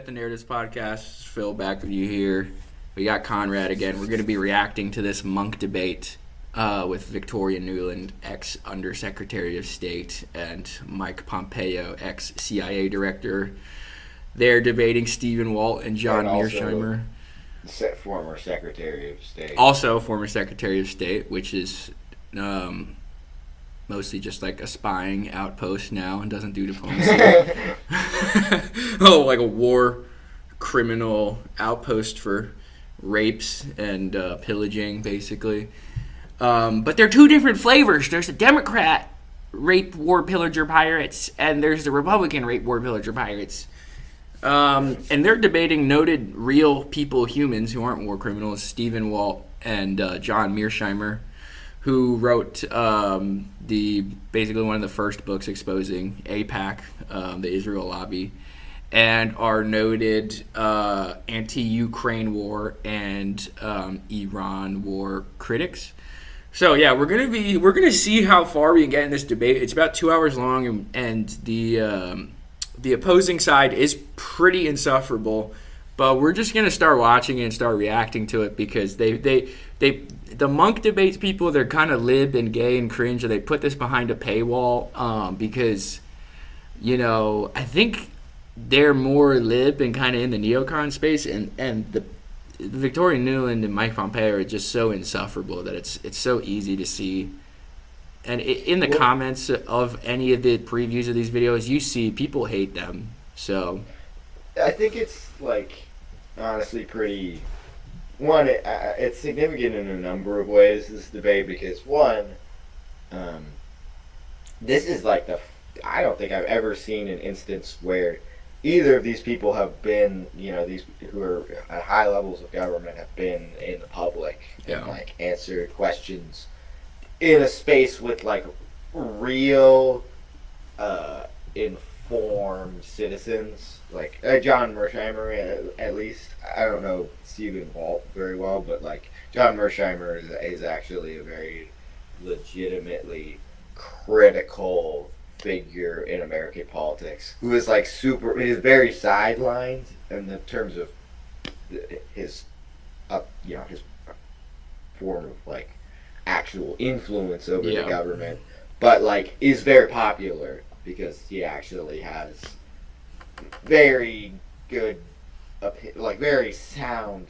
Death and Narratives podcast. Phil back with you here. We got Conrad again. We're going to be reacting to this Munk debate with Victoria Nuland, ex-Undersecretary of State, and Mike Pompeo, ex-CIA Director. They're debating Steven Walt and John Mearsheimer. Former Secretary of State. Also former Secretary of State, which is mostly just like a spying outpost now and doesn't do diplomacy. Oh, like a war criminal outpost for rapes and pillaging, basically. But they're two different flavors. There's the Democrat rape, war, pillager pirates, and there's the Republican rape, war, pillager pirates. And they're debating noted real people, humans who aren't war criminals, Steven Walt and John Mearsheimer, who wrote basically one of the first books exposing AIPAC, the Israel Lobby, and are noted anti-Ukraine war and Iran war critics. So yeah, we're gonna see how far we can get in this debate. It's about 2 hours long, and the opposing side is pretty insufferable. But we're just gonna start watching it and start reacting to it because the Munk debates people, they're kind of lib and gay and cringe, or they put this behind a paywall because, I think they're more lib and kind of in the neocon space, and the Victoria Nuland and Mike Pompeo are just so insufferable that it's so easy to see. And in the comments of any of the previews of these videos, you see people hate them. So I think it's honestly pretty. One, it's significant in a number of ways, this debate, because one, this is I don't think I've ever seen an instance where either of these people have been, these who are at high levels of government have been in the public and answered questions in a space with real informed citizens. John Mearsheimer, at least. I don't know Steven Walt very well, but John Mearsheimer is actually a very legitimately critical figure in American politics, who is he's very sidelined in the terms of his his form of actual influence over the government, but is very popular because he actually has very good very sound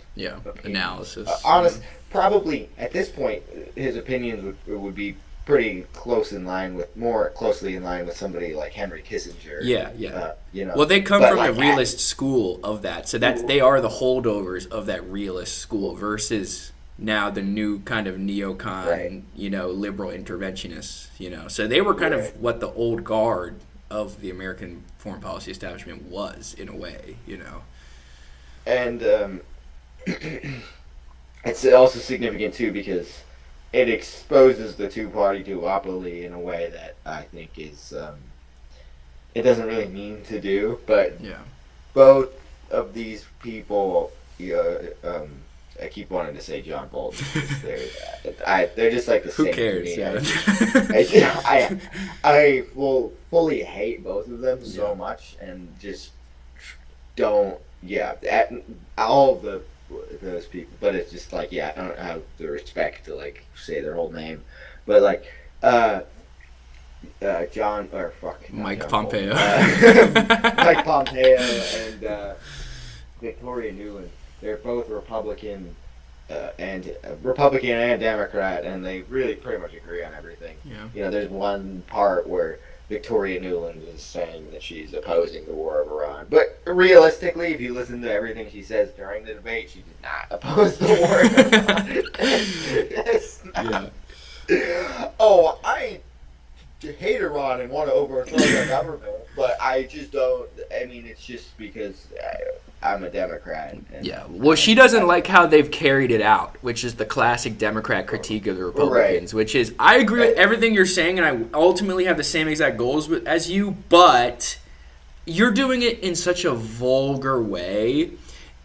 analysis. Honest, probably at this point his opinions would be pretty more closely in line with somebody like Henry Kissinger. Well, they come from the realist school of that, so they are the holdovers of that realist school versus now the new kind of neocon, liberal interventionists. So they were kind of what the old guard of the American foreign policy establishment was, in a way. And it's also significant too because it exposes the two-party duopoly in a way that I think is it doesn't really mean to do, but both of these people, I keep wanting to say John Bolton. They're just the Who same. Cares? To me. I will fully hate both of them so much, and just don't. All of those people, but it's just I don't have the respect to say their whole name, but John or Mike John Pompeo, Mike Pompeo and Victoria Nuland. They're both Republican and Democrat, and they really pretty much agree on everything. There's one part where Victoria Nuland is saying that she's opposing the war of Iran. But realistically, if you listen to everything she says during the debate, she did not oppose the war of Iran. Oh, I hate Iran and want to overthrow their government, but I just don't. I mean, it's just because I'm a Democrat. Well, she doesn't like how they've carried it out, which is the classic Democrat critique of the Republicans, which is, I agree with everything you're saying, and I ultimately have the same exact goals as you, but you're doing it in such a vulgar way.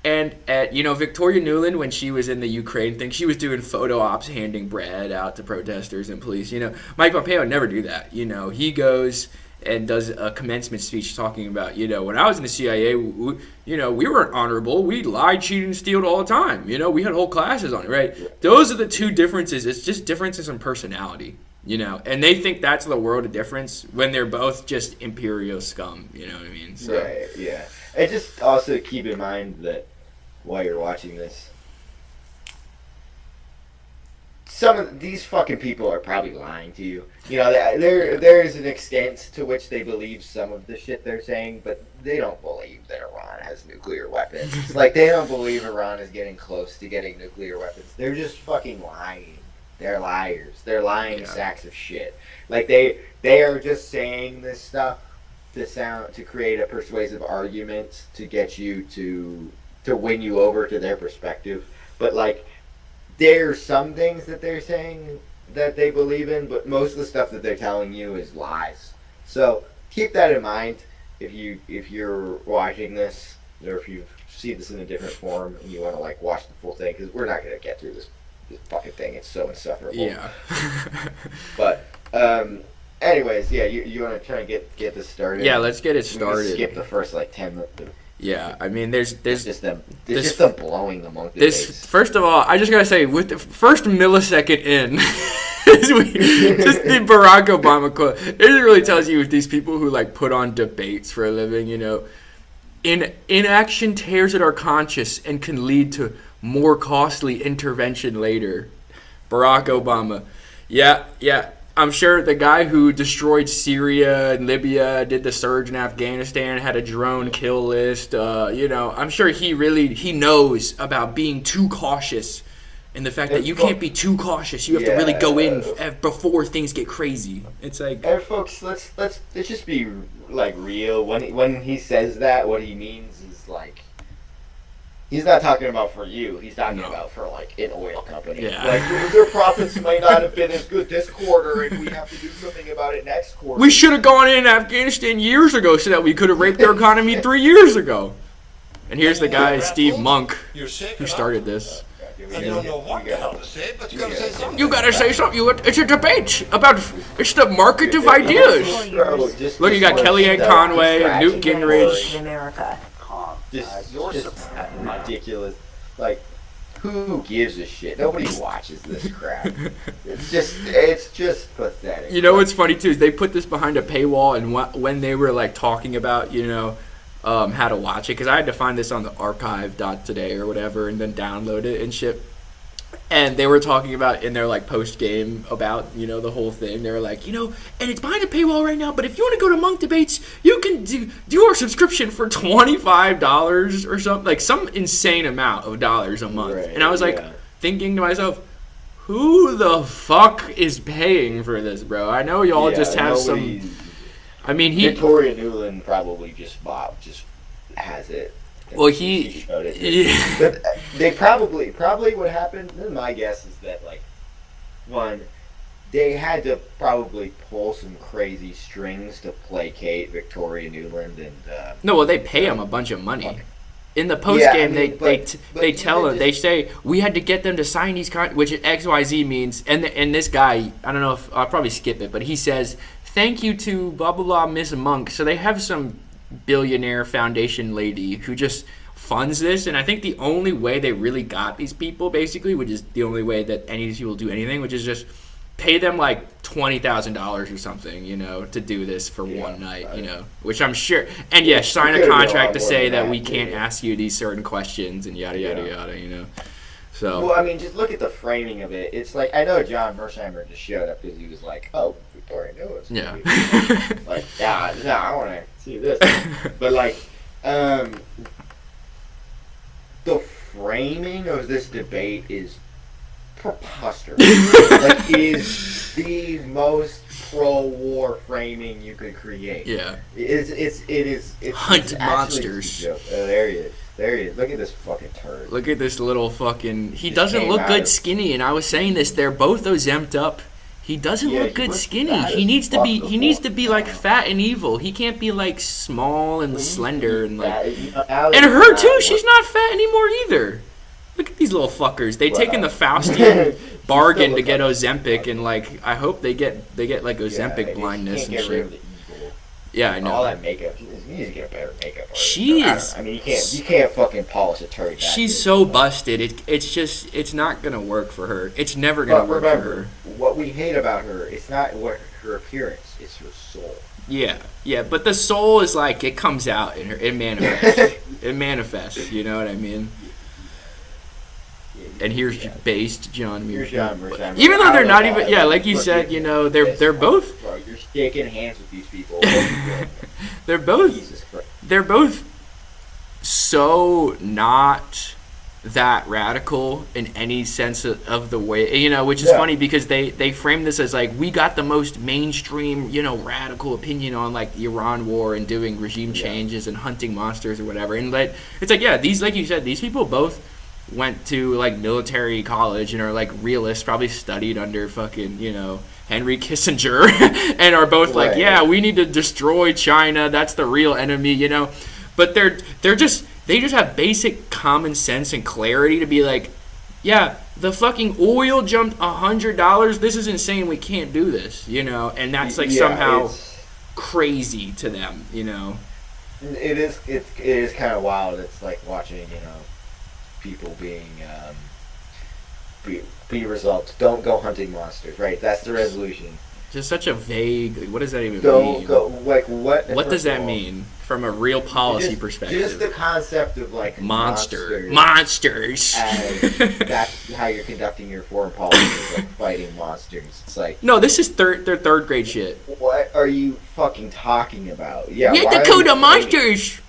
And Victoria Nuland, when she was in the Ukraine thing, she was doing photo ops, handing bread out to protesters and police. Mike Pompeo would never do that. He goes and does a commencement speech talking about, when I was in the CIA, we weren't honorable. We lied, cheated, and stealed all the time. We had whole classes on it, right? Those are the two differences. It's just differences in personality, and they think that's the world of difference when they're both just imperial scum. You know what I mean? So. Right. Yeah. And just also keep in mind that while you're watching this, some of these fucking people are probably lying to you. There's an extent to which they believe some of the shit they're saying, but they don't believe that Iran has nuclear weapons. Like, they don't believe Iran is getting close to getting nuclear weapons. They're just fucking lying. They're liars. They're lying sacks of shit. Like, they are just saying this stuff to create a persuasive argument to get you to win you over to their perspective. But, like, there's some things that they're saying that they believe in, but most of the stuff that they're telling you is lies. So keep that in mind if you're watching this, or if you see this in a different form and you want to like watch the full thing, because we're not gonna get through this fucking thing. It's so insufferable. Yeah. But anyways, yeah, you want to try and get this started? Yeah, let's get it started. Skip the first like 10 minutes. Yeah, I mean, there's just them blowing the Munk debates. First of all, I just gotta say, with the first millisecond in, just the Barack Obama quote, it really tells you with these people who like put on debates for a living, inaction tears at our conscience and can lead to more costly intervention later. Barack Obama, yeah. I'm sure the guy who destroyed Syria and Libya, did the surge in Afghanistan, had a drone kill list. I'm sure he knows about being too cautious, and the fact that you can't be too cautious. You have to really go in before things get crazy. It's like, hey folks, let's just be like real. When he says that, what he means is like, he's not talking about for you. He's talking about for like an oil company. Yeah. Like, their profits might not have been as good this quarter, and we have to do something about it next quarter. We should have gone in Afghanistan years ago so that we could have raped their economy 3 years ago. And here's the guy, Steve Munk, who started this. I don't know what the hell to say, but you gotta say something. You gotta say something. It's a debate about. It's the market of ideas. Look, you got Kellyanne Conway and Newt Gingrich. America. Just ridiculous. Like, who gives a shit? Nobody watches this crap. It's just pathetic. You know what's funny too is they put this behind a paywall, and when they were like talking about how to watch it, because I had to find this on the archive.today or whatever, and then download it and shit. And they were talking about in their like post game about the whole thing. They were like, and it's behind a paywall right now, but if you want to go to Munk Debates, you can do our subscription for $25 or something, like some insane amount of dollars a month. Right, and I was like thinking to myself, who the fuck is paying for this, bro? I know y'all just have some. I mean, Victoria Nuland probably just has it. Well, But they probably what happened. My guess is that they had to probably pull some crazy strings to placate Victoria Nuland and. No, well, they pay them a bunch of money. In the post game, they say we had to get them to sign these which XYZ means, and this guy, I don't know if I'll probably skip it, but he says thank you to blah blah blah Miss Munk. So they have some billionaire foundation lady who just funds this, and I think the only way they really got these people, basically, which is the only way that any of these people do anything, which is just pay them like $20,000 or something, to do this for one night, which I'm sure, and sign a contract to say that we can't ask you these certain questions and yada yada yada, So. Well, I mean, just look at the framing of it. It's like, I know John Mearsheimer just showed up because he was like, "Oh, Victoria Nuland." Yeah. Like, no, I want to see this. But like, the framing of this debate is preposterous. Like, it is the most pro-war framing you could create. Yeah. It is. Hunt monsters. There he is. There he is. Look at this fucking turd. Look at this little fucking. He doesn't look good skinny, and I was saying this. They're both ozemped up. He doesn't look good skinny. He needs to be. He needs to be like fat and evil. He can't be like small and slender and like. And her too. She's not fat anymore either. Look at these little fuckers. They taken the Faustian bargain to get Ozempic, and like I hope they get like Ozempic blindness and shit. Yeah, I know. All that makeup. You need to get a better makeup artist. She is. I mean, you can't fucking polish a turd. She's so busted. It's not gonna work for her. It's never gonna work for her. What we hate about her, it's not what her appearance. It's her soul. Yeah, but the soul is like it comes out in her. It manifests. It manifests. You know what I mean? And here's based John Mearsheimer. Even though they're not even, like you said, you know, they're both. Bro, you're shaking hands with these people. They're both so not that radical in any sense of the way, you know, which is funny because they frame this as like we got the most mainstream, you know, radical opinion on like the Iran war and doing regime changes and hunting monsters or whatever. And like it's like these, like you said, these people both went to like military college and are like realists, probably studied under fucking, you know, Henry Kissinger and are both like, we need to destroy China, that's the real enemy, you know. But they just have basic common sense and clarity to be like, the fucking oil jumped $100, this is insane, we can't do this, you know. And that's like somehow crazy to them, you know. It is kind of wild. It's like watching, you know, people being be results. Don't go hunting monsters, right? That's the resolution. Just such a vague. What does that even mean? Don't go. Like what? What does that mean from a real policy perspective? Just the concept of like monsters. And that's how you're conducting your foreign policy, like fighting monsters. It's like this is their third grade shit. What are you fucking talking about? Yeah, Dakota monsters.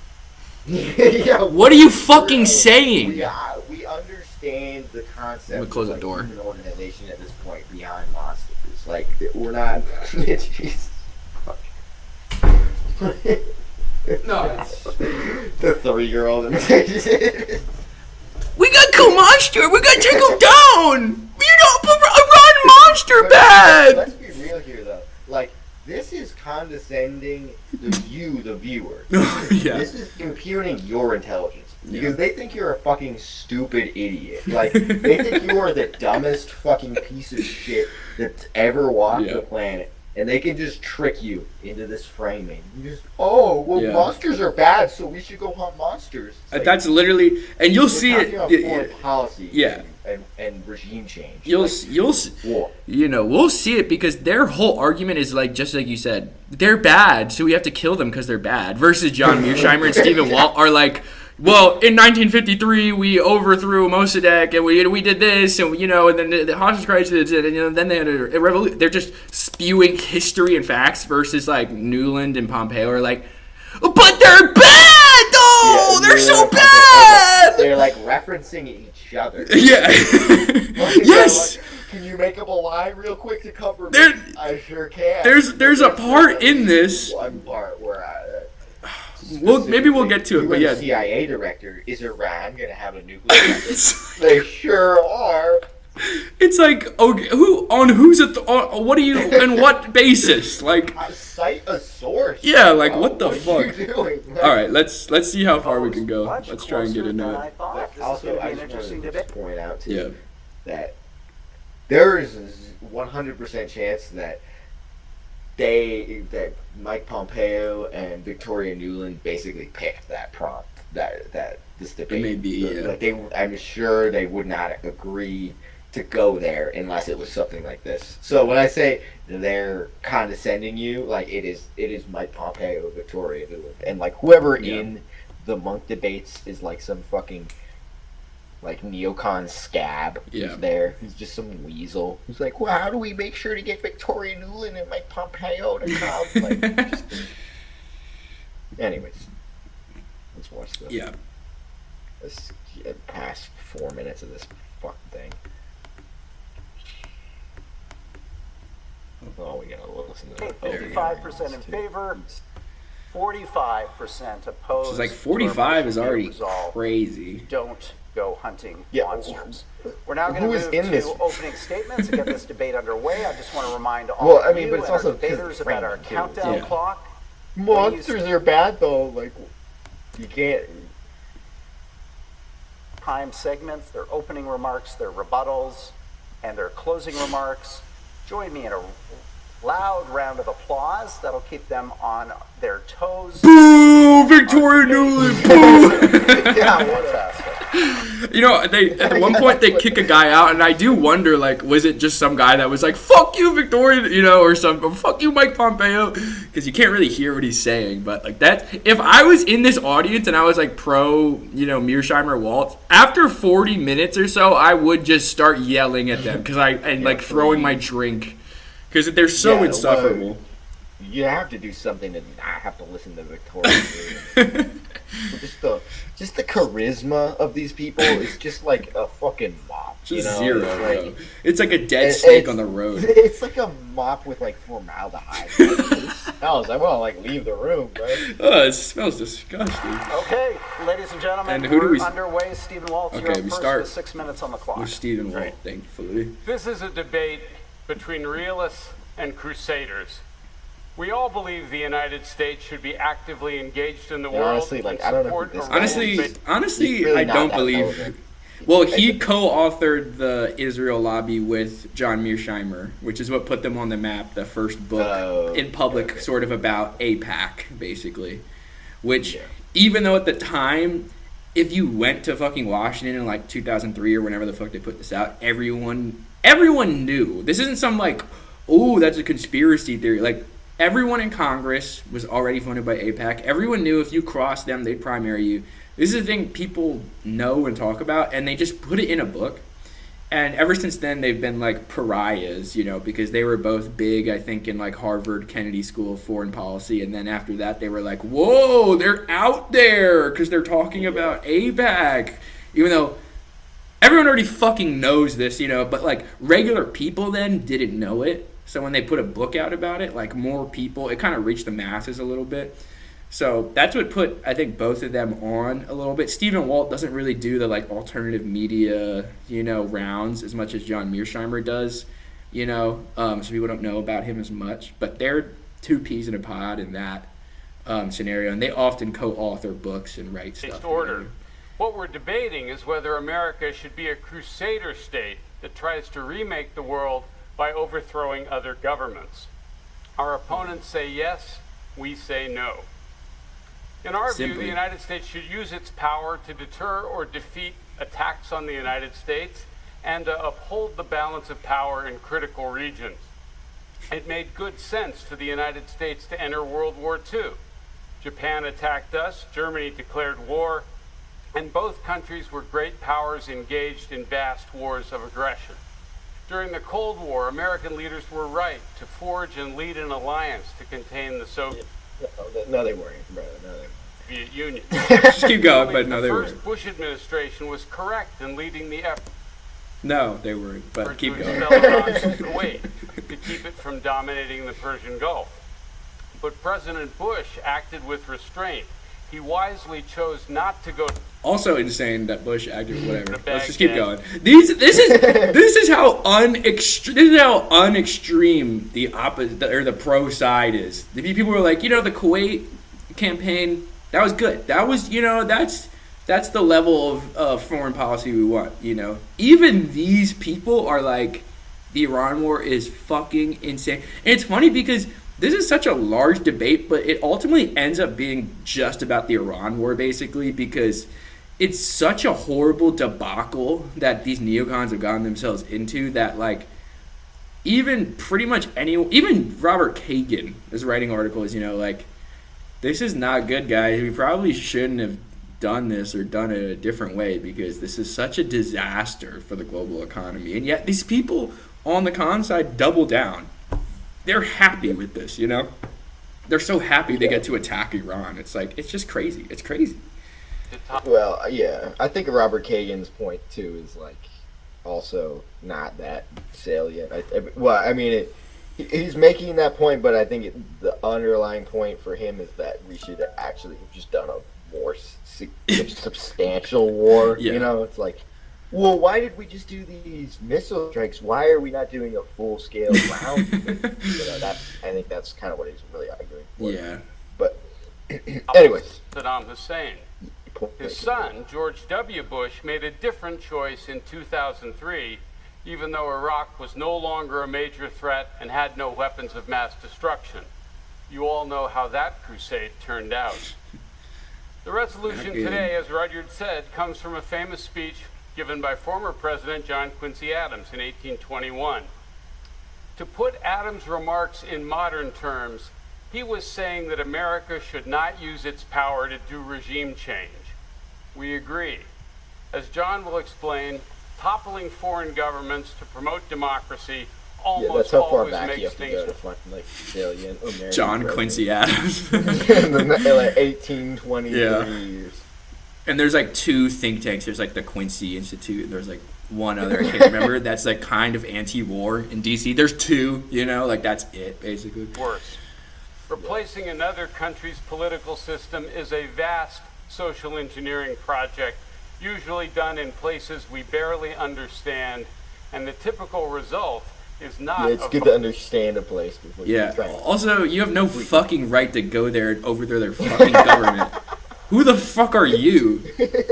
What are you fucking saying? We understand the concept of close the door. Human organization at this point beyond monsters. Like, we're not... Jeez. No. The 3-year-old. We got kill monster! We gotta take him down! You know, run monster bad! Let's be real here, though. Like, this is condescending to you, the viewer. This is impugning your intelligence. Because they think you're a fucking stupid idiot. Like, they think you are the dumbest fucking piece of shit that's ever walked the planet. And they can just trick you into this framing. You just, monsters are bad, so we should go hunt monsters. Like, that's literally, and you'll see it. Foreign policy and regime change. We'll see it because their whole argument is like, just like you said, they're bad, so we have to kill them because they're bad. Versus John Mearsheimer and Steven Walt are like, well, in 1953 we overthrew Mossadegh and we did this and and then the hostage crisis and then they had a revolution. They're just spewing history and facts versus like Nuland and Pompeo are like, but they're bad though. They're so bad. They're like referencing each other. Yeah. Yes. Like, can you make up a lie real quick to cover me? I sure can. There's a part in this. One part where maybe we'll get to it, but the CIA director, is Iran going to have a nuclear weapon? They sure are. It's like, okay, what are you, on what basis? Like, cite a source. Yeah, like, what the fuck? What are you doing? All right, let's see how far we can go. Let's try and get into it. Also, I just wanted to point out, too, that there is a 100% chance that Mike Pompeo and Victoria Nuland basically picked that prompt, that this debate. Maybe, Like I'm sure they would not agree to go there unless it was something like this. So when I say they're condescending you, like it is Mike Pompeo, Victoria Nuland, and like whoever in the Munk debates is like some fucking like neocon scab who's there. He's just some weasel. He's like, well, how do we make sure to get Victoria Nuland and Mike Pompeo to come? Like, anyways, let's watch this past 4 minutes of this fucking thing. Oh, we gotta listen to it. 55% in favor, 45% opposed. It's like 45 is already crazy. Don't go hunting monsters. We're now going to move to opening statements and get this debate underway. I just want to remind all of you and our debaters about our countdown clock. Monsters are bad though. Like, you can't. Time segments, their opening remarks, their rebuttals, and their closing remarks. Join me in a loud round of applause that'll keep them on their toes. Boo! Victoria Nuland! Boo! Yeah, fantastic. You know, they at one point they kick a guy out, and I do wonder, like, was it just some guy that was like, "Fuck you, Victoria," you know, or something, "Fuck you, Mike Pompeo," because you can't really hear what he's saying. But like that, if I was in this audience and I was like pro, you know, Mearsheimer Walt, after 40 minutes or so, I would just start yelling at them like throwing my drink because they're so insufferable. Well, you have to do something to not have to listen to Victoria. Just the charisma of these people is just like a fucking mop. Just you know? zero. It's like a dead snake on the road. It's like a mop with like formaldehyde. It smells. I want to like leave the room, right? Oh, it smells disgusting. Okay, ladies and gentlemen, And who do we underway. Steven Walt, you're up we first start with 6 minutes on the clock. with Steven Walt, thankfully. This is a debate between realists and crusaders. We all believe the United States should be actively engaged in the world. Honestly, like, I don't know who this Honestly, really I not don't that believe. relevant. Well, he co-authored the Israel Lobby with John Mearsheimer, which is what put them on the map. The first book in public, sort of about AIPAC, basically. Which, even though at the time, if you went to fucking Washington in like 2003 or whenever the fuck they put this out, everyone knew. This isn't some like, oh, that's a conspiracy theory. Like, everyone in Congress was already funded by AIPAC. Everyone knew if you crossed them, they'd primary you. This is a thing people know and talk about, and they just put it in a book. And ever since then, they've been like pariahs, you know, because they were both big, I think, in like Harvard Kennedy School of Foreign Policy. And then after that, they were like, whoa, they're out there because they're talking about AIPAC. Even though everyone already fucking knows this, you know, but like regular people then didn't know it. So when they put a book out about it, like more people, it kind of reached the masses a little bit. So that's what put, I think, both of them on a little bit. Steven Walt doesn't really do the like alternative media, you know, rounds as much as John Mearsheimer does, you know. So people don't know about him as much. But they're two peas in a pod in that scenario, and they often co-author books and write stuff. Order. What we're debating is whether America should be a crusader state that tries to remake the world by overthrowing other governments. Our opponents say yes, we say no. In our view, the United States should use its power to deter or defeat attacks on the United States and to uphold the balance of power in critical regions. It made good sense for the United States to enter World War II. Japan attacked us, Germany declared war, and both countries were great powers engaged in vast wars of aggression. During the Cold War, American leaders were right to forge and lead an alliance to contain the Soviet. No, they weren't, brother. No, they weren't. Soviet Union. Just keep going, but no, they weren't. The first Bush administration was correct in leading the effort. No, they weren't, but keep going. Kuwait to keep it from dominating the Persian Gulf. But President Bush acted with restraint. He wisely chose not to go. Also insane that Bush acted whatever. Let's just keep going. This is how unextreme the opposite or the pro side is. The people were like, you know, the Kuwait campaign, that was good. That was, you know, that's the level of foreign policy we want. You know, even these people are like, the Iran war is fucking insane. And it's funny because this is such a large debate, but it ultimately ends up being just about the Iran war, basically, because it's such a horrible debacle that these neocons have gotten themselves into that, like, even pretty much anyone, even Robert Kagan is writing articles, you know, like, this is not good, guys. We probably shouldn't have done this or done it a different way because this is such a disaster for the global economy. And yet these people on the con side double down. They're happy with this, you know? They're so happy they get to attack Iran. It's like, it's just crazy. It's crazy. Well, yeah. I think Robert Kagan's point, too, is, like, also not that salient. He's making that point, but I think the underlying point for him is that we should actually have just done a more substantial war. Yeah. You know, it's like, well, why did we just do these missile strikes? Why are we not doing a full-scale round? You know, I think that's kind of what he's really arguing for. Yeah. But, anyways. Saddam Hussein. His son, George W. Bush, made a different choice in 2003 even though Iraq was no longer a major threat and had no weapons of mass destruction. You all know how that crusade turned out. The resolution today, as Rudyard said, comes from a famous speech given by former President John Quincy Adams in 1821. To put Adams' remarks in modern terms, he was saying that America should not use its power to do regime change. We agree. As John will explain, toppling foreign governments to promote democracy almost always makes things. John Quincy Adams. In the like 1823 years. And there's like two think tanks. There's like the Quincy Institute, and there's like one other I can't remember. That's like kind of anti-war in DC. There's two, like that's it basically. Worse. Replacing another country's political system is a vast social engineering project, usually done in places we barely understand, and the typical result is not. Yeah, it's good to understand a place before you try. Also, you have no fucking right to go there and overthrow their fucking government. Who the fuck are you?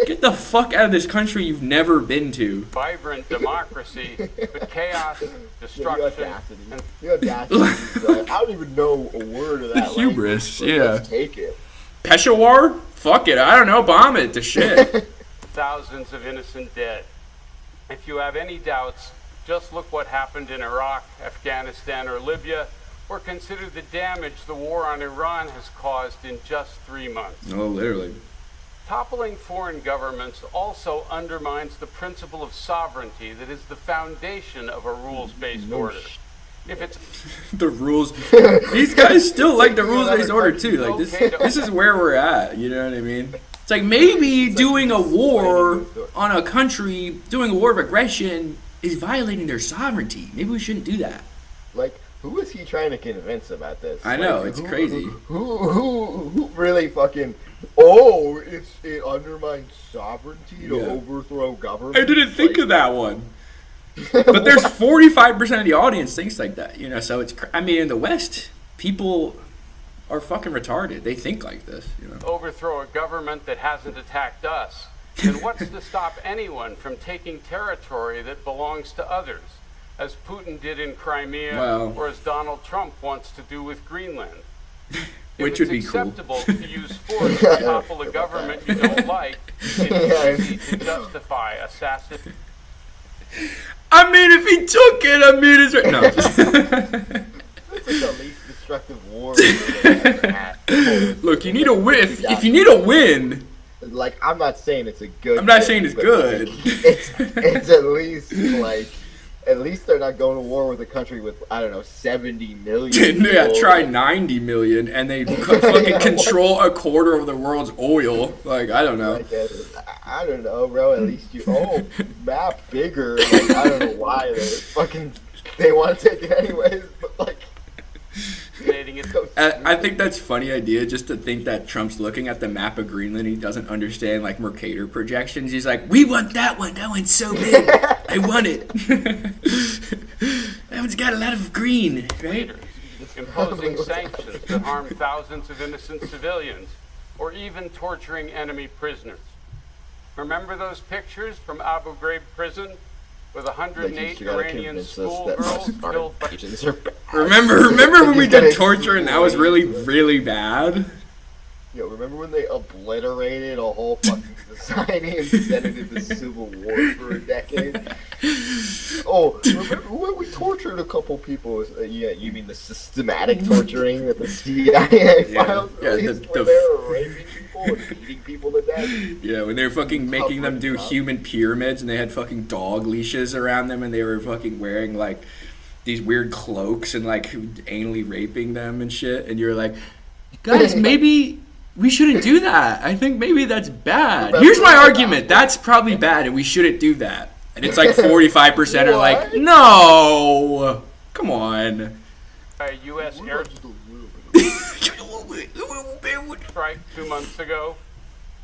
Get the fuck out of this country you've never been to. Vibrant democracy, but chaos, destruction, and the audacity. I don't even know a word of that. The hubris, language, let's take it. Peshawar? Fuck it, I don't know, bomb it to shit. Thousands of innocent dead. If you have any doubts, just look what happened in Iraq, Afghanistan, or Libya, or consider the damage the war on Iran has caused in just 3 months. Oh, literally. Toppling foreign governments also undermines the principle of sovereignty that is the foundation of a rules-based order. If it's the rules, these guys still like the rules-based order too. Like this is where we're at. You know what I mean? It's like maybe doing a war on a country, doing a war of aggression is violating their sovereignty. Maybe we shouldn't do that. Like, who is he trying to convince about this? I know, it's crazy. Who really fucking? Oh, it undermines sovereignty to overthrow government. I didn't think of that one. But there's 45% of the audience thinks like that, So it's. I mean, in the West, people are fucking retarded. They think like this, Overthrow a government that hasn't attacked us. Then what's to stop anyone from taking territory that belongs to others, as Putin did in Crimea, or as Donald Trump wants to do with Greenland? Which would be cool. If it's acceptable to use force to topple a government you don't like, it's easy to justify assassination. I mean, if he took it, it's right. No. This is the least destructive war we've ever had. Look, you need a win. If you need a win. Like, I'm not saying it's a good. I'm not saying it's good. Like, it's at least like. At least they're not going to war with a country with, 70 million. Yeah, try 90 million, and they fucking control a quarter of the world's oil. Like, I don't know. I don't know, bro. At least map bigger. Like, I don't know why they want to take it anyways, but like. I think that's a funny idea, just to think that Trump's looking at the map of Greenland and he doesn't understand like Mercator projections. He's like, we want that one. That one's so big. I want it. That one's got a lot of green, right? Imposing sanctions that harm thousands of innocent civilians, or even torturing enemy prisoners. Remember those pictures from Abu Ghraib prison? With 108 Iranian schoolgirls killed by... Remember when we did torture and that was really, really bad? Yo, remember when they obliterated a whole fucking society and sent it into civil war for a decade? Oh, remember when we tortured a couple people? Yeah, you mean the systematic torturing that the CIA files released where they were raping people and beating people to death? Yeah, when they were fucking making them do human pyramids and they had fucking dog leashes around them and they were fucking wearing like these weird cloaks and like anally raping them and shit. And you're like, guys, maybe... we shouldn't do that. I think maybe that's bad. Here's my argument. That's probably bad, and we shouldn't do that. And it's like 45% are like, no. Come on. A U.S. air strike 2 months ago.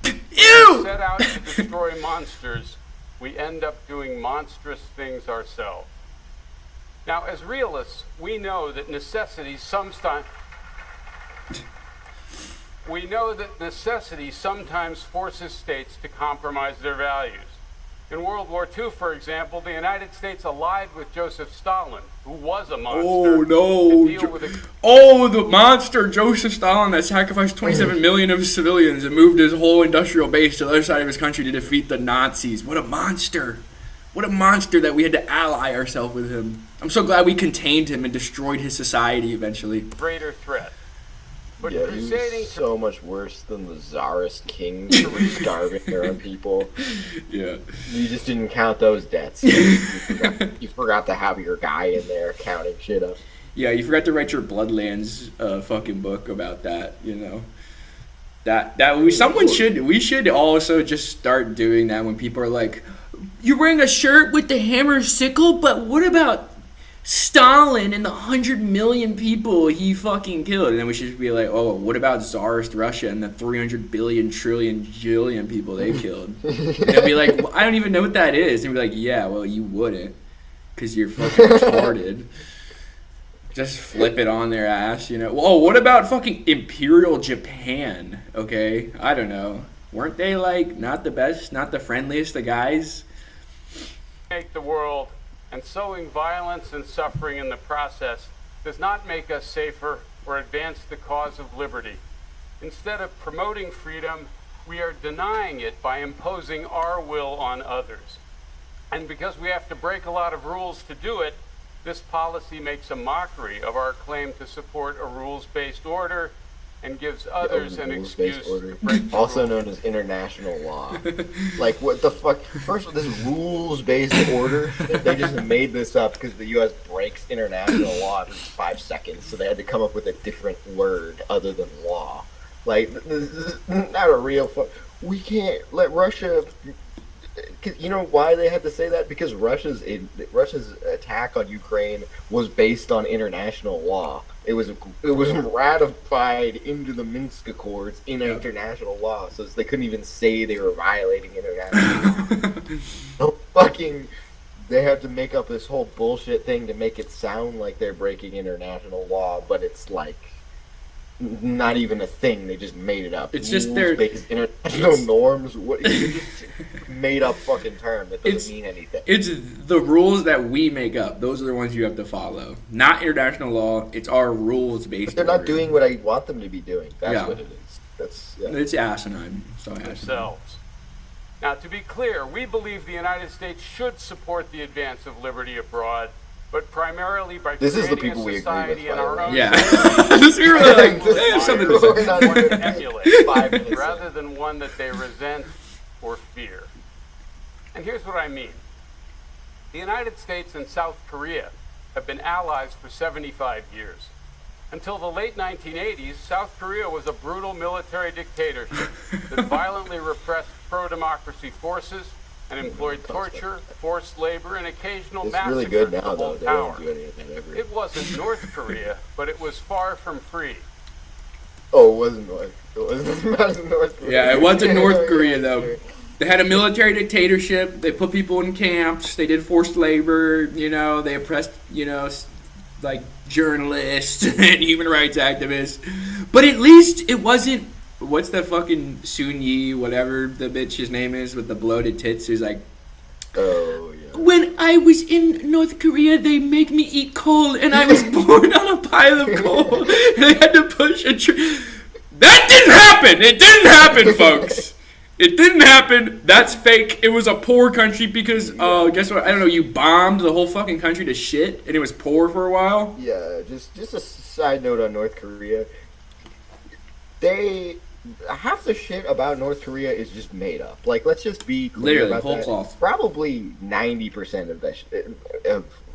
Ew! We set out to destroy monsters. We end up doing monstrous things ourselves. Now, as realists, we know that necessity sometimes forces states to compromise their values. In World War II, for example, the United States allied with Joseph Stalin, who was a monster. Oh, no. The monster, Joseph Stalin, that sacrificed 27 million of his civilians and moved his whole industrial base to the other side of his country to defeat the Nazis. What a monster. What a monster that we had to ally ourselves with him. I'm so glad we contained him and destroyed his society eventually. Greater threat. But yeah, he was so much worse than the Tsarist kings who were starving their own people. Yeah. You just didn't count those debts. You forgot to have your guy in there counting shit up. Yeah, you forgot to write your Bloodlands fucking book about that, you know. We should also just start doing that when people are like, you're wearing a shirt with the hammer sickle, but what about Stalin and the 100 million people he fucking killed? And then we should be like, oh, what about Tsarist Russia and the 300 billion trillion jillion people they killed? And they'll be like, well, I don't even know what that is. And we're like, yeah, well, you wouldn't, because you're fucking retarded. Just flip it on their ass, you know. Oh, what about fucking Imperial Japan? Okay, I don't know. Weren't they like not the best, not the friendliest of guys? Make the world, and sowing violence and suffering in the process does not make us safer or advance the cause of liberty. Instead of promoting freedom, we are denying it by imposing our will on others. And because we have to break a lot of rules to do it, this policy makes a mockery of our claim to support a rules-based order and gives others an excuse to break the also rules. known as international law. Like, what the fuck? First of all, this rules-based order, they just made this up because the U.S. breaks international law every 5 seconds, so they had to come up with a different word other than law. Like, this is not a real we can't let Russia... You know why they had to say that? Because Russia's attack on Ukraine was based on international law. It was ratified into the Minsk Accords in international law, so they couldn't even say they were violating international law. They had to make up this whole bullshit thing to make it sound like they're breaking international law, but it's like not even a thing. They just made it up. It's just their international norms. What you just made up fucking term that doesn't mean anything. It's the rules that we make up. Those are the ones you have to follow. Not international law. It's our rules based. But they're not doing what I want them to be doing. That's what it is. It's asinine. Themselves. Now, to be clear, we believe the United States should support the advance of liberty abroad, but primarily by creating a society in our own something to emulate, rather than one that they resent or fear. And here's what I mean. The United States and South Korea have been allies for 75 years. Until the late 1980s, South Korea was a brutal military dictatorship that violently repressed pro-democracy forces and employed torture, forced labor, and occasional massacres to hold power. It wasn't North Korea, but it was far from free. Oh, it wasn't North Korea. Yeah, it wasn't North Korea, though. They had a military dictatorship. They put people in camps. They did forced labor. You know, they oppressed, like journalists and human rights activists. But at least it wasn't. What's the fucking Sun Yi, whatever the bitch's name is with the bloated tits, who's like, oh, yeah. When I was in North Korea, they make me eat coal, and I was born on a pile of coal, and I had to push a tree. That didn't happen! It didn't happen, folks! It didn't happen. That's fake. It was a poor country because, guess what? I don't know, you bombed the whole fucking country to shit, and it was poor for a while? Yeah, just a side note on North Korea. Half the shit about North Korea is just made up. Like, let's just be clear about whole that. cloth. Probably 90% of that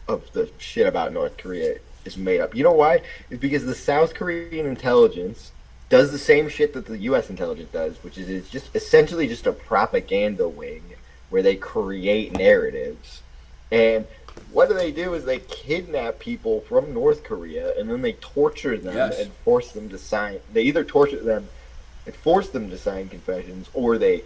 of the shit about North Korea is made up. You know why? It's because the South Korean intelligence does the same shit that the U.S. intelligence does, which is it's just essentially just a propaganda wing where they create narratives. And what do is they kidnap people from North Korea and then they torture them and force them to sign. They either torture them and force them to sign confessions, or they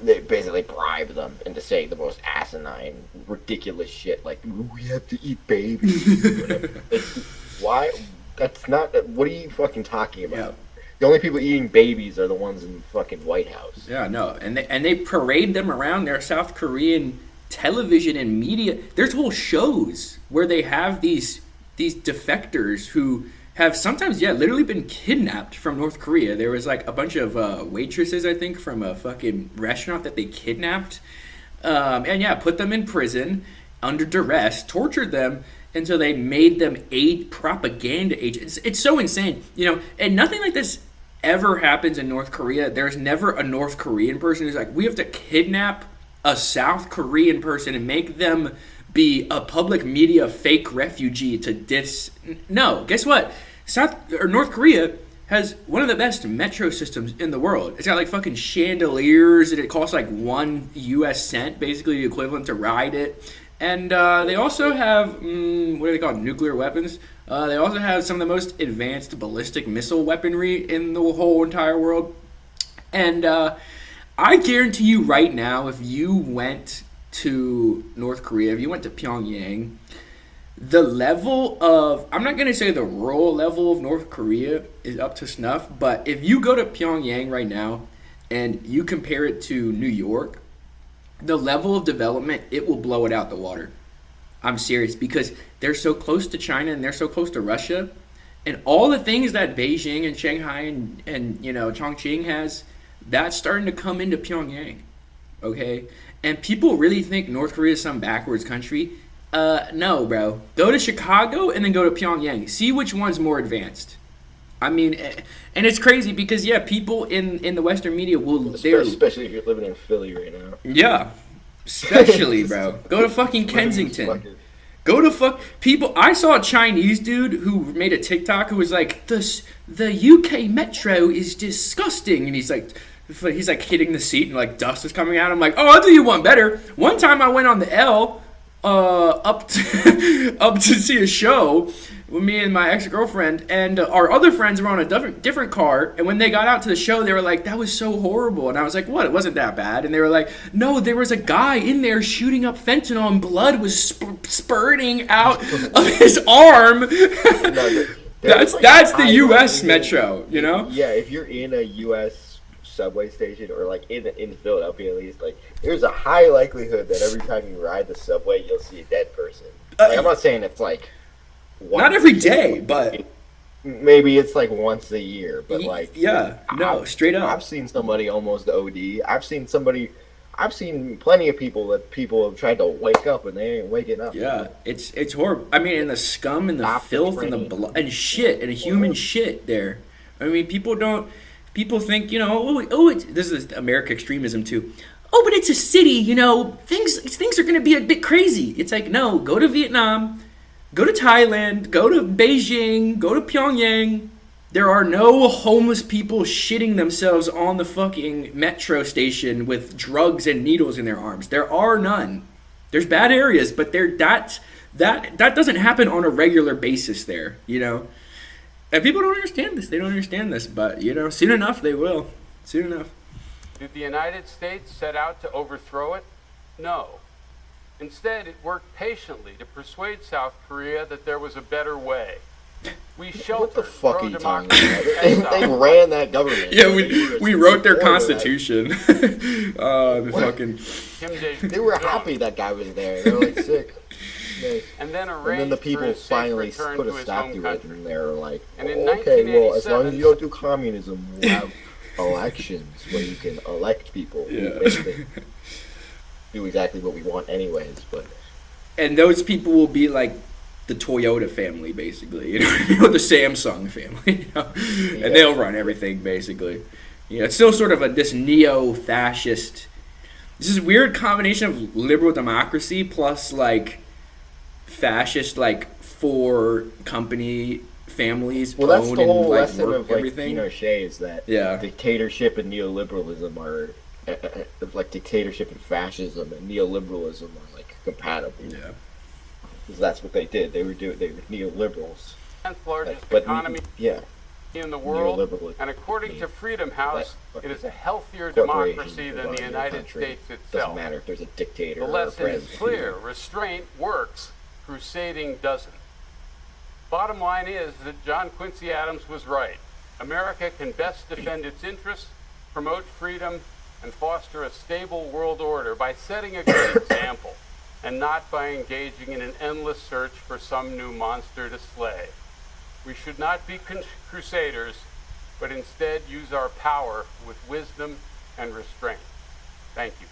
basically bribe them into saying the most asinine, ridiculous shit like, we have to eat babies. Why? That's not. What are you fucking talking about? The only people eating babies are the ones in the fucking White House. Yeah, no, and they parade them around their South Korean television and media. There's whole shows where they have these defectors who have sometimes, literally been kidnapped from North Korea. There was like a bunch of waitresses, I think, from a fucking restaurant that they kidnapped, and put them in prison under duress, tortured them until they made them aid propaganda agents. It's so insane, and nothing like this ever happens in North Korea. There's never a North Korean person who's like, we have to kidnap a South Korean person and make them be a public media fake refugee to No, guess what? North Korea has one of the best metro systems in the world. It's got like fucking chandeliers, and it costs like 1 U.S. cent, basically the equivalent to ride it. And they also have, what do they call it, nuclear weapons? They also have some of the most advanced ballistic missile weaponry in the whole entire world. And I guarantee you right now, if you went to North Korea, if you went to Pyongyang, the level of, I'm not going to say the rural level of North Korea is up to snuff, but if you go to Pyongyang right now and you compare it to New York, the level of development, it will blow it out the water. I'm serious, because they're so close to China and they're so close to Russia, and all the things that Beijing and Shanghai and Chongqing has, that's starting to come into Pyongyang, okay? And people really think North Korea is some backwards country. No, bro. Go to Chicago and then go to Pyongyang. See which one's more advanced. I mean, and it's crazy because, people in the Western media will... Especially if you're living in Philly right now. Yeah. Especially, bro. Go to fucking Kensington. Go to people. I saw a Chinese dude who made a TikTok who was like, the UK metro is disgusting. And he's like hitting the seat and like dust is coming out. I'm like, oh, I'll do you one better. One time I went on the L up to see a show with me and my ex-girlfriend, and our other friends were on a different car, and when they got out to the show, they were like, that was so horrible. And I was like, what? It wasn't that bad. And they were like, no, there was a guy in there shooting up fentanyl, and blood was spurting out of his arm. That's the U.S. metro, Yeah, if you're in a U.S. subway station, or like in Philadelphia at least, like there's a high likelihood that every time you ride the subway, you'll see a dead person. Like, I'm not saying it's like not every day, but maybe it's like once a year. But like, straight up. I've seen somebody almost OD. I've seen plenty of people have tried to wake up and they ain't waking up. Yeah, it's horrible. I mean, and the scum and the filth and the blood and shit and human shit there. I mean, people think, this is American extremism too. Oh, but it's a city, things are going to be a bit crazy. It's like, no, go to Vietnam, go to Thailand, go to Beijing, go to Pyongyang. There are no homeless people shitting themselves on the fucking metro station with drugs and needles in their arms. There are none. There's bad areas, but that doesn't happen on a regular basis there, And people don't understand this. They don't understand this, but, soon enough they will. Soon enough. Did the United States set out to overthrow it? No. Instead, it worked patiently to persuade South Korea that there was a better way. We sheltered what the fuck are you talking about? They ran that government. Yeah, we wrote their constitution. Fucking. They were happy that guy was there. They were like sick. And then the people finally put a stop to it, and they were like, okay, well, as long as you don't do communism, we'll have elections where you can elect people who basically do exactly what we want anyways. And those people will be like the Toyota family, basically, the Samsung family, and they'll run everything, basically. It's still sort of this neo-fascist, this is weird combination of liberal democracy plus like fascist, like for company families. Well, that's the whole lesson of like everything. Pinochet is that dictatorship and neoliberalism are like dictatorship and fascism and neoliberalism are like compatible. Yeah. Because that's what they did. They were neoliberals. 10th largest economy in the world, and according to Freedom House, it is a healthier democracy than the United States itself. Doesn't matter if there's a dictator. The lesson is clear: restraint works, crusading doesn't. Bottom line is that John Quincy Adams was right. America can best defend its interests, promote freedom, and foster a stable world order by setting a good example, and not by engaging in an endless search for some new monster to slay. We should not be crusaders, but instead use our power with wisdom and restraint. Thank you.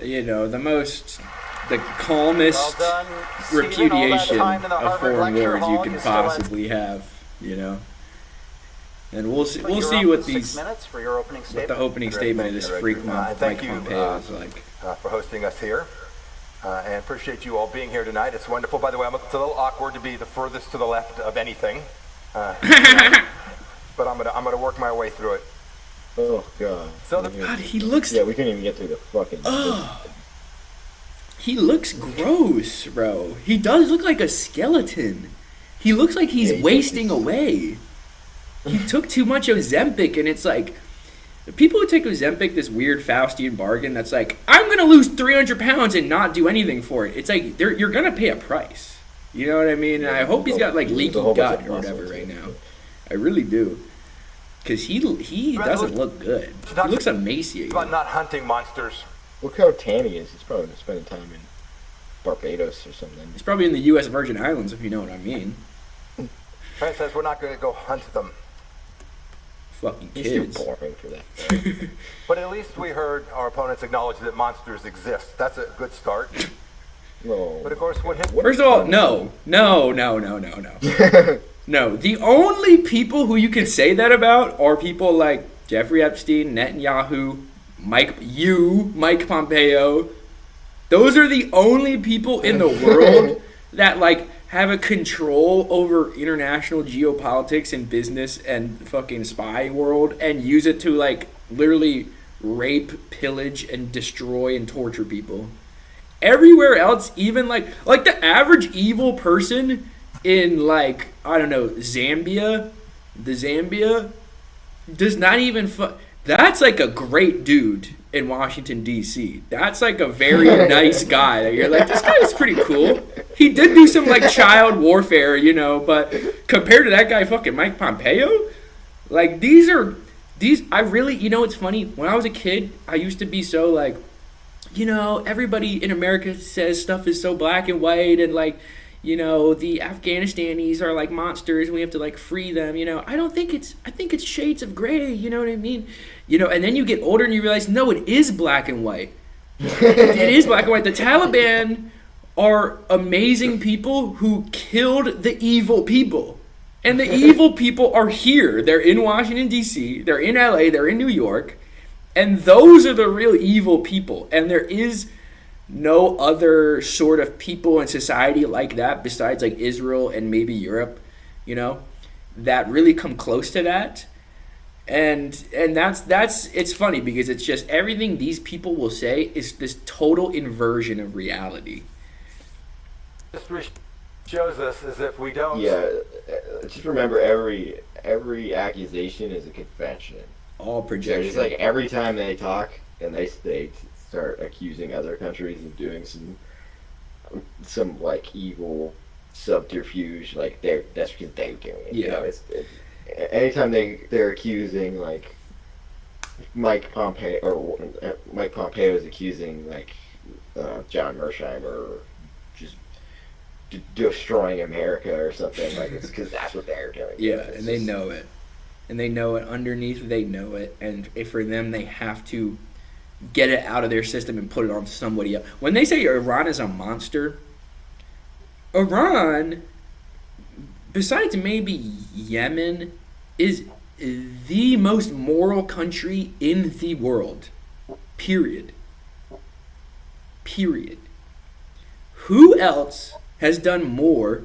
You know, the calmest repudiation of foreign wars you could possibly have, you know. And we'll see what the opening statement of this freak Mike Pompeo is like. For hosting us here, and appreciate you all being here tonight. It's wonderful. By the way, it's a little awkward to be the furthest to the left of anything, but I'm gonna work my way through it. Oh God! So God, he looks. Yeah, we couldn't even get through the fucking. He looks gross, bro. He does look like a skeleton. He looks like he's wasting away. He took too much Ozempic, and it's like, people who take Ozempic, this weird Faustian bargain that's like, I'm going to lose 300 pounds and not do anything for it. It's like, you're going to pay a price. You know what I mean? And I hope he's got, like, leaky gut or whatever right now. I really do. Because he doesn't look good. He looks emaciated. About not hunting monsters. Look how tan he is. He's probably spending time in Barbados or something. He's probably in the U.S. Virgin Islands, if you know what I mean. Right, says we're not going to go hunt them. Fucking kids. He's too boring for that. But at least we heard our opponents acknowledge that monsters exist. That's a good start. No. But of course, first of all, no. No, the only people who you can say that about are people like Jeffrey Epstein, Netanyahu, Mike Pompeo. Those are the only people in the world that, like, have a control over international geopolitics and business and fucking spy world and use it to, like, literally rape, pillage, and destroy and torture people. Everywhere else, even like the average evil person in, like, I don't know, Zambia does not even that's like a great dude in Washington, D.C. That's like a very nice guy. You're like, this guy is pretty cool. He did do some, like, child warfare, you know, but compared to that guy fucking Mike Pompeo, like, I really, you know, it's funny. When I was a kid, I used to be so, like, you know, everybody in America says stuff is so black and white and, like, you know, the Afghanistanis are like monsters and we have to, like, free them, you know. I think it's shades of gray, you know what I mean? You know, and then you get older and you realize, no, it is black and white. It is black and white. The Taliban are amazing people who killed the evil people. And the evil people are here. They're in Washington, D.C., they're in L.A., they're in New York, and those are the real evil people. And there is no other sort of people in society like that besides, like, Israel and maybe Europe, you know, that really come close to that. And that's it's funny because it's just everything these people will say is this total inversion of reality. History shows us as if we don't. Yeah, just remember every accusation is a confession. All projection. So it's like every time they talk and they start accusing other countries of doing some like evil subterfuge, like that's because they're doing it. Yeah. You know, anytime they're accusing, like, Mike Pompeo is accusing, like, John Mearsheimer just destroying America or something, like, it's because that's what they're doing. Yeah, and they know it. And they know it underneath, they know it. And for them, they have to get it out of their system and put it on somebody else. When they say Iran is a monster, Iran, besides maybe Yemen, is the most moral country in the world. Period. Who else has done more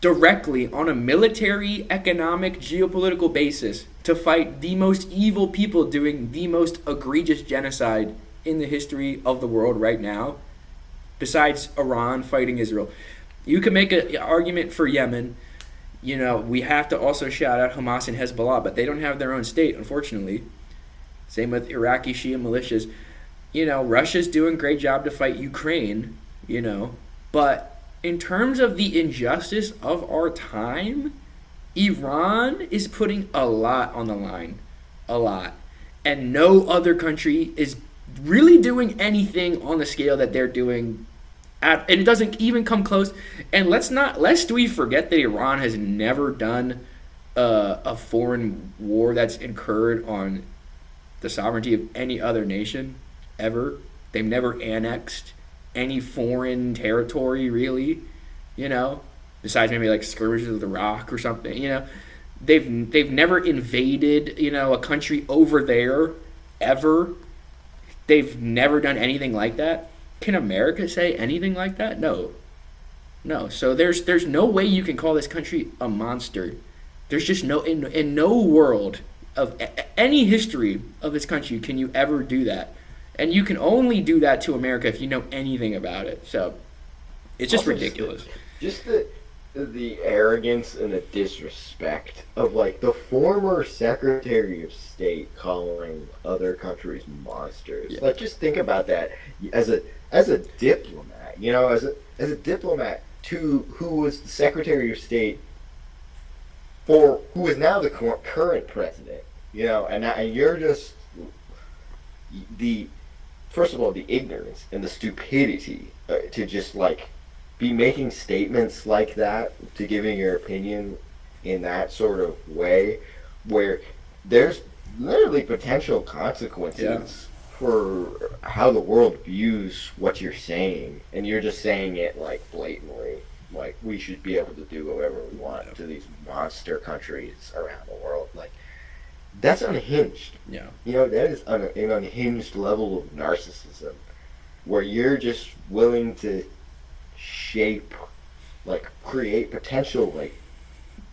directly on a military, economic, geopolitical basis to fight the most evil people doing the most egregious genocide in the history of the world right now, besides Iran fighting Israel? You can make an argument for Yemen. You know, we have to also shout out Hamas and Hezbollah, but they don't have their own state, unfortunately. Same with Iraqi Shia militias. You know, Russia's doing a great job to fight Ukraine, you know, but in terms of the injustice of our time, Iran is putting a lot on the line. A lot. And no other country is really doing anything on the scale that they're doing. And it doesn't even come close. And lest we forget that Iran has never done a foreign war that's incurred on the sovereignty of any other nation ever. They've never annexed any foreign territory, really, besides maybe like skirmishes with Iraq or something, They've never invaded, a country over there ever. They've never done anything like that. Can America say anything like that? No. So there's no way you can call this country a monster. There's just in no world of any history of this country can you ever do that. And you can only do that to America if you know anything about it. So it's just also ridiculous. Just the arrogance and the disrespect of like the former Secretary of State calling other countries monsters. Yeah. Like just think about that as a diplomat, as a diplomat who was the Secretary of State who is now the current president, and you're just first of all, the ignorance and the stupidity to just like be making statements like that, to giving your opinion in that sort of way, where there's literally potential consequences for how the world views what you're saying, and you're just saying it like blatantly, like we should be able to do whatever we want to these monster countries around the world. Like, that's unhinged. Yeah. That is an unhinged level of narcissism, where you're just willing to create potential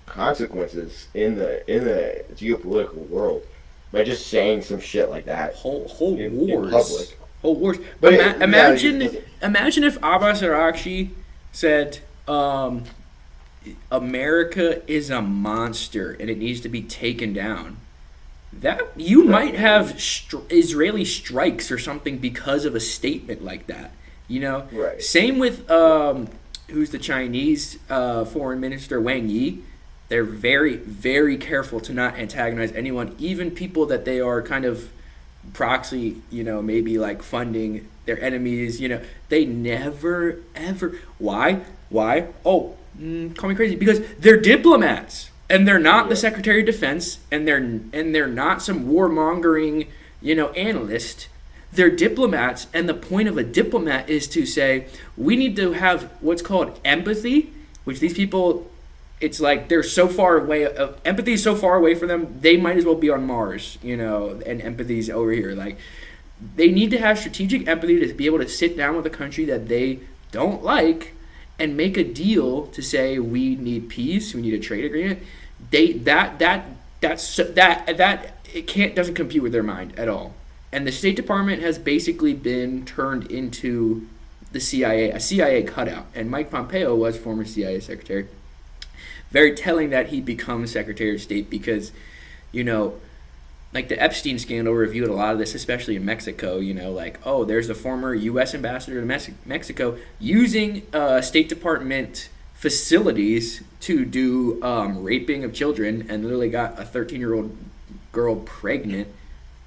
consequences in the geopolitical world by just saying some shit like that. Whole wars. Whole wars. But imagine if Abbas Araghchi said, America is a monster and it needs to be taken down. That you might have Israeli strikes or something because of a statement like that. Right. Same with who's the Chinese foreign minister, Wang Yi. They're very, very careful to not antagonize anyone, even people that they are kind of proxy, maybe like funding their enemies. They never, ever. Why? Oh, call me crazy. Because they're diplomats, and they're not the Secretary of Defense, and they're not some warmongering, analyst. They're diplomats, and the point of a diplomat is to say, we need to have what's called empathy, which these people, it's like they're so far away, empathy is so far away from them, they might as well be on Mars, and empathy's over here. Like, they need to have strategic empathy to be able to sit down with a country that they don't like and make a deal to say, we need peace, we need a trade agreement. Doesn't compute with their mind at all. And the State Department has basically been turned into the CIA, a CIA cutout. And Mike Pompeo was former CIA secretary. Very telling that he becomes Secretary of State because, like the Epstein scandal revealed a lot of this, especially in Mexico. There's the former U.S. ambassador to Mexico using State Department facilities to do raping of children and literally got a 13-year-old girl pregnant.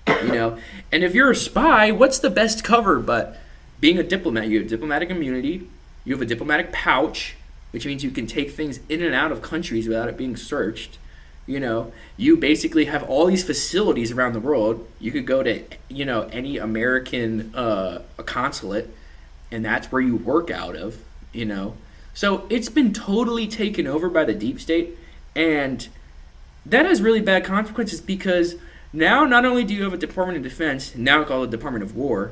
And if you're a spy, what's the best cover but being a diplomat? You have diplomatic immunity, you have a diplomatic pouch, which means you can take things in and out of countries without it being searched. You basically have all these facilities around the world. You could go to, any American consulate, and that's where you work out of, So it's been totally taken over by the deep state, and that has really bad consequences because now, not only do you have a Department of Defense, now called the Department of War,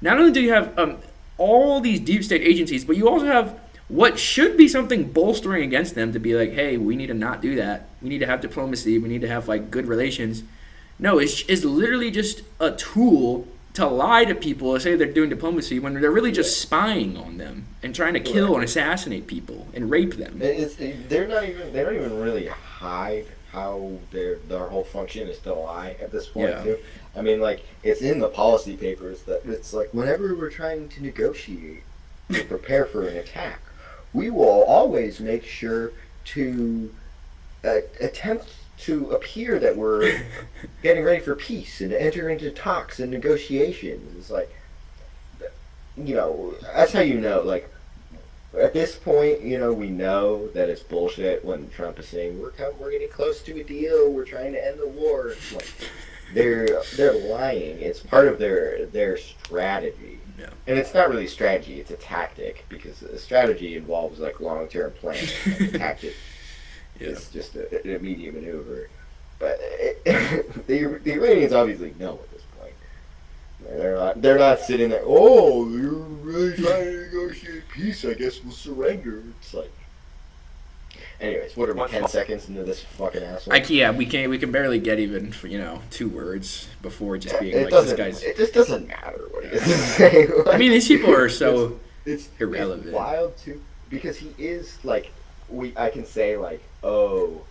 not only do you have all these deep state agencies, but you also have what should be something bolstering against them to be like, hey, we need to not do that. We need to have diplomacy. We need to have good relations. No, it's literally just a tool to lie to people and say they're doing diplomacy when they're really just spying on them and trying to kill and assassinate people and rape them. They don't even really hide how their whole function is to lie at this point too. I mean, it's in the policy papers that it's like whenever we're trying to negotiate to prepare for an attack, we will always make sure to attempt to appear that we're getting ready for peace and to enter into talks and negotiations. It's like, that's how you know, like, at this point, we know that it's bullshit when Trump is saying we're getting close to a deal, we're trying to end the war. It's like, they're lying. It's part of their strategy. Yeah. And it's not really strategy, it's a tactic, because a strategy involves like long-term planning. Like a tactic is just an immediate maneuver. But the Iranians obviously know at this point. They're not sitting there, oh, you're really trying to negotiate peace, I guess we'll surrender. It's like, anyways, what are we, 10 seconds into this fucking asshole? We can barely get even 2 words before just being like, this guy's... It just doesn't matter what he has to say. Like, I mean, these people are so irrelevant. It's wild, too, because he is, like, I can say, like, oh,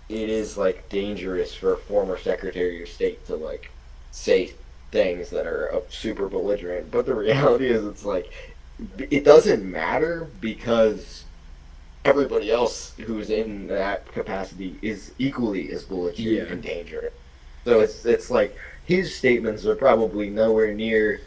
it is, like, dangerous for a former Secretary of State to, like, say things that are super belligerent, but the reality is it's, like, it doesn't matter because everybody else who's in that capacity is equally as belligerent and dangerous. So it's like his statements are probably nowhere near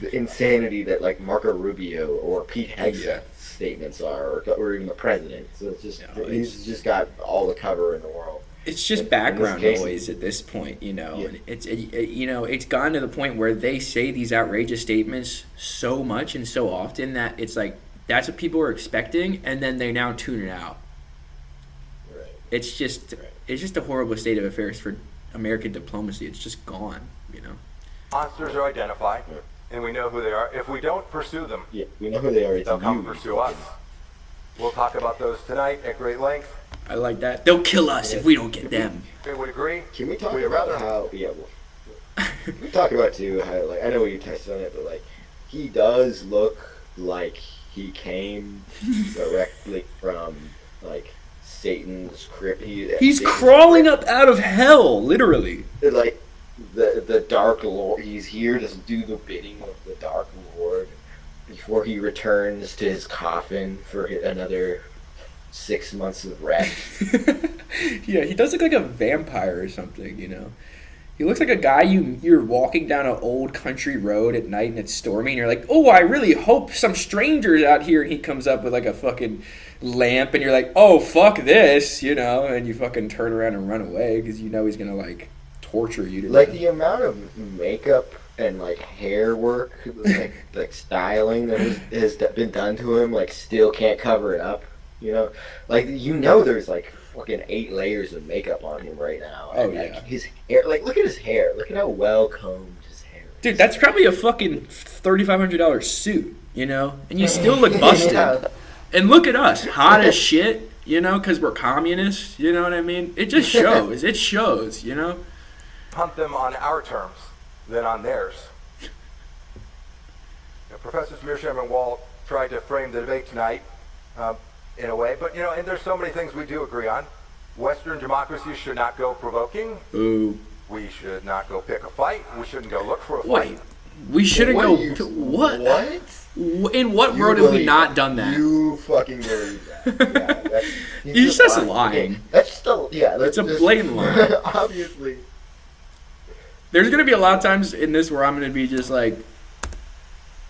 the insanity that like Marco Rubio or Pete Hegseth's statements are, or even the president. So it's just he's just got all the cover in the world. It's just background noise at this point, And it's gotten to the point where they say these outrageous statements so much and so often that it's like that's what people are expecting, and then they now tune it out. Right. It's just a horrible state of affairs for American diplomacy. It's just gone, Monsters are identified, and we know who they are. If we don't pursue them, we know who they are. They'll come pursue us. We'll talk about those tonight at great length. I like that. They'll kill us if we don't get them. We would agree. Can we talk about how? We talk about too how, like, I know you touched on it, but like he does look like he came directly from like Satan's crypt. He's crawling up out of hell, literally. Like the Dark Lord. He's here to do the bidding of the Dark Lord before he returns to his coffin for another 6 months of rest. Yeah, he does look like a vampire or something, He looks like a guy you're walking down an old country road at night and it's stormy and you're like, oh, I really hope some stranger's out here, and he comes up with like a fucking lamp and you're like, oh, fuck this, and you fucking turn around and run away because he's gonna like torture you to like death. The amount of makeup and like hair work, like styling that has been done to him, like still can't cover it up. There's like fucking 8 layers of makeup on him right now. Oh, and, like, his hair, like, look at his hair. Look at how well combed his hair is. Dude, that's probably a fucking $3,500 suit, And you still look busted. And look at us, hot as shit, because we're communists, you know what I mean? It just shows. It shows, Hunt them on our terms than on theirs. Professors Mearsheimer and Walt tried to frame the debate tonight in a way, but and there's so many things we do agree on. Western democracies should not go provoking. Ooh. We should not go pick a fight. We shouldn't go look for a fight. Wait, we shouldn't go. What? In what world have we not done that? You fucking believe that? He's just lying. Okay, that's still It's a blatant lie. Obviously. There's gonna be a lot of times in this where I'm gonna be just like,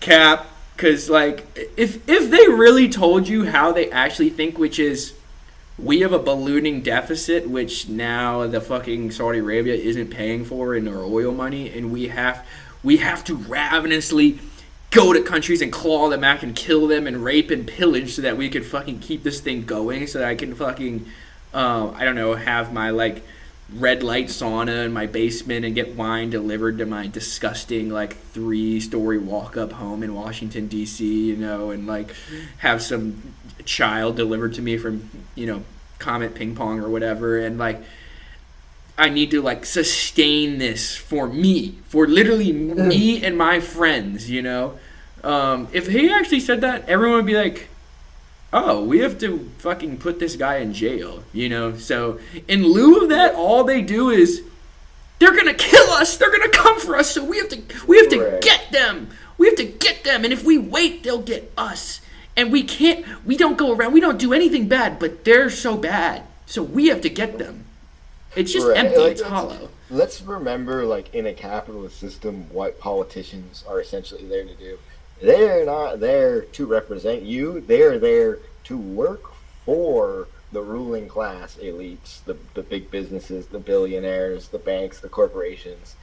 cap. Because, like, if they really told you how they actually think, which is we have a ballooning deficit, which now the fucking Saudi Arabia isn't paying for in our oil money, and we have to ravenously go to countries and claw them back and kill them and rape and pillage so that we can fucking keep this thing going, so that I can fucking, have my, like, red light sauna in my basement and get wine delivered to my disgusting like 3-story walk-up home in Washington D.C. And like have some child delivered to me from Comet Ping Pong or whatever, and like I need to like sustain this for literally me and my friends. If he actually said that, everyone would be like, oh, we have to fucking put this guy in jail, So in lieu of that, all they do is they're gonna kill us. They're gonna come for us. So we have to get them. We have to get them. And if we wait, they'll get us. And we don't go around, we don't do anything bad, but they're so bad. So we have to get them. It's just empty, it's hollow. Let's remember, like, in a capitalist system, what politicians are essentially there to do. They're not there to represent you. They're there to work for the ruling class elites, the big businesses, the billionaires, the banks, the corporations,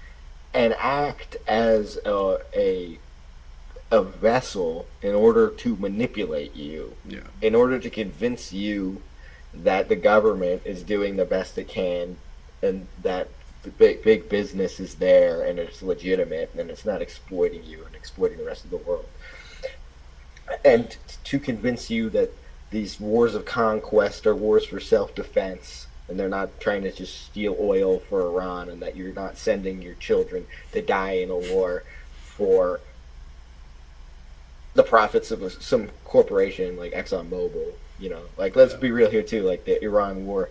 and act as a vessel in order to manipulate you, in order to convince you that the government is doing the best it can, and that the big business is there and it's legitimate and it's not exploiting you and exploiting the rest of the world, and to convince you that these wars of conquest are wars for self-defense, and they're not trying to just steal oil for Iran, and that you're not sending your children to die in a war for the profits of some corporation like ExxonMobil. You know, like, let's be real here too. Like, the Iran war,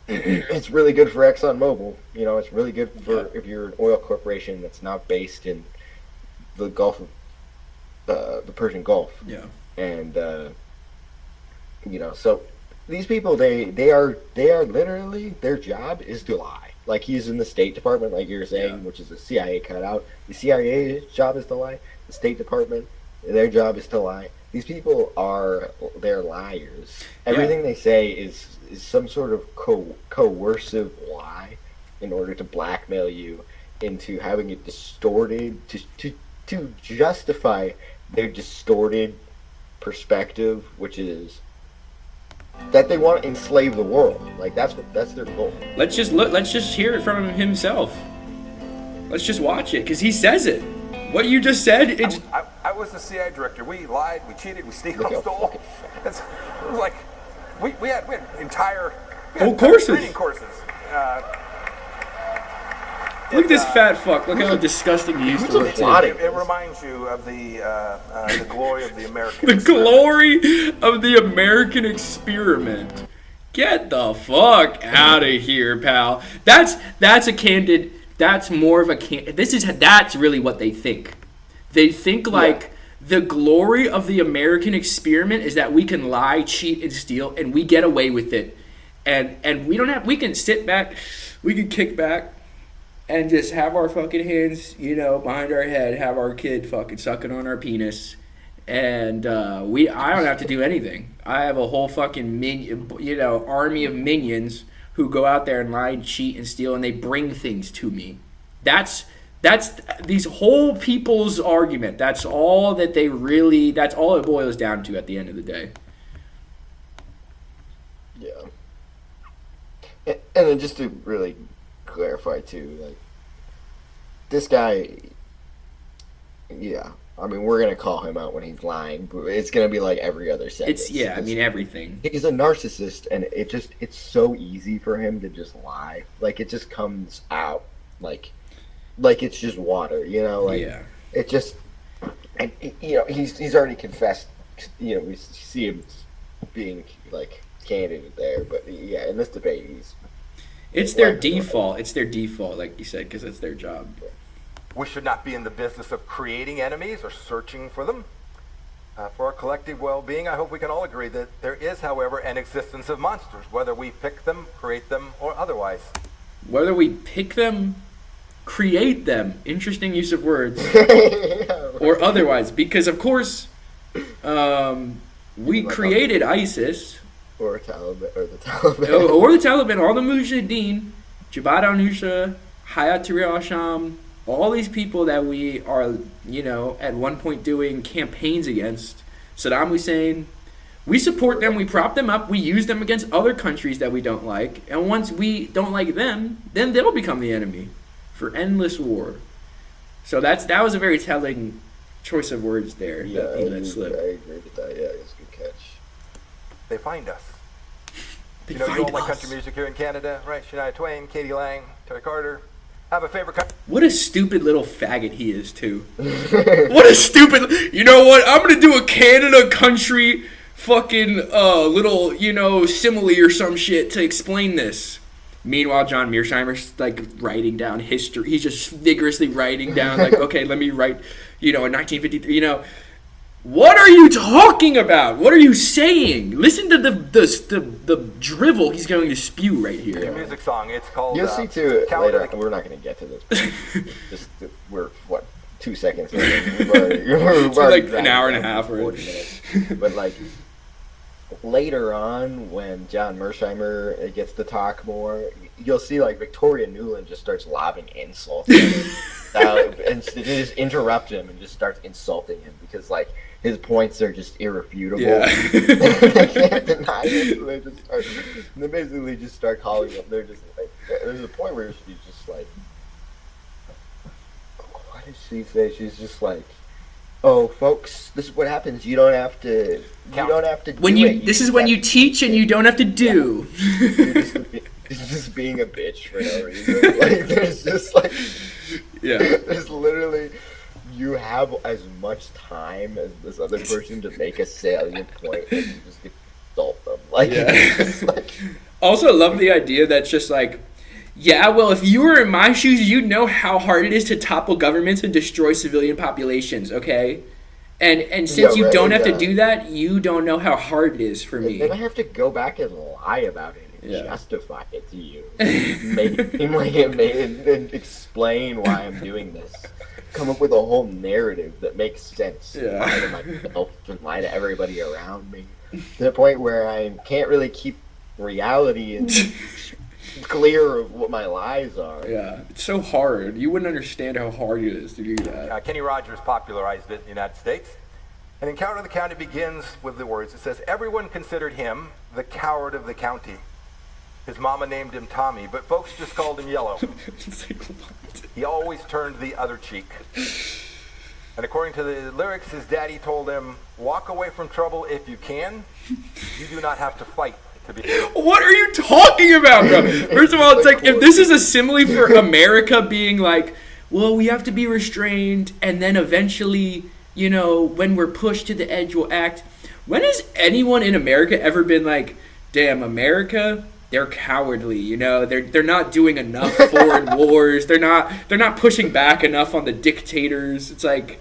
it's really good for ExxonMobil. You know, it's really good for if you're an oil corporation that's not based in the Gulf of the Persian Gulf. Yeah. And you know, so these people, they are literally, their job is to lie. Like, he's in the State Department, like you were saying, which is a CIA cutout. The CIA's job is to lie. The State Department, their job is to lie. These people they're liars. Everything they say is some sort of coercive lie in order to blackmail you into having it distorted, to justify their distorted perspective, which is that they want to enslave the world. Like, that's their goal. Let's just hear it from him himself. Let's just watch it, because he says it. What you just said, I was the CIA director. We lied, we cheated, we stole. It was like we had entire courses. Training courses. Look at this fat fuck. Look how disgusting he used to look. It reminds you of the glory of the American experiment. Glory of the American experiment. Get the fuck out of here, pal. That's a candid. That's more of a that's really what they think. They think like the glory of the American experiment is that we can lie, cheat, and steal, and we get away with it. And we can sit back, we can kick back, and just have our fucking hands, behind our head, have our kid fucking sucking on our penis, and I don't have to do anything. I have a whole fucking army of minions who go out there and lie and cheat and steal, and they bring things to me. That's these whole people's argument. That's all that's all it boils down to at the end of the day. Yeah. And then just to really clarify too, like, this guy, I mean, we're gonna call him out when he's lying, but it's gonna be like every other sentence. Everything. He's a narcissist, and it's so easy for him to just lie. Like, it just comes out like it's just water, It just, and he's already confessed. We see him being like candid there, but in this debate, it's their default. It's their default, like you said, because it's their job. We should not be in the business of creating enemies or searching for them. For our collective well-being, I hope we can all agree that there is, however, an existence of monsters, whether we pick them, create them, or otherwise. Whether we pick them, create them, interesting use of words, or otherwise, because of course, we created ISIS. Or the Taliban. Or the Taliban, all the Mujahideen, Jabhat al-Nusra, Hayat Tahrir al-Sham, all these people that we are, at one point doing campaigns against. Saddam Hussein, we support them, we prop them up, we use them against other countries that we don't like, and once we don't like them, then they'll become the enemy for endless war. So that was a very telling choice of words there. I agree with that. Yeah, it's a good catch. They find us. You all like country music here in Canada, right? Shania Twain, Katie Lang, Terry Carter. Have a favorite country. What a stupid little faggot he is, too. What a stupid... You know what? I'm going to do a Canada country fucking little, simile or some shit to explain this. Meanwhile, John Mearsheimer's, writing down history. He's just vigorously writing down, okay, let me write, in 1953, What are you talking about? What are you saying? Listen to the drivel he's going to spew right here. It's a music song. It's called. You'll see too later. We're not going to get to this. We're 2 seconds in. We're like an hour and a half or 40 minutes. But like later on, when John Mearsheimer gets to talk more, you'll see like Victoria Nuland just starts lobbing insults at him, and they just interrupt him and just starts insulting him because like his points are just irrefutable. Yeah. They can't deny it. So they basically just start calling him. They're just like, there's a point where she's just like, what did she say? She's just like, oh, folks, this is what happens. You don't have to. You don't have to. This is when you teach and you don't have to do. Yeah. It's just being a bitch for no reason. Like there's just like, there's literally, you have as much time as this other person to make a salient point, and you just get to insult them. Like, it's like. Also, I love the idea that's just like, yeah, well, if you were in my shoes, you'd know how hard it is to topple governments and destroy civilian populations, okay? And since you don't have to do that, you don't know how hard it is for me. Then I have to go back and lie about it and justify it to you. And explain why I'm doing this. Come up with a whole narrative that makes sense. Yeah. Lie to myself and lie to everybody around me. To the point where I can't really keep reality and clear of what my lies are. Yeah, it's so hard. You wouldn't understand how hard it is to do that. Kenny Rogers popularized it in the United States. An encounter of the county begins with the words, it says, everyone considered him the coward of the county. His mama named him Tommy, but folks just called him Yellow. He always turned the other cheek. And according to the lyrics, his daddy told him, walk away from trouble if you can. You do not have to fight. What are you talking about, bro? First of all, it's like, if this is a simile for America being like, well, we have to be restrained, and then eventually, you know, when we're pushed to the edge, we'll act. When has anyone in America ever been like, damn, America, they're cowardly, you know, they're not doing enough foreign wars, they're not pushing back enough on the dictators. It's like,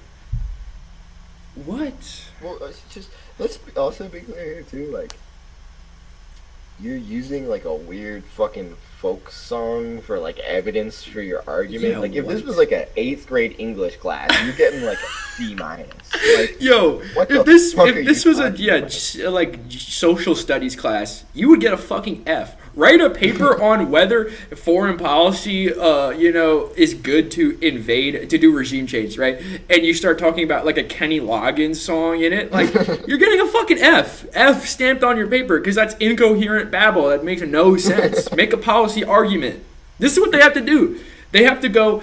what? Well, let's also be clear here too, like, you're using like a weird fucking folk song for like evidence for your argument. Yeah, like if this was like an 8th grade English class, you're getting like a C-. Like, yo, if this was a like social studies class, you would get a fucking F. Write a paper on whether foreign policy, is good to invade, to do regime change, right? And you start talking about like a Kenny Loggins song in it, like you're getting a fucking F stamped on your paper because that's incoherent babble that makes no sense. Make a policy argument. This is what they have to do. They have to go.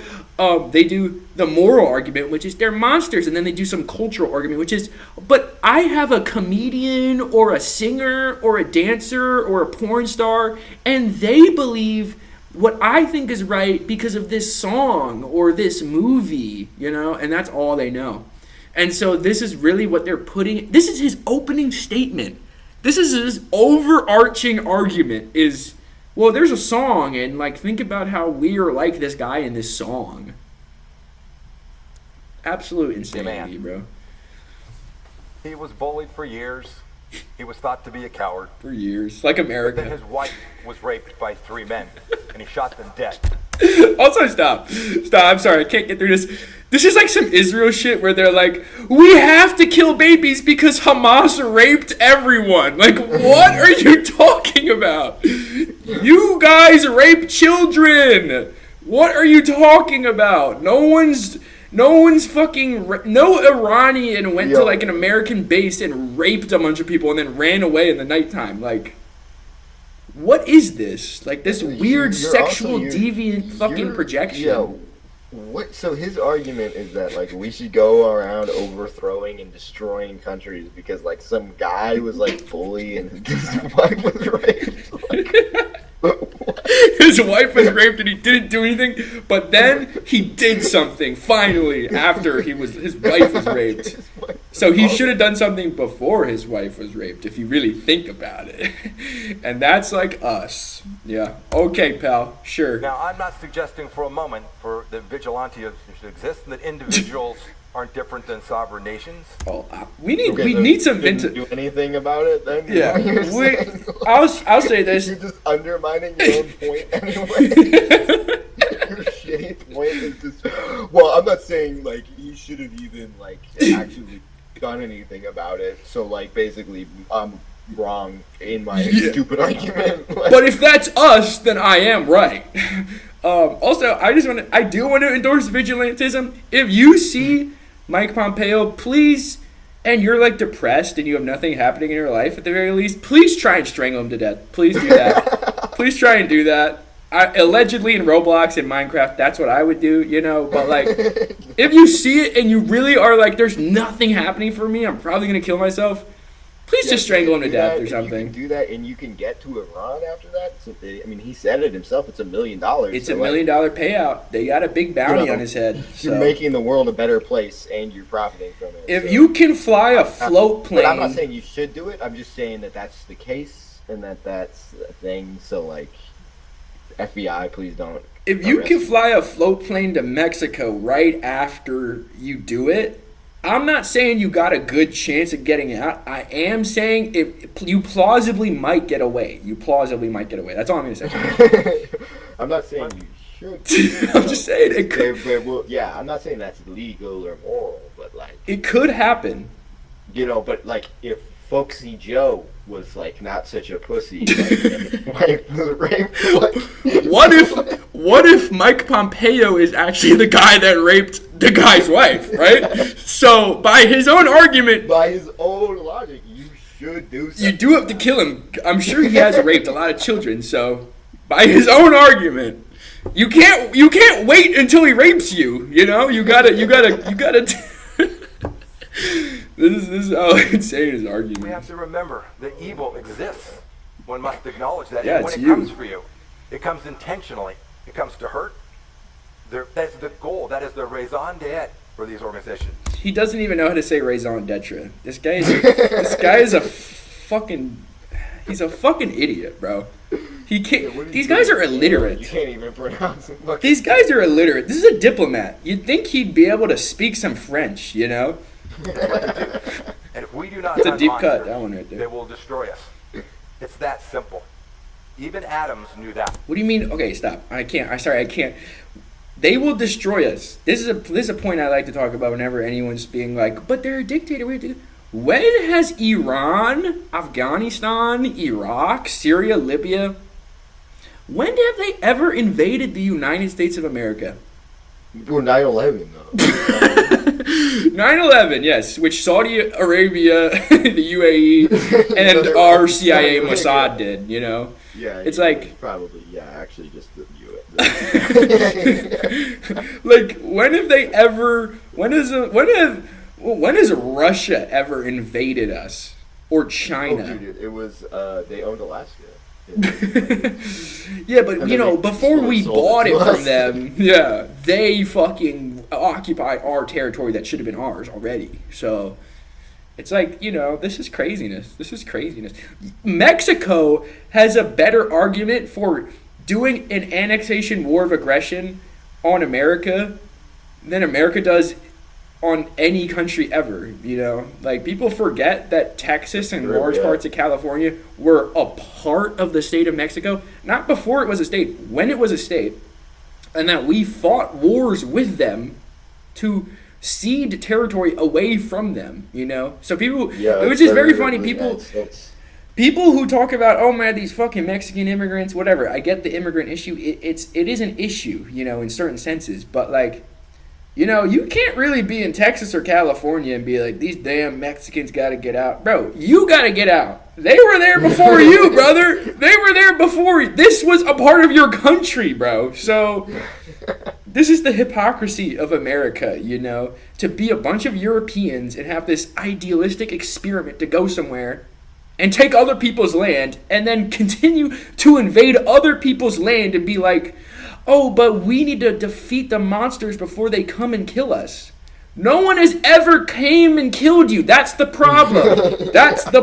They do the moral argument, which is they're monsters, and then they do some cultural argument, which is, but I have a comedian or a singer or a dancer or a porn star, and they believe what I think is right because of this song or this movie, you know, and that's all they know. And so this is really what they're putting. This is his opening statement. This is his overarching argument is, well, there's a song, and like think about how we are like this guy in this song. Absolute insanity, bro. He was bullied for years. He was thought to be a coward. For years, like America. But then his wife was raped by 3 men, and he shot them dead. Also, stop. I'm sorry, I can't get through this. This is like some Israel shit where they're like, we have to kill babies because Hamas raped everyone. Like, what are you talking about? You guys rape children. What are you talking about? No one's fucking, no Iranian went to like an American base and raped a bunch of people and then ran away in the nighttime. Like, what is this? Like this weird sexual deviant fucking projection. Yo, what? So his argument is that like we should go around overthrowing and destroying countries because like some guy was like bullied and his wife was raped. His wife was raped and he didn't do anything, but then he did something finally after his wife was raped. So he should have done something before his wife was raped if you really think about it. And that's like us. Yeah. Okay, pal. Sure. Now, I'm not suggesting for a moment for the vigilante to exist and that individuals aren't different than sovereign nations. Oh, we need some vintage. Do anything about it then? Yeah, I'll say this. You're just undermining your own point anyway. Your shitty point is just. Well, I'm not saying like he should have even like actually done anything about it. So like basically, I'm wrong in my stupid argument. But if that's us, then I am right. Also, I do want to endorse vigilantism. If you see Mike Pompeo, please, and you're like depressed and you have nothing happening in your life at the very least, please try and strangle him to death. Please do that. Please try and do that. Allegedly in Roblox and Minecraft, that's what I would do, but like, if you see it and you really are like, there's nothing happening for me, I'm probably going to kill myself, please just strangle him to death or something. You can do that and you can get to Iran after that. So he said it himself, it's $1 million. It's $1 million payout. They got a big bounty on his head. You're making the world a better place and you're profiting from it. If you can fly a float plane. But I'm not saying you should do it, I'm just saying that that's the case and that's a thing. So like, FBI, please don't. If you can fly a float plane to Mexico right after you do it, I'm not saying you got a good chance of getting out. I am saying you plausibly might get away. That's all I'm going to say. I'm not saying you should. I'm just saying it could. I'm not saying that's legal or moral, but like. It could happen. But like if Folksy Joe was like not such a pussy. What if Mike Pompeo is actually the guy that raped the guy's wife, right? So by his own argument, by his own logic, you should do something. You do have to kill him. I'm sure he has raped a lot of children. So by his own argument, you can't wait until he rapes you. You gotta. This is how insane his argument. We have to remember that evil exists. One must acknowledge that. Yeah, and when it comes for you, it comes intentionally. It comes to hurt. That's the goal. That is the raison d'etre for these organizations. He doesn't even know how to say raison d'etre. This guy is a fucking. He's a fucking idiot, bro. He can't. These guys are illiterate. You can't even pronounce them. These guys are illiterate. This is a diplomat. You'd think he'd be able to speak some French, That's what they do. And if we do not, it's a deep cut. That one right there. They will destroy us. It's that simple. Even Adams knew that. What do you mean? Okay, stop. I can't. They will destroy us. This is a point I like to talk about whenever anyone's being like, but they're a dictator. When has Iran, Afghanistan, Iraq, Syria, Libya, when have they ever invaded the United States of America? Well, 9/11 though. 9/11, yes, which Saudi Arabia, the UAE, and our CIA Mossad did, Yeah, it's like probably actually just the U.S. Like when have they ever? When has Russia ever invaded us or China? Oh, dude, it was they owned Alaska. Yeah, but before we bought it from them, they fucking occupied our territory that should have been ours already. So it's like, this is craziness. Mexico has a better argument for doing an annexation war of aggression on America than America does on any country ever, Like, people forget that Texas and large parts of California were a part of the state of Mexico, not before it was a state, when it was a state, and that we fought wars with them to cede territory away from them, So people, which is very funny, people who talk about, oh man, these fucking Mexican immigrants, whatever, I get the immigrant issue, it is an issue, in certain senses, but like, you can't really be in Texas or California and be like, these damn Mexicans got to get out. Bro, you got to get out. They were there before you, brother. They were there before you. This was a part of your country, bro. So this is the hypocrisy of America, to be a bunch of Europeans and have this idealistic experiment to go somewhere and take other people's land and then continue to invade other people's land and be like, oh, but we need to defeat the monsters before they come and kill us. No one has ever came and killed you. That's the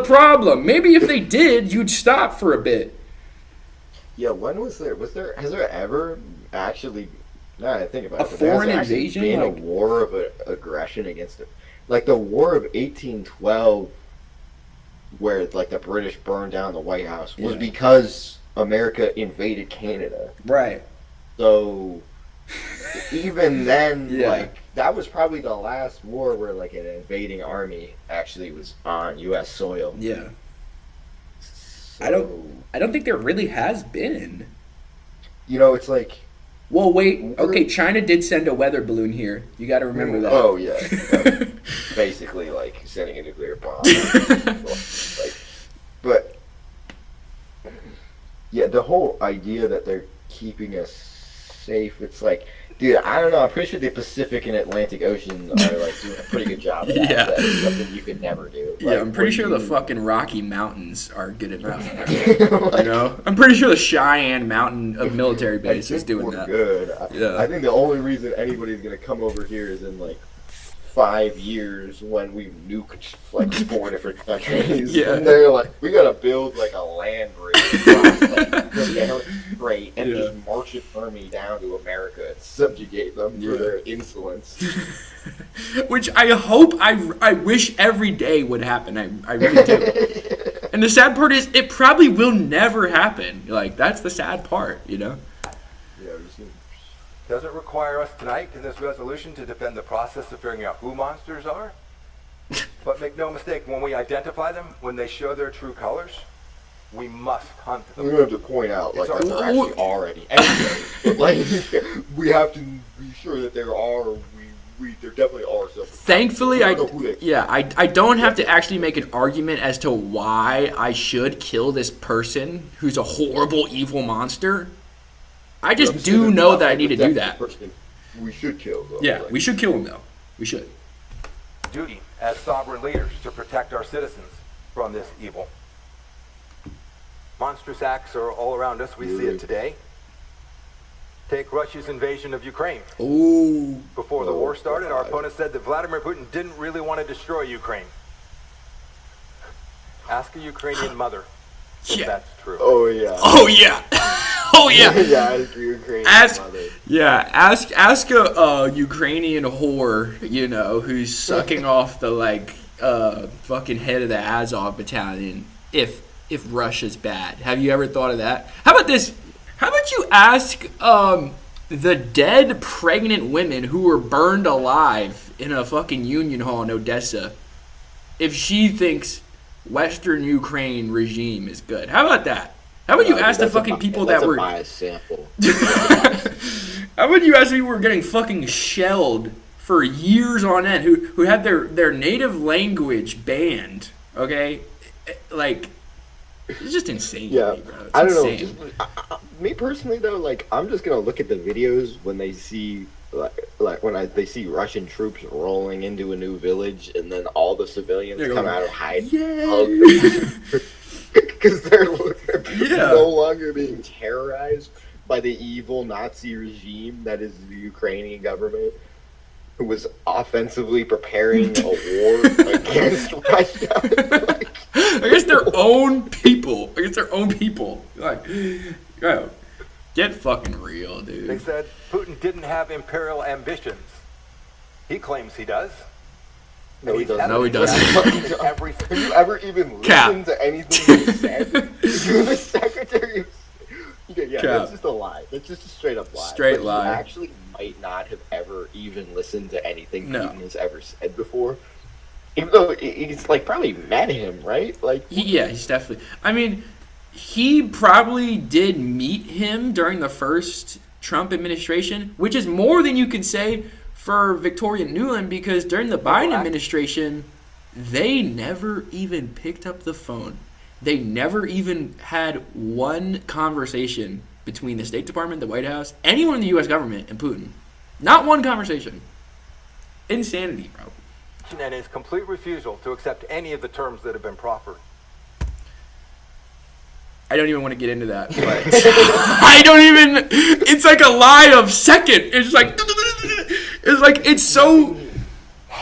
problem. Maybe if they did, you'd stop for a bit. Yeah, when has there ever actually Now I think about a it, foreign invasion, been like a war of aggression against it, like the War of 1812, where like the British burned down the White House, was because America invaded Canada. Right. So even then, like that was probably the last war where like an invading army actually was on U.S. soil. Yeah. So, I don't think there really has been. You know, it's like. Well, wait. Okay, China did send a weather balloon here. You got to remember that. Oh yeah. Basically, like sending a nuclear bomb. Like, but yeah, the whole idea that they're keeping us safe. It's like, dude, I don't know. I'm pretty sure the Pacific and Atlantic Ocean are like doing a pretty good job of that. Yeah. That's something you could never do. Like, Yeah, I'm pretty sure the fucking Rocky Mountains are good enough. You know, I'm pretty sure the Cheyenne Mountain of military base is doing that. Good. Yeah. I think the only reason anybody's gonna come over here is in like 5 years when we nuked like 4 different countries. Yeah. And they're like, we gotta build like a land bridge across like the Bering Strait and just march an army down to America and subjugate them for their insolence. Which I hope, I wish every day would happen. I really do. And the sad part is, it probably will never happen. Like, that's the sad part, you know? Yeah, we're just gonna... Doesn't require us tonight in this resolution to defend the process of figuring out who monsters are. But make no mistake, when we identify them, when they show their true colors, we must hunt them. We have to point out like that there actually are any. But like, we have to be sure that there are. There definitely are some. Thankfully, I don't have to actually make an argument as to why I should kill this person who's a horrible, evil monster. I just do know that I need to do that. We should kill them. Yeah, we should kill him though. We should. Duty as sovereign leaders to protect our citizens from this evil. Monstrous acts are all around us. We see it today. Take Russia's invasion of Ukraine. Ooh. Before the war started, our opponents said that Vladimir Putin didn't really want to destroy Ukraine. Ask a Ukrainian mother if that's true. Oh yeah. Oh yeah. Oh yeah. Ask a Ukrainian mother. Yeah, ask a Ukrainian whore, you know, who's sucking off the like fucking head of the Azov battalion if Russia's bad. Have you ever thought of that? How about this? How about you ask the dead pregnant women who were burned alive in a fucking union hall in Odessa if she thinks Western Ukraine regime is good? How about that? How about you ask the fucking people that were... That's a biased sample. How about you ask people who were getting fucking shelled for years on end, who had their native language banned, okay? Like, it's just insane. Yeah, to me, bro. It's I don't insane. know. Me personally, though, like, I'm just going to look at the videos when they see... Like when they see Russian troops rolling into a new village and then all the civilians come out of hiding, because they're no longer being terrorized by the evil Nazi regime that is the Ukrainian government, who was offensively preparing a war against Russia. Against their own people. Like, yo, get fucking real, dude. They said Putin didn't have imperial ambitions. He claims he does. No, he doesn't. No, he doesn't. Have you ever even listened to anything he said? You're the secretary. Yeah, that's just a lie. That's just a straight up lie. Straight lie. You actually might not have ever even listened to anything Putin has ever said before. Even though he's like probably met him, right? Like, he's definitely. I mean, he probably did meet him during the first Trump administration, which is more than you could say for Victoria Nuland, because during the Biden administration, they never even picked up the phone. They never even had one conversation between the State Department, the White House, anyone in the U.S. government, and Putin. Not one conversation. Insanity, bro. And his complete refusal to accept any of the terms that have been proffered. I don't even want to get into that, but I don't even. It's like a lie of second. It's so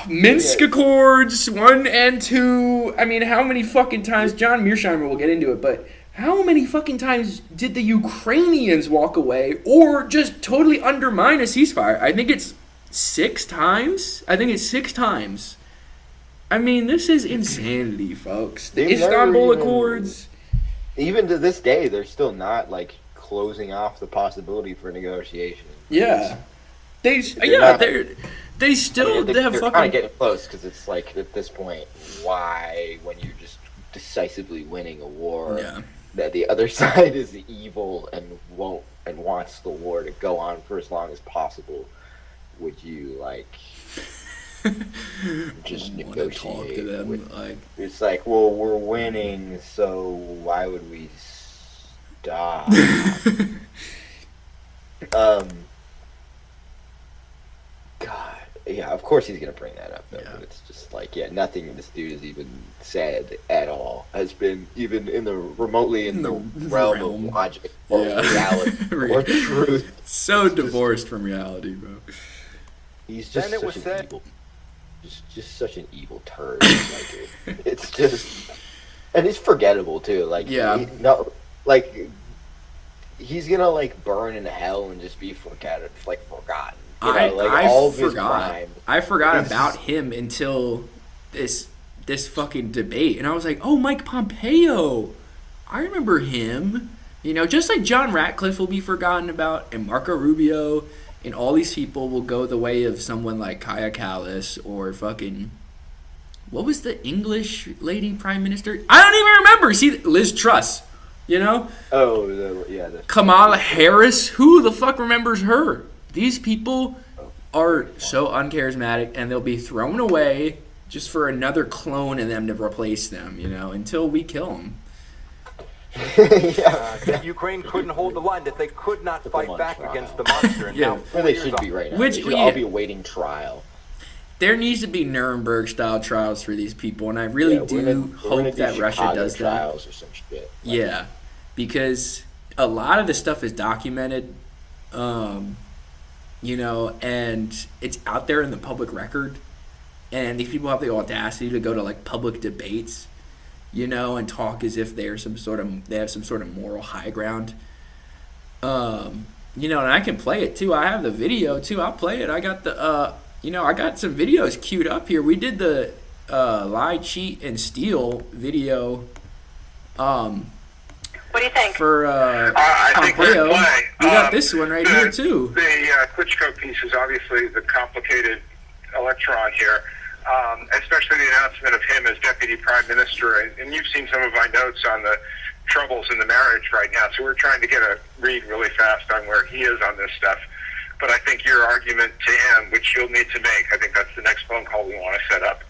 Minsk Accords 1 and 2. I mean, how many fucking times John Mearsheimer will get into it, but how many fucking times did the Ukrainians walk away or just totally undermine a ceasefire? I think it's 6 times. I mean, this is insanity, folks. The Istanbul Accords. Even to this day, they're still not, like, closing off the possibility for negotiation. Yeah. They're fucking... They're kind of getting close, because it's like, at this point, why, when you're just decisively winning a war, that the other side is evil and wants the war to go on for as long as possible, would you, like... just negotiate talk to them, like... It's like, well, we're winning, so why would we stop? God, yeah, of course he's gonna bring that up though. But it's just like, nothing this dude has even said at all has been even in the remotely in the realm of logic or reality or truth. So divorced from reality, bro. He's just such an evil turd. Like, it's just, and it's forgettable too. Like, he's gonna like burn in hell and just be forgotten. I forgot about him until this fucking debate, and I was like, oh, Mike Pompeo, I remember him. You know, just like John Ratcliffe will be forgotten about, and Marco Rubio, and all these people will go the way of someone like Kaya Kallas or fucking, what was the English lady prime minister? I don't even remember. See, Liz Truss, you know? Kamala Harris. Who the fuck remembers her? These people are so uncharismatic, and they'll be thrown away just for another clone of them to replace them, you know, until we kill them. That Ukraine couldn't hold the line, that they could not fight back against the monster. And now they should be right now. They should all be awaiting trial. There needs to be Nuremberg-style trials for these people, and I really do hope that Russia does that. Trials or some shit. Yeah, because a lot of this stuff is documented, you know, and it's out there in the public record, and these people have the audacity to go to like public debates, you know, and talk as if they have some sort of moral high ground. You know, and I can play it too. I have the video too. I'll play it. I got the I got some videos queued up here. We did the lie, cheat, and steal video. What do you think? For Pompeo, we got this one right here too. The Klitschko piece is obviously the complicated electron here, especially the announcement of him as deputy prime minister. And you've seen some of my notes on the troubles in the marriage right now, so we're trying to get a read really fast on where he is on this stuff. But I think your argument to him, which you'll need to make, I think that's the next phone call we want to set up,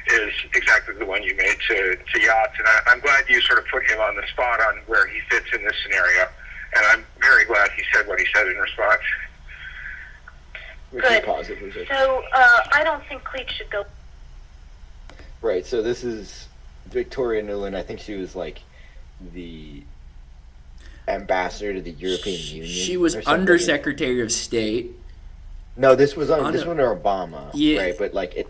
is exactly the one you made to Yachts. And I'm glad you sort of put him on the spot on where he fits in this scenario. And I'm very glad he said what he said in response. Good. So I don't think Cleat should go. Right, so this is Victoria Nuland. I think she was like the ambassador to the European Union. She was Undersecretary of State. No, this was under Obama. Yeah. Right, but like at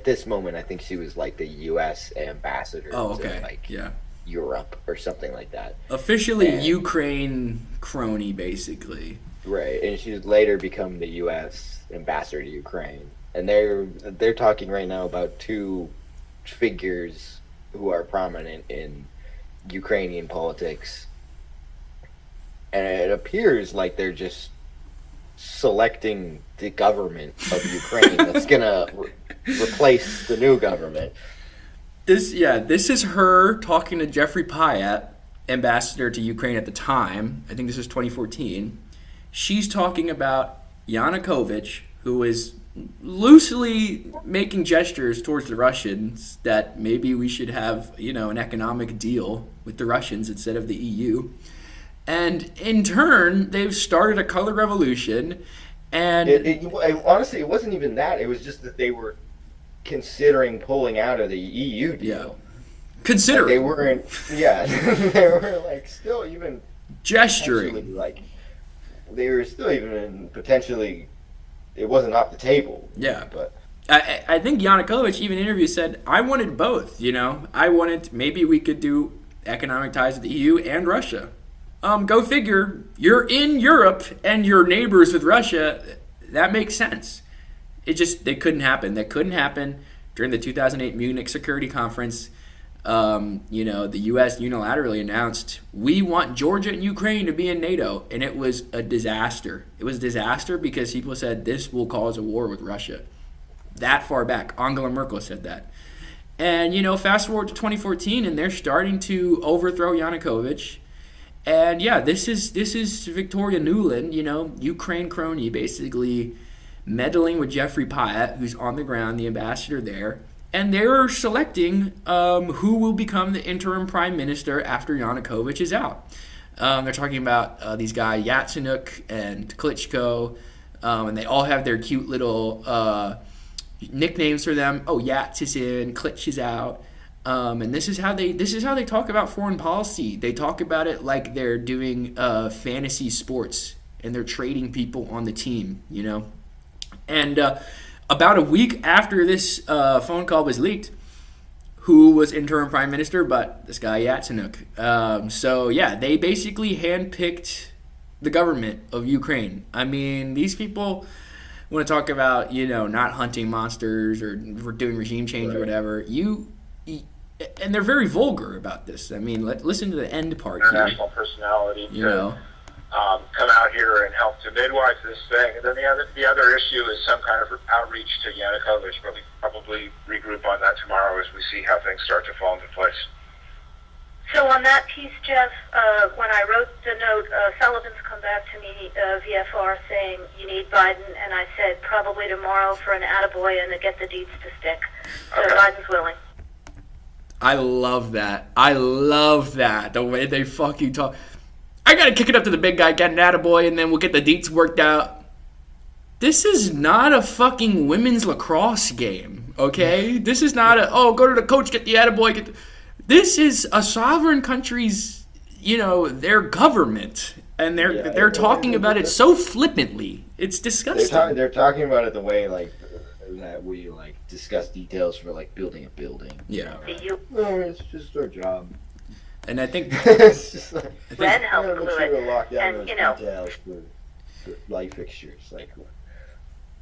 this moment, I think she was like the U.S. ambassador to Europe or something like that. Officially Ukraine crony, basically. Right, and she would later become the U.S. ambassador to Ukraine. And they're talking right now about two figures who are prominent in Ukrainian politics. And it appears like they're just selecting the government of Ukraine that's gonna replace the new government. This is her talking to Jeffrey Pyatt, ambassador to Ukraine at the time. I think this was 2014. She's talking about Yanukovych, who is loosely making gestures towards the Russians that maybe we should have, an economic deal with the Russians instead of the EU. And in turn, they've started a color revolution. And honestly, it wasn't even that. It was just that they were considering pulling out of the EU deal. Yeah. Considering. They weren't. Yeah, they were like still even gesturing. Like they were still even potentially. It wasn't off the table. Yeah, but I think Yanukovych even in an interview said, "I wanted both. I wanted maybe we could do economic ties with the EU and Russia. Go figure. You're in Europe and you're neighbors with Russia. That makes sense. They couldn't happen. That couldn't happen during the 2008 Munich Security Conference. The U.S. unilaterally announced, we want Georgia and Ukraine to be in NATO. And it was a disaster. It was a disaster because people said this will cause a war with Russia. That far back. Angela Merkel said that. And, fast forward to 2014, and they're starting to overthrow Yanukovych. And, yeah, this is Victoria Nuland, Ukraine crony, basically meddling with Jeffrey Pyatt, who's on the ground, the ambassador there. And they're selecting who will become the interim prime minister after Yanukovych is out. They're talking about these guys, Yatsenuk and Klitschko, and they all have their cute little nicknames for them. Oh, Yats is in, Klitsch is out. And this is how they talk about foreign policy. They talk about it like they're doing fantasy sports and they're trading people on the team, And about a week after this phone call was leaked, who was interim prime minister but this guy Yatsenuk. They basically handpicked the government of Ukraine. I mean, these people want to talk about, not hunting monsters or doing regime change or whatever. And they're very vulgar about this. I mean, listen to the end part here. International personality to come out here and help to midwife this thing. And then the other issue is some kind of outreach to Yanukovych, but we probably regroup on that tomorrow as we see how things start to fall into place. So on that piece, Jeff, when I wrote the note, Sullivan's come back to me, VFR, saying you need Biden, and I said probably tomorrow for an attaboy and to get the deeds to stick. So okay. Biden's willing. I love that. The way they fucking talk. I gotta kick it up to the big guy, get an attaboy, and then we'll get the deets worked out. This is not a fucking women's lacrosse game, okay? This is not go to the coach, get the attaboy. This is a sovereign country's, their government. And they're talking about it so flippantly. It's disgusting. They're talking about it the way, that we discuss details for building a building. Yeah. It's just our job. And I think it's just Red helped glue sure to it. lock down And those details for light fixtures.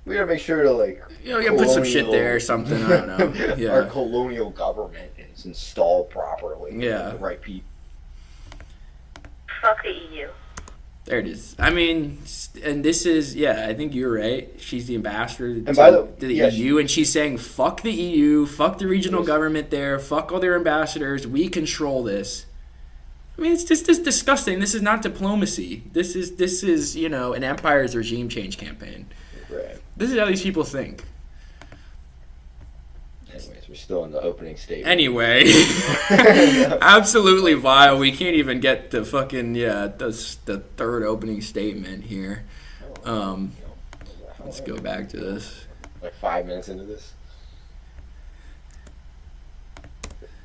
We gotta make sure to put some shit there or something. I don't know. Yeah. Our colonial government is installed properly. Yeah. The right people. Fuck the EU. There it is. I mean, and this is, I think you're right. She's the ambassador to the EU, and she's saying, fuck the EU, fuck the regional government there, fuck all their ambassadors, we control this. I mean, it's just disgusting. This is not diplomacy. This is an empire's regime change campaign. Right. This is how these people think. Anyways, we're still in the opening statement. Anyway, absolutely vile. We can't even get the fucking the third opening statement here. Let's go back to this. 5 minutes into this.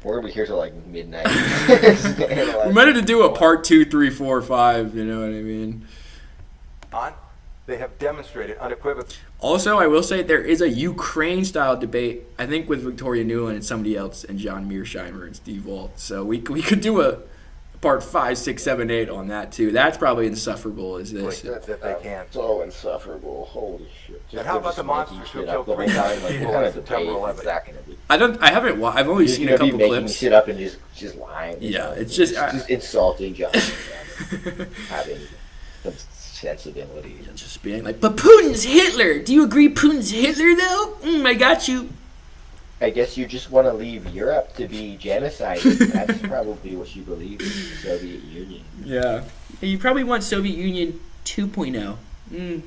We're gonna be here till midnight. We might have to do a part 2, 3, 4, 5. You know what I mean? They have demonstrated unequivocally. Also, I will say there is a Ukraine-style debate, I think, with Victoria Nuland and somebody else, and John Mearsheimer and Steven Walt. So we could do a part 5, 6, 7, 8 on that too. That's probably insufferable as this. That's if they can. So insufferable. Holy shit. And how about the monsters who killed 3,000 people on September 11th? I've only seen a couple making clips. Shit up and just lying. Yeah, it's just insulting John. Having some sensibility. Yeah, just being like, but Putin's Hitler. Do you agree Putin's Hitler though? I got you. I guess you just want to leave Europe to be genocided. That's probably what you believe in the Soviet Union. Yeah. You probably want Soviet Union 2.0.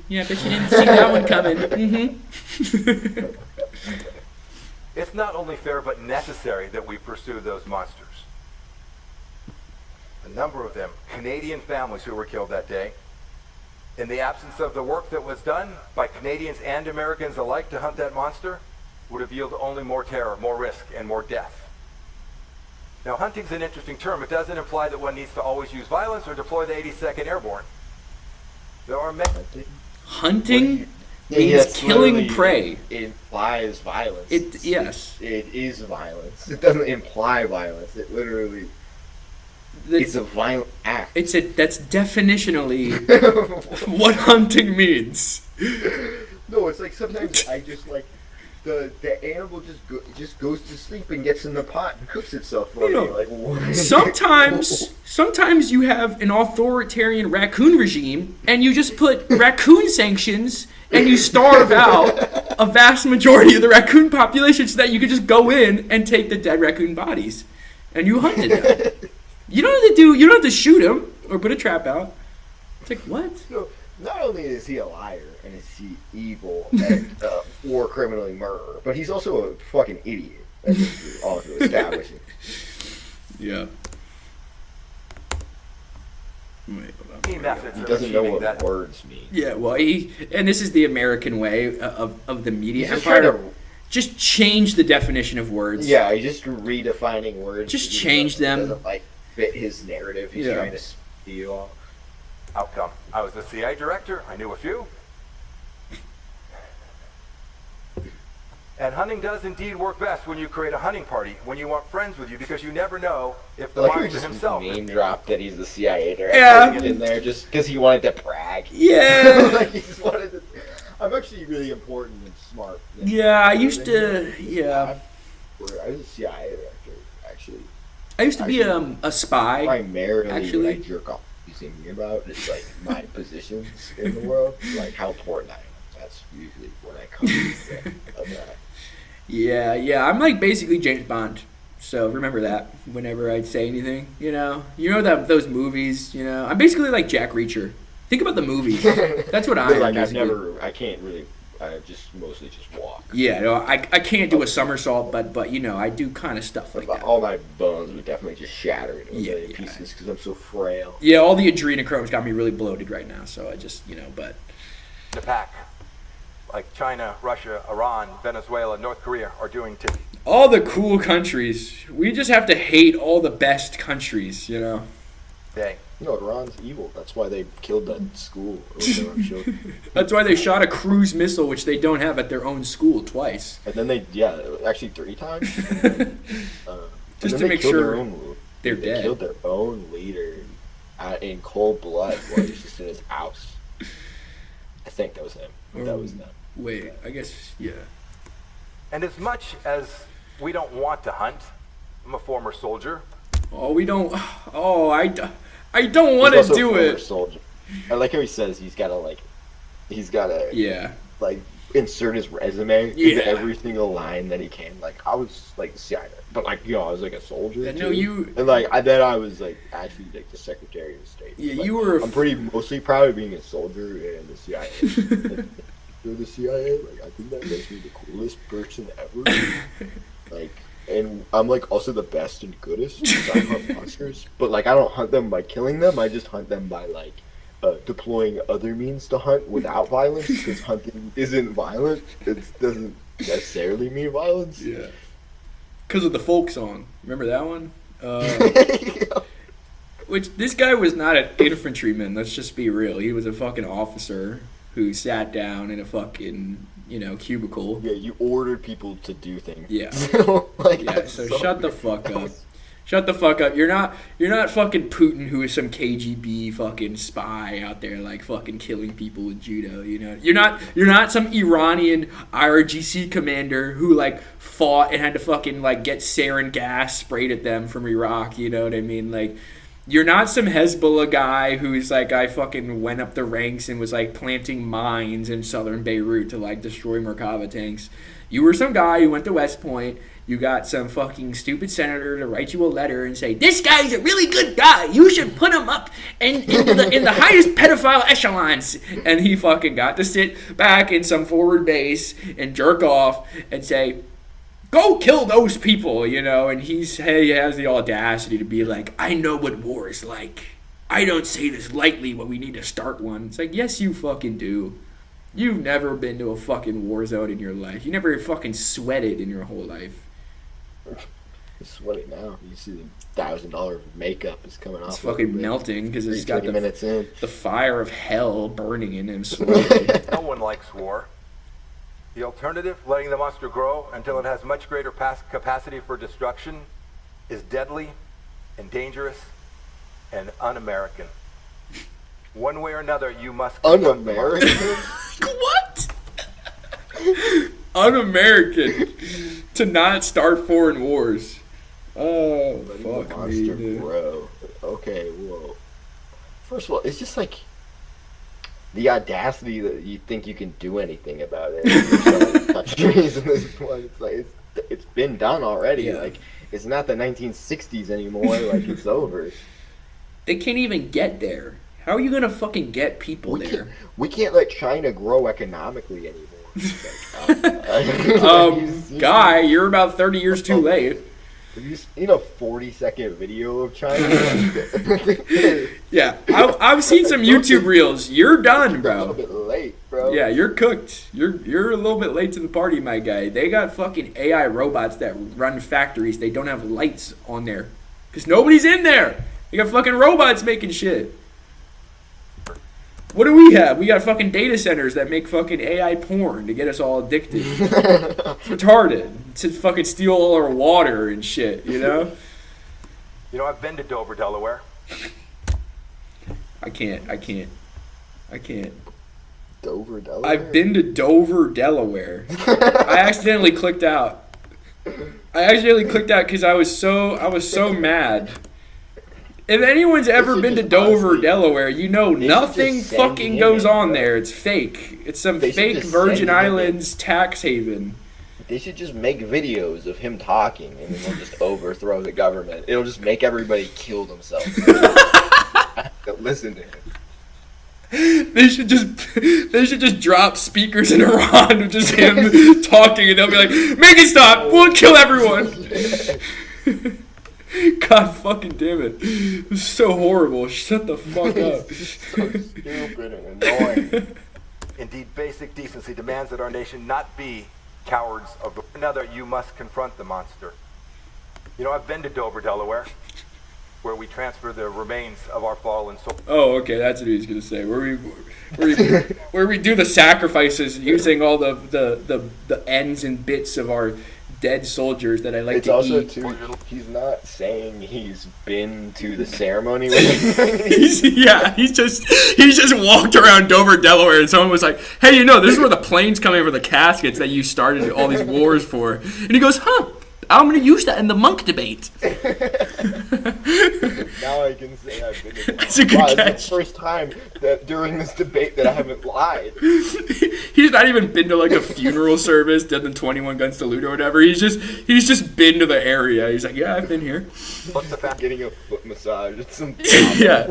Yeah, I bet you didn't see that one coming. Mm-hmm. It's not only fair but necessary that we pursue those monsters. A number of them, Canadian families who were killed that day, in the absence of the work that was done by Canadians and Americans alike to hunt that monster, would have yielded only more terror, more risk, and more death. Now, hunting's an interesting term. It doesn't imply that one needs to always use violence or deploy the 82nd Airborne. There are many... Hunting means killing prey. It implies violence. Yes. It is violence. It doesn't imply violence. It literally... It's a violent act. That's definitionally what hunting means. No, it's like sometimes I just like the animal just goes to sleep and gets in the pot and cooks itself for me. Like, what? Sometimes you have an authoritarian raccoon regime and you just put raccoon sanctions and you starve out a vast majority of the raccoon population so that you can just go in and take the dead raccoon bodies and you hunted them. You don't have to shoot him or put a trap out. It's like, what? So, not only is he a liar and is he evil and or criminally murderer, but he's also a fucking idiot. That's also establishing. Yeah. Wait, hold on. He doesn't know what words mean. Yeah, well, and this is the American way of the media empire. Just change the definition of words. Yeah, he's just redefining words. Just change them. Doesn't like fit his narrative. He's trying to steal. Outcome. I was the CIA director. I knew a few. And hunting does indeed work best when you create a hunting party, when you want friends with you, because you never know if the monster himself... name drop that he's the CIA director. Get in there just because he wanted to brag. Yeah. Like he just wanted to... I'm actually really important and smart. Yeah, I used to... Yeah. I was a CIA director, actually. I used to be a spy. Primarily, actually. What I jerk off thinking about is like my positions in the world, like how important I am. That's usually when I come of that. Yeah, I'm like basically James Bond. So remember that whenever I'd say anything, that those movies, I'm basically like Jack Reacher. Think about the movies. That's what I am. Like I can't really. I just mostly just walk. Yeah, no, I can't do a somersault, but I do kind of stuff like that. All my bones would definitely just shatter into a million pieces because I'm so frail. Yeah, all the adrenochrome's got me really bloated right now, so I just but. The pack, like China, Russia, Iran, Venezuela, North Korea, are doing too. All the cool countries. We just have to hate all the best countries, Dang. No, Iran's evil. That's why they killed that school. That's why they shot a cruise missile, which they don't have at their own school, twice. And then actually 3 times. Just to make sure they're dead. They dead. killed their own leader in cold blood while he was just in his house. I think that was him. That was them. Wait, I guess, yeah. And as much as we don't want to hunt, I'm a former soldier. Oh, we don't. Oh, I don't want to do it. Soldier. I like how he says he's got to insert his resume into every single line that he can. Like I was like the CIA, but I was like a soldier. No, you. And I was like actually like the Secretary of State. Yeah, like, you were. I'm pretty mostly proud of being a soldier and the CIA. You're the CIA. Like I think that makes me the coolest person ever. And I'm like also the best and goodest because I hunt monsters. But like I don't hunt them by killing them. I just hunt them by deploying other means to hunt without violence. Because hunting isn't violent. It doesn't necessarily mean violence. Yeah. Because of the folk song. Remember that one? Which this guy was not an infantryman. Let's just be real. He was a fucking officer who sat down in a fucking cubicle. Yeah, you ordered people to do things. Yeah. So shut the fuck up. Shut the fuck up. You're not fucking Putin, who is some KGB fucking spy out there fucking killing people with judo, You're not some Iranian IRGC commander who fought and had to fucking get sarin gas sprayed at them from Iraq, you know what I mean? You're not some Hezbollah guy who's I fucking went up the ranks and was planting mines in southern Beirut to destroy Merkava tanks. You were some guy who went to West Point. You got some fucking stupid senator to write you a letter and say, this guy's a really good guy. You should put him up in the highest pedophile echelons. And he fucking got to sit back in some forward base and jerk off and say, go kill those people, and he has the audacity to be like, I know what war is like. I don't say this lightly when we need to start one. It's yes, you fucking do. You've never been to a fucking war zone in your life. You never fucking sweated in your whole life. I'm sweating now. You see the $1,000 makeup is coming off. It's fucking melting because it's got the fire of hell burning in him slowly. No one likes war. The alternative, letting the monster grow until it has much greater capacity for destruction, is deadly and dangerous and un-American. One way or another, you must... Un-American? What? Un-American. To not start foreign wars. Oh, fuck me, dude. Bro. Okay, whoa. First of all, it's just like the audacity that you think you can do anything about it. Countries in this point, it's like it's been done already. Yeah. Like it's not the 1960s anymore. Like it's over. They can't even get there. How are you gonna fucking get people there? We can't let China grow economically anymore. Guy, you're about 30 years too late. Have you seen a 40-second video of China? Yeah, I've seen some YouTube reels. You're done, bro. A little bit late, bro. Yeah, you're cooked. You're a little bit late to the party, my guy. They got fucking AI robots that run factories. They don't have lights on there because nobody's in there. They got fucking robots making shit. What do we have? We got fucking data centers that make fucking AI porn to get us all addicted. It's retarded. To fucking steal all our water and shit, you know? You know, I've been to Dover, Delaware. I can't. Dover, Delaware? I've been to Dover, Delaware. I accidentally clicked out. Because I was so mad. If anyone's ever been to Dover, Delaware, you know nothing fucking goes on there. It's fake. It's some fake Virgin Islands tax haven. They should just make videos of him talking, and then they'll just overthrow the government. It'll just make everybody kill themselves. Listen to him. They should just drop speakers in Iran of just him talking, and they'll be like, "Make it stop! We'll kill everyone." God fucking damn it. It's so horrible. Shut the fuck up. So stupid and annoying. Indeed, basic decency demands that our nation not be cowards of another. You must confront the monster. You know, I've been to Dover, Delaware, where we transfer the remains of our fallen soldiers. Oh, okay, that's what he was gonna say. Where we do the sacrifices using all the ends and bits of our dead soldiers that I like it's to also eat. Too, he's not saying he's been to the ceremony. He's just walked around Dover, Delaware, and someone was like, "Hey, you know, this is where the planes come in for the caskets that you started all these wars for." And he goes, "Huh, I'm going to use that in the Munk debate." Now I can say I've been to the That's a good catch. It's the first time that during this debate that I haven't lied. He's not even been to like a funeral service, done the 21 gun salute or whatever. He's just been to the area. He's like, "Yeah, I've been here." What's the fact? Getting a foot massage at some Yeah.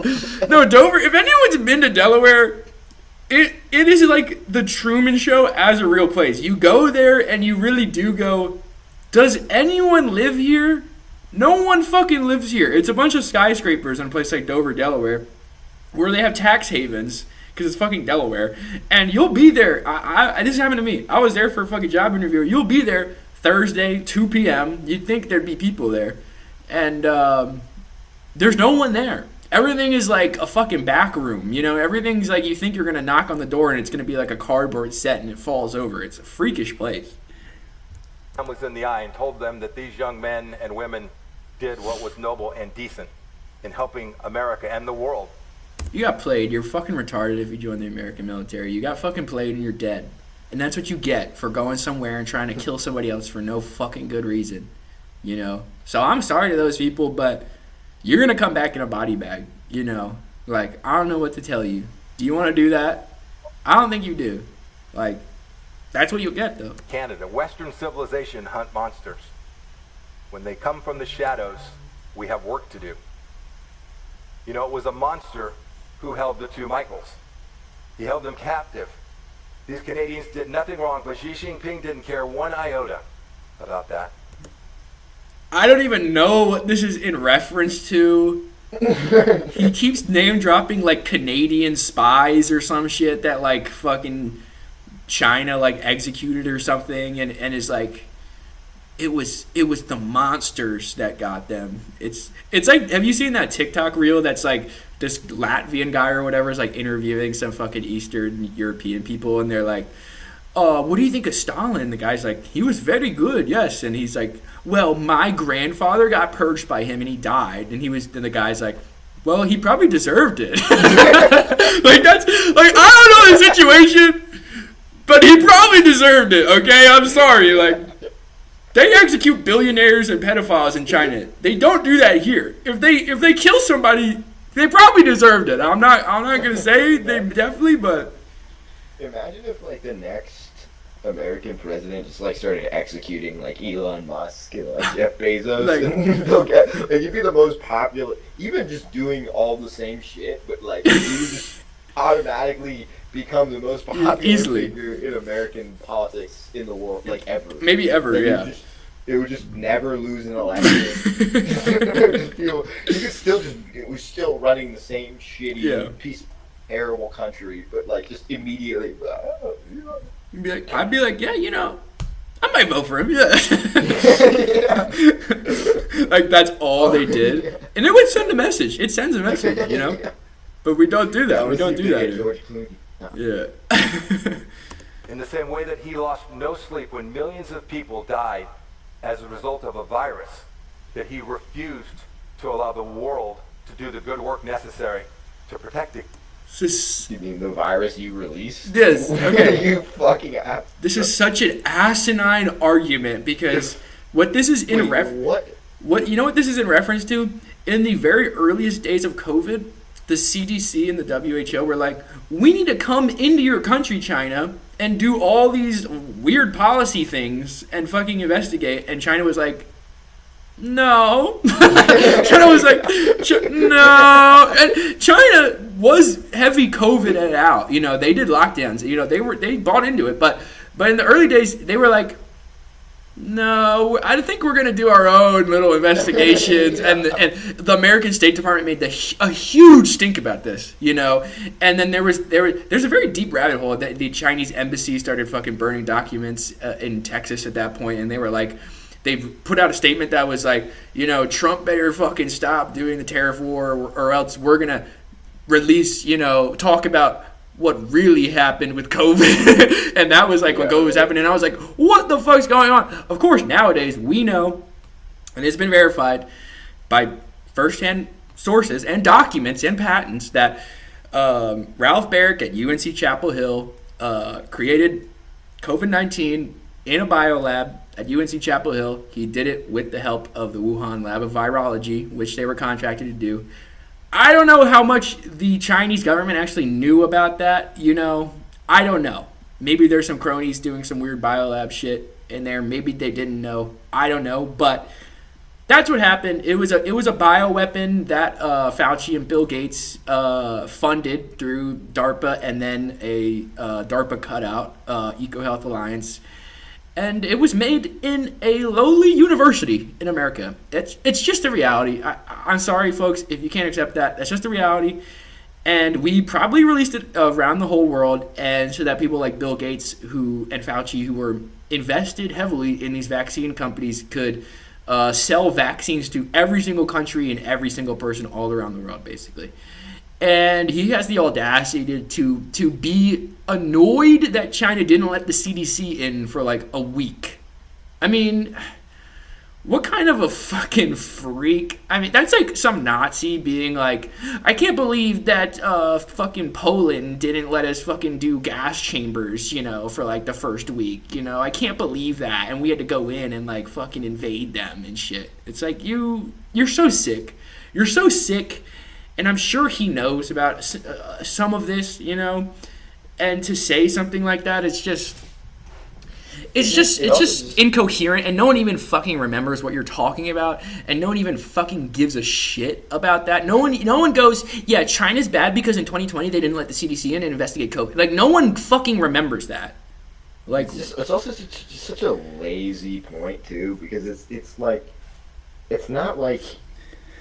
No, Dover, if anyone's been to Delaware, it is like the Truman Show as a real place. You go there and you really do go, does anyone live here? No one fucking lives here. It's a bunch of skyscrapers in a place like Dover, Delaware, where they have tax havens, because it's fucking Delaware. And you'll be there. This happened to me. I was there for a fucking job interview. You'll be there Thursday, 2 p.m. You'd think there'd be people there. And there's no one there. Everything is like a fucking back room. You know, everything's like you think you're going to knock on the door and it's going to be like a cardboard set and it falls over. It's a freakish place. Was in the eye and told them that these young men and women did what was noble and decent in helping America and the world. You got played. You're fucking retarded if you join the American military. You got fucking played and you're dead. And that's what you get for going somewhere and trying to kill somebody else for no fucking good reason. You know? So I'm sorry to those people, but you're going to come back in a body bag. You know? Like, I don't know what to tell you. Do you want to do that? I don't think you do. Like, that's what you'll get, though. Canada, Western civilization hunt monsters. When they come from the shadows, we have work to do. You know, it was a monster who held the two Michaels. He held them captive. These Canadians did nothing wrong, but Xi Jinping didn't care one iota about that. I don't even know what this is in reference to. He keeps name dropping like Canadian spies or some shit that like fucking China like executed or something, and is like it was the monsters that got them. It's like, have you seen that TikTok reel that's like this Latvian guy or whatever is like interviewing some fucking Eastern European people, and they're like, what do you think of Stalin? The guy's like, he was very good, yes. And he's like, well, my grandfather got purged by him and he died. And the guy's like, well, he probably deserved it. Like, that's, like, I don't know the situation, but he probably deserved it, okay? I'm sorry, like, they execute billionaires and pedophiles in China. They don't do that here. If they kill somebody, they probably deserved it. I'm not gonna say they definitely, but imagine if like the next American president just like started executing like Elon Musk and like Jeff Bezos, Like- and you'd be the most popular, even just doing all the same shit, but like you would just automatically become the most popular Easily. figure in American politics in the world, like ever. maybe ever, Like, yeah. It would just never lose an election. It was still running the same shitty piece of terrible country, but like just immediately. I'd be like, yeah, you know, I might vote for him. Yeah. Like that's all they did, and it would send a message. It sends a message, you know. But we don't do that. We don't do that. Yeah. In the same way that he lost no sleep when millions of people died as a result of a virus, that he refused to allow the world to do the good work necessary to protect it. You mean the virus you released? Yes. Okay. You fucking ass. This is such an asinine argument because what this is in what you know what this is in reference to? In the very earliest days of COVID, the CDC and the WHO were like, we need to come into your country, China, and do all these weird policy things and fucking investigate. And China was like, no. China was like, no. And China was heavy COVID it out. You know, they did lockdowns. You know, they bought into it. But in the early days, they were like, no, I think we're gonna do our own little investigations, and the American State Department made a huge stink about this, you know. And then there's a very deep rabbit hole that the Chinese embassy started fucking burning documents in Texas at that point, and they were like, they put out a statement that was like, you know, Trump better fucking stop doing the tariff war, or else we're gonna release, you know, talk about what really happened with COVID. And that was like when COVID was happening, and I was like, what the fuck's going on? Of course, nowadays we know, and it's been verified by firsthand sources and documents and patents, that Ralph Baric at UNC Chapel Hill created COVID-19 in a biolab at UNC Chapel Hill. He did it with the help of the Wuhan Lab of Virology, which they were contracted to do. I don't know how much the Chinese government actually knew about that, you know. I don't know. Maybe there's some cronies doing some weird biolab shit in there. Maybe they didn't know. I don't know. But that's what happened. It was a bioweapon that Fauci and Bill Gates funded through DARPA, and then a DARPA cutout, EcoHealth Alliance. And it was made in a lowly university in America. It's just a reality. I'm sorry, folks, if you can't accept that. That's just a reality. And we probably released it around the whole world, and so that people like Bill Gates and Fauci, who were invested heavily in these vaccine companies, could sell vaccines to every single country and every single person all around the world, basically. And he has the audacity to be annoyed that China didn't let the CDC in for like a week. I mean, what kind of a fucking freak? I mean, that's like some Nazi being like, I can't believe that fucking Poland didn't let us fucking do gas chambers, you know, for like the first week. You know, I can't believe that. And we had to go in and like fucking invade them and shit. It's like, you're so sick. You're so sick. And I'm sure he knows about some of this, you know, and to say something like that, it's just incoherent, and no one even fucking remembers what you're talking about, and no one even fucking gives a shit about that. No one goes, yeah, China's bad because in 2020 they didn't let the CDC in and investigate COVID. Like, no one fucking remembers that. Like, it's also such a lazy point too, because it's like, it's not like,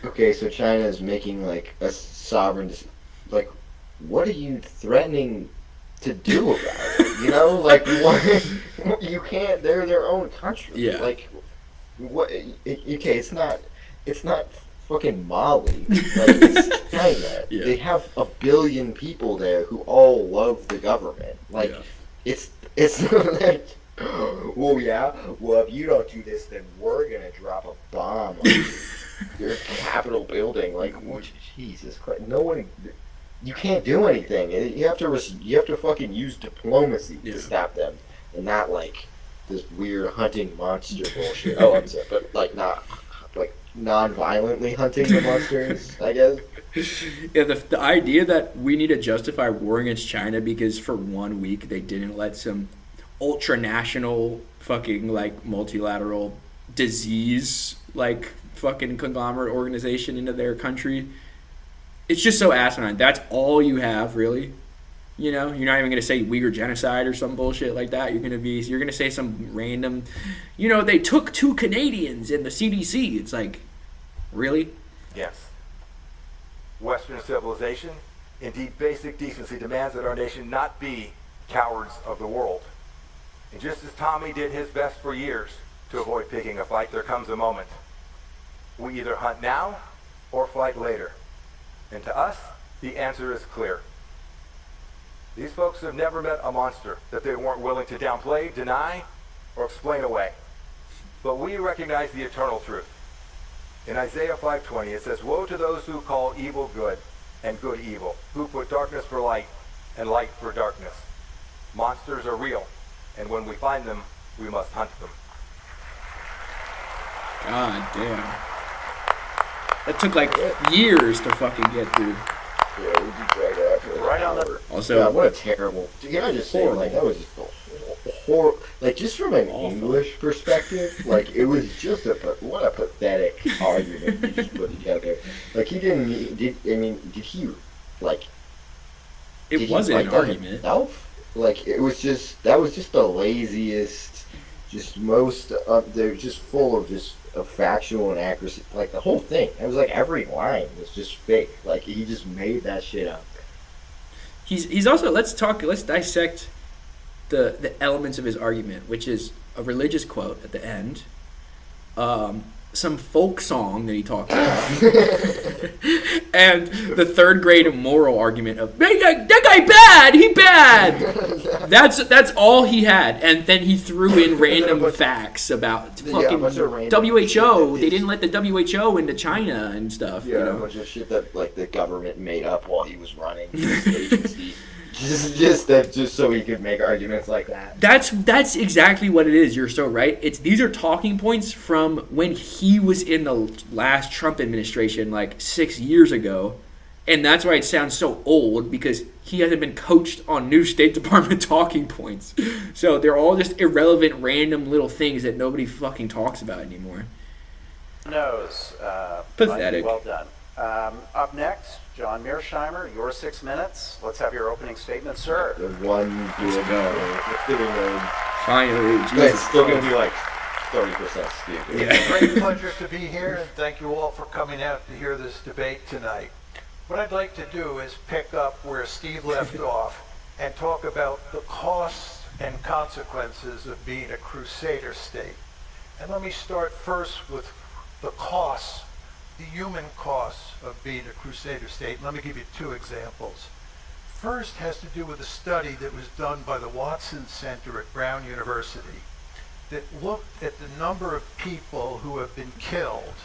okay, so China is making like a sovereign, like, what are you threatening to do about it? You know, like, what, you can't. They're their own country. Yeah. Like, what? Okay, it's not fucking Mali. Like, it's China. Yeah. They have 1 billion people there who all love the government. Like, it's like, well, yeah. Well, if you don't do this, then we're gonna drop a bomb on you. your Capitol building. Like, Jesus Christ, no one. You can't do anything. You have to fucking use diplomacy to stop them, and not like this weird hunting monster bullshit. Oh, I'm sorry, but like not like non-violently hunting the monsters, I guess. Yeah, the idea that we need to justify war against China because for 1 week they didn't let some ultranational fucking like multilateral disease like fucking conglomerate organization into their country. It's just so asinine. That's all you have, really. You know, you're not even gonna say Uyghur genocide or some bullshit like that. You're gonna say some random, you know, they took 2 Canadians in the CDC. It's like, really? Yes. Western civilization, indeed basic decency, demands that our nation not be cowards of the world. And just as Tommy did his best for years to avoid picking a fight, there comes a moment. We either hunt now or fight later. And to us, the answer is clear. These folks have never met a monster that they weren't willing to downplay, deny, or explain away. But we recognize the eternal truth. In Isaiah 5:20, it says, "Woe to those who call evil good and good evil, who put darkness for light and light for darkness." Monsters are real, and when we find them, we must hunt them. God damn. That took like years to fucking get through. Yeah, we did drag it out for like Right on an the- hour. Also, God, what a terrible. Can I just say, like, that was just horrible. Like, just from an English perspective, like, it was just what a pathetic argument he just put together. Like, he didn't. Did he, like. it wasn't an argument. Himself? Like, it was just. That was just the laziest. Just most. They're just full of just. Of factual inaccuracy, like the whole thing. It was like every line was just fake. Like he just made that shit up. He's also let's dissect the elements of his argument, which is a religious quote at the end, some folk song that he talked about, and the third grade moral argument of that guy bad, he bad. That's all he had, and then he threw in random facts about fucking WHO. They didn't let the WHO into China and stuff. Yeah, you know? a bunch of shit that like the government made up while he was running this agency. Just so he could make arguments like that. That's exactly what it is. You're so right. These are talking points from when he was in the last Trump administration, like 6 years ago, and that's why it sounds so old because he hasn't been coached on new State Department talking points. So they're all just irrelevant, random little things that nobody fucking talks about anymore. Pathetic. Well done. Up next, John Mearsheimer, your 6 minutes. Let's have your opening statement, sir. The one Let's go. go. Finally, It's Jesus. still gonna be like 30% stupid. Yeah. Great pleasure to be here, and thank you all for coming out to hear this debate tonight. What I'd like to do is pick up where Steve left off and talk about the costs and consequences of being a crusader state. And let me start first with the costs, the human costs of being a crusader state. Let me give you 2 examples. First has to do with a study that was done by the Watson Center at Brown University that looked at the number of people who have been killed,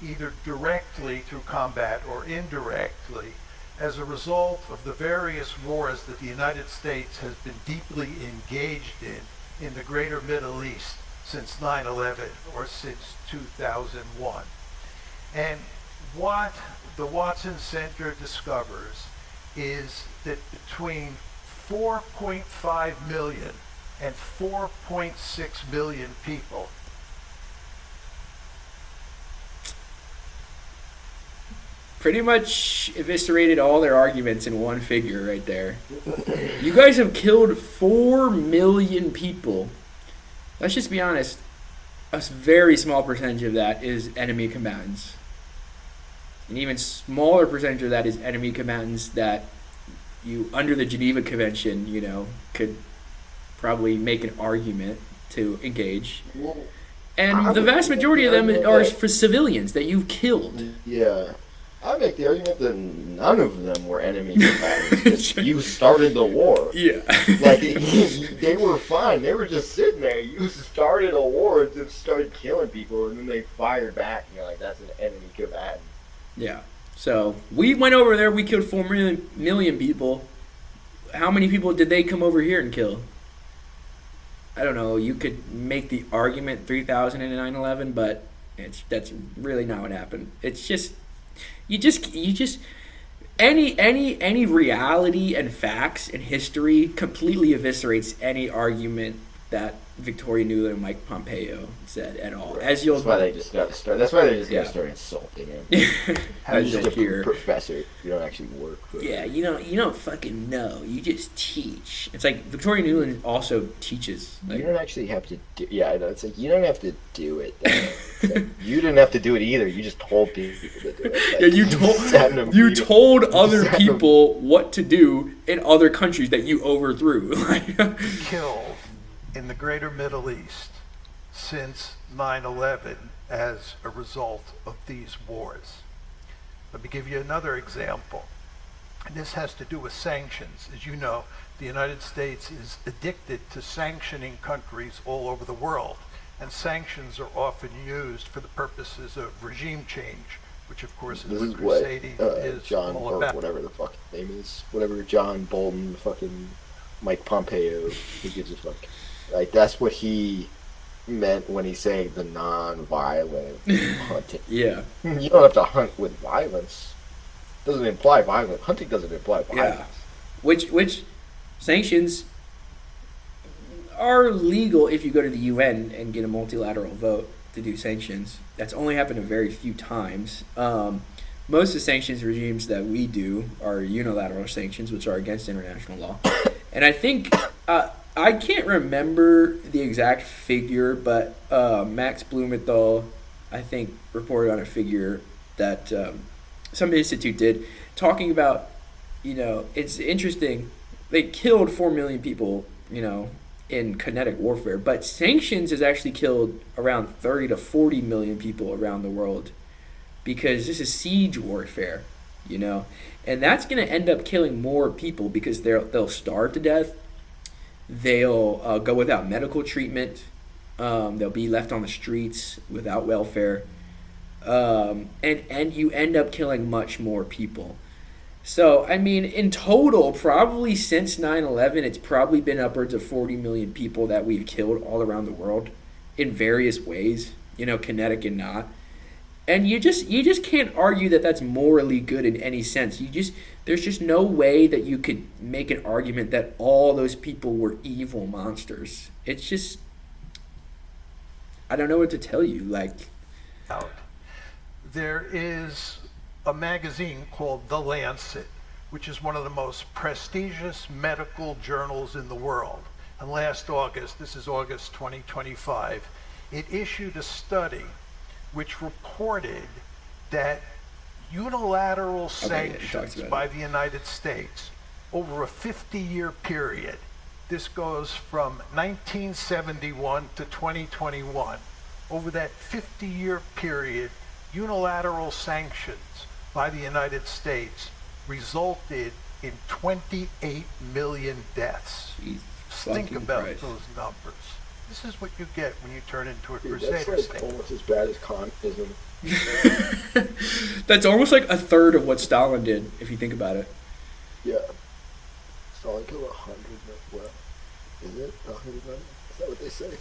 either directly through combat or indirectly, as a result of the various wars that the United States has been deeply engaged in the greater Middle East since 9/11 or since 2001. And what the Watson Center discovers is that between 4.5 million and 4.6 million people Pretty much eviscerated all their arguments in one figure right there. You guys have killed 4 million people. Let's just be honest. A very small percentage of that is enemy combatants. An even smaller percentage of that is enemy combatants that you, under the Geneva Convention, you know, could probably make an argument to engage. And the vast majority of them are for civilians that you've killed. Yeah. I make the argument that none of them were enemy combatants. You started the war. Yeah. Like, they were fine. They were just sitting there. You started a war and just started killing people, and then they fired back. And you're like, that's an enemy combatant. Yeah. So, we went over there. We killed 4 million people. How many people did they come over here and kill? I don't know. You could make the argument 3,000 in 9/11, but that's really not what happened. It's just... You just any reality and facts and history completely eviscerates any argument that Victoria Nuland and Mike Pompeo said at all. Right. As you'll, that's why they just got to start. That's why they just got to start insulting him. As you're you'll just hear. a professor. You don't actually work. Yeah, you don't fucking know. You just teach. It's like Victoria Nuland also teaches. Like, you don't actually have to do. Yeah, I know. It's like you don't have to do it. Like, you didn't have to do it either. You just told people to do it. Like, yeah, you told other people what to do in other countries that you overthrew. Killed in the greater Middle East since 9/11 as a result of these wars. Let me give you another example. And this has to do with sanctions. As you know, the United States is addicted to sanctioning countries all over the world. And sanctions are often used for the purposes of regime change, which of course is what crusading is John, all or about. whatever the fuck his name is. Whatever John Bolton, fucking Mike Pompeo, who gives a fuck. Like, that's what he meant when he saying the non-violent hunting. Yeah. You don't have to hunt with violence. Doesn't imply violence. Hunting doesn't imply violence. Yeah. Which sanctions are legal if you go to the UN and get a multilateral vote to do sanctions. That's only happened a very few times. Most of the sanctions regimes that we do are unilateral sanctions, which are against international law. And I think... I can't remember the exact figure, but Max Blumenthal, I think, reported on a figure that some institute did, talking about, it's interesting. They killed 4 million people, in kinetic warfare, but sanctions has actually killed around 30 to 40 million people around the world because this is siege warfare, and that's going to end up killing more people because they'll starve to death. They'll go without medical treatment. They'll be left on the streets without welfare. And you end up killing much more people. So, I mean, in total, probably since 9/11, it's probably been upwards of 40 million people that we've killed all around the world in various ways, kinetic and not. And you just can't argue that that's morally good in any sense. There's just no way that you could make an argument that all those people were evil monsters. It's just, I don't know what to tell you. There is a magazine called The Lancet, which is one of the most prestigious medical journals in the world. And last August, this is August 2025, it issued a study which reported that unilateral sanctions by the United States over a 50-year period, this goes from 1971 to 2021, over that 50-year period, unilateral sanctions by the United States resulted in 28 million deaths. Think about those numbers. This is what you get when you turn into a crusader state. That's almost as bad as communism. That's almost like a third of what Stalin did, if you think about it. Yeah. Stalin killed 100 million. Is it 100 million? Is that what they say?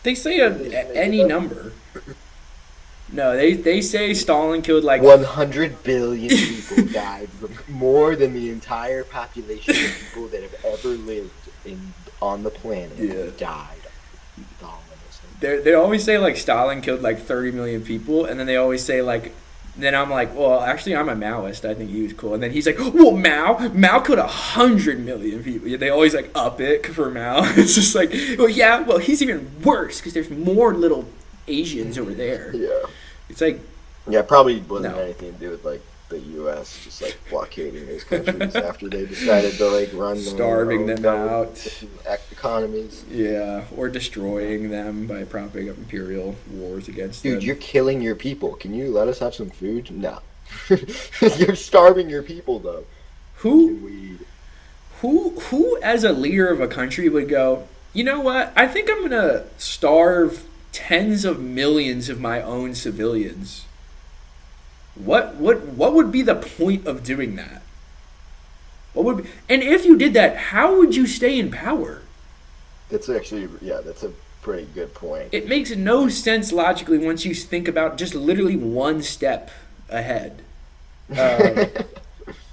They say any number. No, they say Stalin killed 100 billion people died. More than the entire population of people that have ever lived on the planet died. They always say Stalin killed 30 million people, and then they always say then I'm like, well, actually I'm a Maoist. I think he was cool. And then he's like, well, Mao killed 100 million people. They always up it for Mao. It's just well, he's even worse because there's more little Asians over there. Yeah. It's probably wasn't anything to do with the U.S. just blockading those countries after they decided to run starving them out economies. Yeah, or destroying them by propping up imperial wars against them. Dude, you're killing your people. Can you let us have some food? No. You're starving your people, though. Who as a leader of a country would go, you know what? I think I'm going to starve tens of millions of my own civilians. What would be the point of doing that? And if you did that, how would you stay in power? That's actually, that's a pretty good point. It makes no sense logically once you think about just literally one step ahead.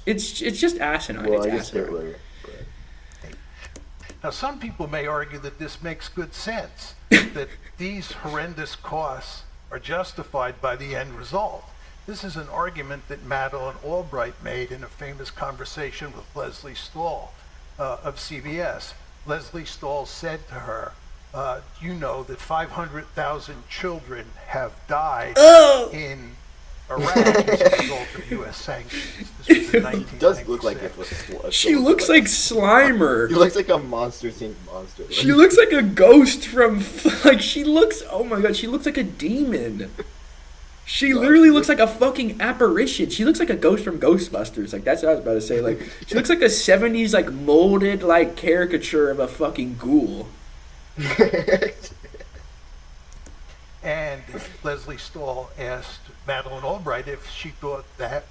It's just asinine. Well, it's I guess asinine. Hitler. Now, some people may argue that this makes good sense, that these horrendous costs are justified by the end result. This is an argument that Madeleine Albright made in a famous conversation with Leslie Stahl of CBS. Leslie Stahl said to her, you know that 500,000 children have died in Iraq as a result of U.S. sanctions. This was in 1996. He does look like it. She looks like Slimer. He looks like a Monster Inc. monster. She looks like a ghost from, she looks like a demon. She literally looks like a fucking apparition. She looks like a ghost from Ghostbusters. That's what I was about to say. She looks like a 70s, molded, caricature of a fucking ghoul. And Leslie Stahl asked Madeleine Albright if she thought that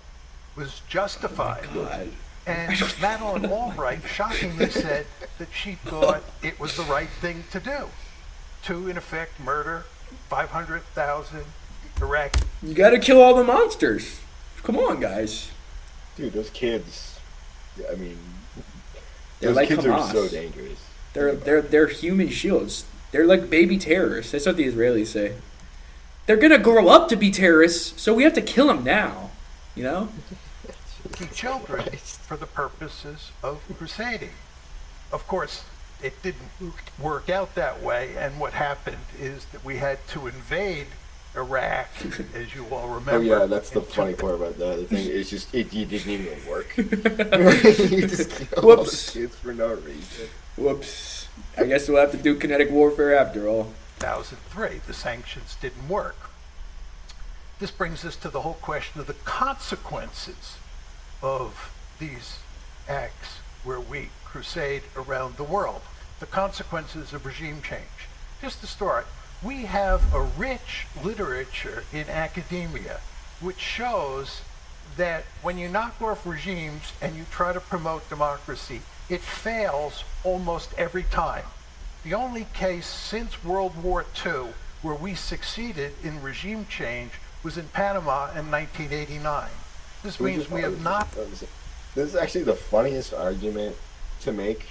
was justified. God. And Madeleine Albright shockingly said that she thought it was the right thing to do. To, in effect, murder 500,000 Iraqi. You gotta kill all the monsters. Come on, guys. Dude, those kids, I mean, They're those like kids Hamas. are so dangerous. They're human shields. They're like baby terrorists. That's what the Israelis say. They're gonna grow up to be terrorists, so we have to kill them now. You know? The children for the purposes of crusading. Of course, it didn't work out that way, and what happened is that we had to invade Iraq, as you all remember. Oh yeah, that's the funny part about that. The thing is just it didn't even work. You just killed all the kids for no reason. Whoops. I guess we'll have to do kinetic warfare after all. 2003, the sanctions didn't work. This brings us to the whole question of the consequences of these acts where we crusade around the world. The consequences of regime change. Just to start, we have a rich literature in academia which shows that when you knock off regimes and you try to promote democracy, it fails almost every time. The only case since World War II where we succeeded in regime change was in Panama in 1989. This means we have not... This is actually the funniest argument to make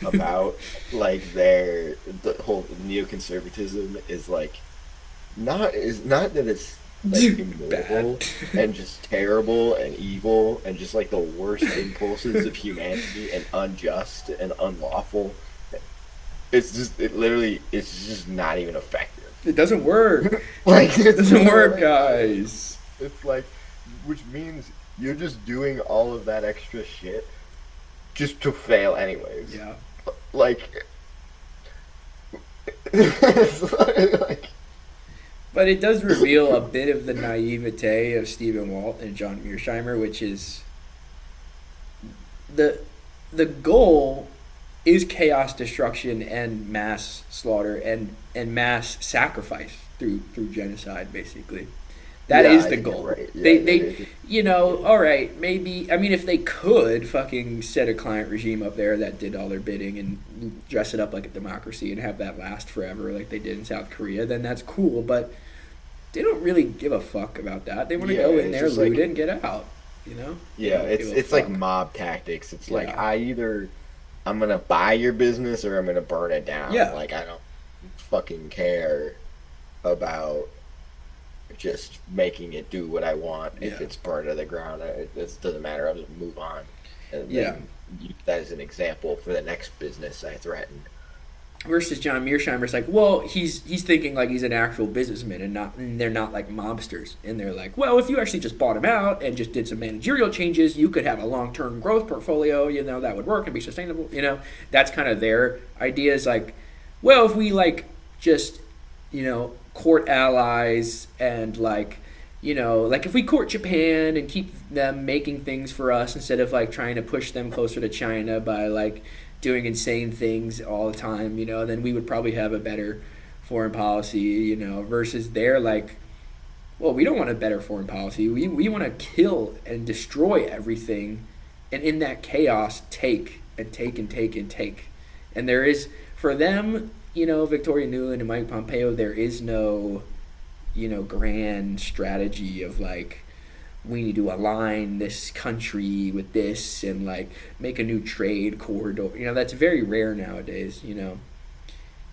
about the whole neoconservatism is not that it's immoral and just terrible and evil and just the worst impulses of humanity and unjust and unlawful. It's just not even effective. It doesn't work. It doesn't work, guys. It's which means you're just doing all of that extra shit just to fail anyways. Yeah. But it does reveal a bit of the naivete of Steven Walt and John Mearsheimer, which is the goal is chaos, destruction, and mass slaughter and mass sacrifice through genocide, basically. That is the goal. Right. Yeah, all right, maybe, if they could fucking set a client regime up there that did all their bidding and dress it up like a democracy and have that last forever like they did in South Korea, then that's cool, but they don't really give a fuck about that. They want to go in there, loot it, and get out, Yeah, it's like mob tactics. It's I'm going to buy your business or I'm going to burn it down. Yeah. I don't fucking care about just making it do what I want. If it's burned to the ground, it doesn't matter. I'll just move on. And use that as an example for the next business I threaten. Versus John Mearsheimer's he's thinking he's an actual businessman and they're not like mobsters. And they're like, well, if you actually just bought him out and just did some managerial changes, you could have a long-term growth portfolio, that would work and be sustainable. That's kind of their idea is if we just, court allies and like if we court Japan and keep them making things for us instead of like trying to push them closer to China by like doing insane things all the time, then we would probably have a better foreign policy, versus they're like, well, we don't want a better foreign policy. We want to kill and destroy everything, and in that chaos, take and take and take and take. And there is, for them, Victoria Nuland and Mike Pompeo, there is no grand strategy of like, we need to align this country with this and like make a new trade corridor. That's very rare nowadays.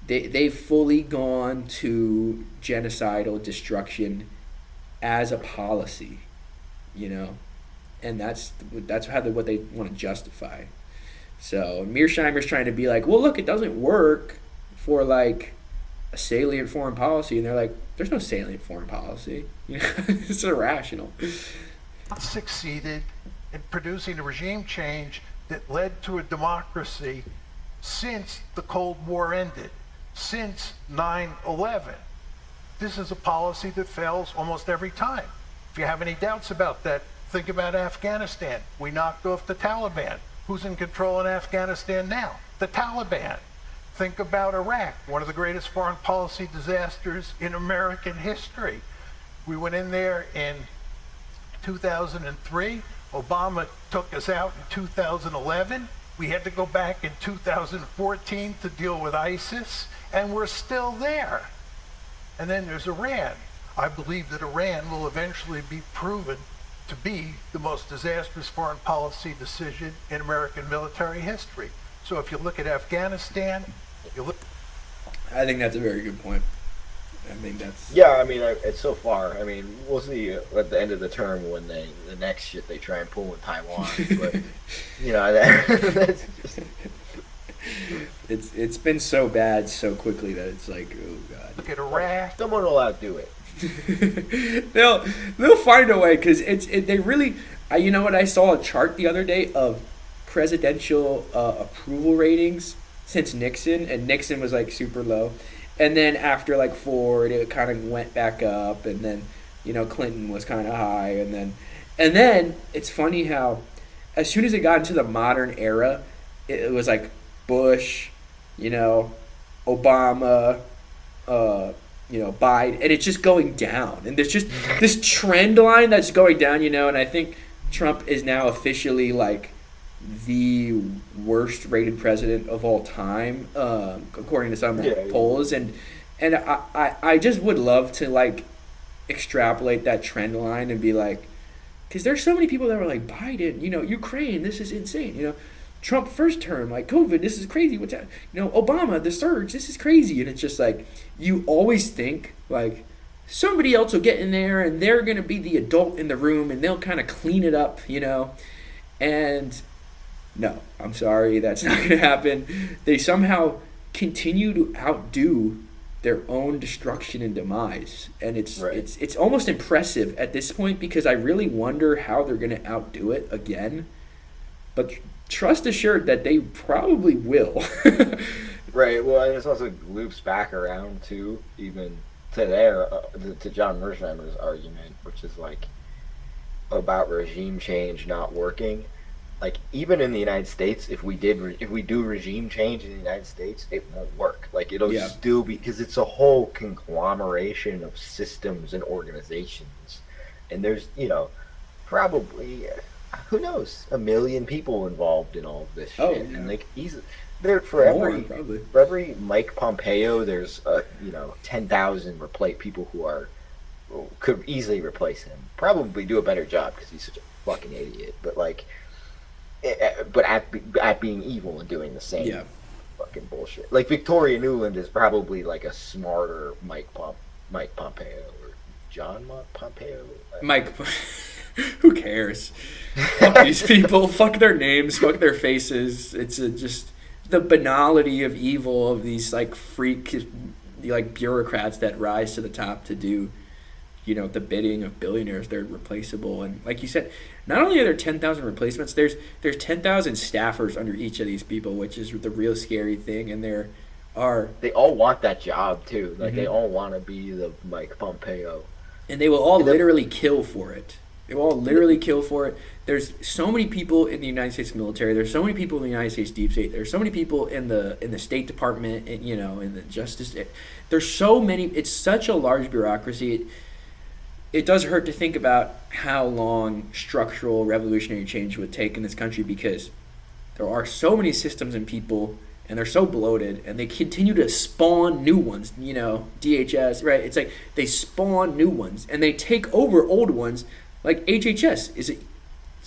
They've fully gone to genocidal destruction as a policy, and that's what they want to justify. So Mearsheimer's trying to be like, well, look, it doesn't work for like a salient foreign policy, and they're like, there's no salient foreign policy. It's irrational. Succeeded in producing a regime change that led to a democracy since the Cold War ended, since 9/11. This is a policy that fails almost every time. If you have any doubts about that, think about Afghanistan. We knocked off the Taliban. Who's in control in Afghanistan now? The Taliban. Think about Iraq, one of the greatest foreign policy disasters in American history. We went in there in 2003. Obama took us out in 2011. We had to go back in 2014 to deal with ISIS, and we're still there. And then there's Iran. I believe that Iran will eventually be proven to be the most disastrous foreign policy decision in American military history. So if you look at Afghanistan, I think that's a very good point. I think that's... Yeah, I mean, it's so far. I mean, we'll see at the end of the term when the next shit they try and pull in Taiwan. But, that's just... It's been so bad so quickly that it's like, oh god. Look at Iraq. Someone will outdo it. They'll find a way, because they really... I saw a chart the other day of presidential approval ratings since Nixon, and Nixon was like super low, and then after like Ford it kind of went back up, and then Clinton was kind of high, and then it's funny how as soon as it got into the modern era, it was like Bush, Obama, Biden, and it's just going down, and there's just this trend line that's going down, and I think Trump is now officially like the worst rated president of all time, according to some polls, and I just would love to like extrapolate that trend line and be like, because there's so many people that were like, Biden, Ukraine, this is insane, Trump first term, like COVID, this is crazy, what's that, Obama, the surge, this is crazy, and it's just like, you always think like somebody else will get in there and they're gonna be the adult in the room and they'll kind of clean it up, and no, I'm sorry, that's not going to happen. They somehow continue to outdo their own destruction and demise, and it's almost impressive at this point, because I really wonder how they're going to outdo it again. But trust assured that they probably will. Right. Well, and it also loops back around to even to John Mearsheimer's argument, which is like about regime change not working. Like, even in the United States, if we do regime change in the United States, it won't work. Like, it'll still be, because it's a whole conglomeration of systems and organizations, and there's probably, who knows, 1 million people involved in all of this shit. And like, for every Mike Pompeo, there's 10,000 people who could easily replace him. Probably do a better job because he's such a fucking idiot. But like. But at being evil and doing the same fucking bullshit. Like, Victoria Nuland is probably like a smarter Mike Pompeo or John Pompeo. Mike, who cares? Fuck these people. Fuck their names. Fuck their faces. It's just the banality of evil of these like freak, like bureaucrats that rise to the top to do, the bidding of billionaires. They're replaceable, and like you said, not only are there 10,000 replacements, there's 10,000 staffers under each of these people, which is the real scary thing. And they all want that job too. Like, they all want to be the Mike Pompeo. And they will all literally kill for it. They will all literally kill for it. There's so many people in the United States military. There's so many people in the United States deep state. There's so many people in the State Department, and, in the Justice. There's so many. It's such a large bureaucracy. It does hurt to think about how long structural revolutionary change would take in this country, because there are so many systems and people, and they're so bloated, and they continue to spawn new ones. DHS, right? It's like they spawn new ones, and they take over old ones. Like HHS it's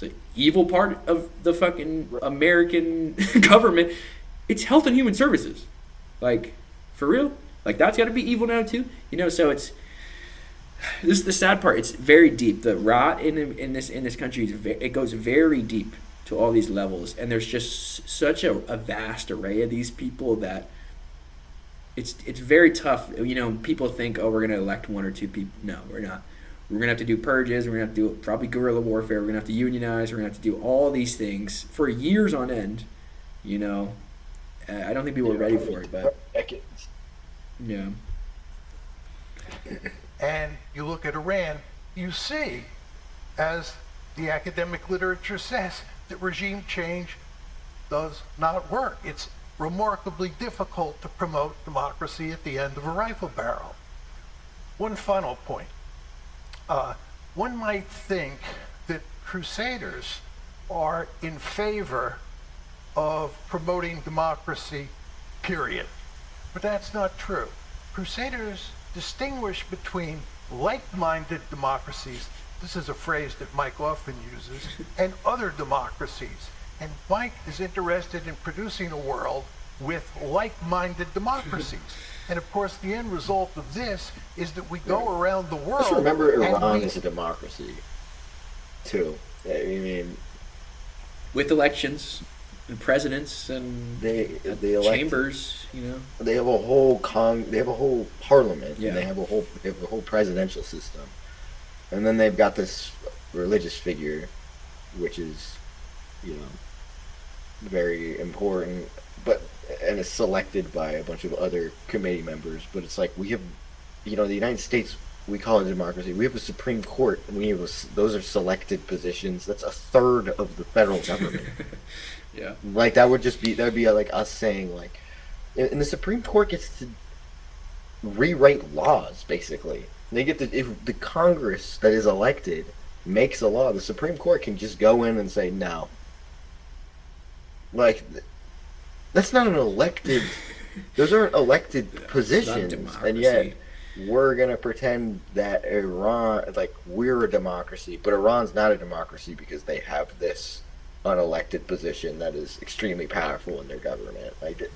an evil part of the fucking American government. It's Health and Human Services, like, for real. Like, that's got to be evil now too. So this is the sad part. It's very deep. The rot in this country it goes very deep to all these levels, and there's just such a vast array of these people that it's very tough. People think, oh, we're gonna elect one or two people. No, we're not. We're going to have to do purges. We're going to have to do probably guerrilla warfare. We're going to have to unionize. We're going to have to do all these things for years on end. I don't think people are ready for it, but decades. Yeah. And you look at Iran, you see, as the academic literature says, that regime change does not work. It's remarkably difficult to promote democracy at the end of a rifle barrel. One final point. One might think that crusaders are in favor of promoting democracy, period. But that's not true. Crusaders distinguish between like-minded democracies, this is a phrase that Mike often uses, and other democracies. And Mike is interested in producing a world with like-minded democracies. And of course, the end result of this is that we go around the world. Just remember, Iran is a democracy, too. I mean, with elections and presidents and they chambers, they have a whole parliament. Yeah. And they have a whole presidential system, and then they've got this religious figure, which is, very important, and is selected by a bunch of other committee members. But it's like, we have, the United States, we call it a democracy. We have a Supreme Court, and those are selected positions. That's a third of the federal government. Yeah. Like, that would be like us saying, like, and the Supreme Court gets to rewrite laws, basically. They get to, if the Congress that is elected makes a law, the Supreme Court can just go in and say no. Like, that's not an elected. Those aren't elected positions, and yet we're gonna pretend that Iran, like, we're a democracy, but Iran's not a democracy because they have this unelected position that is extremely powerful in their government. Like,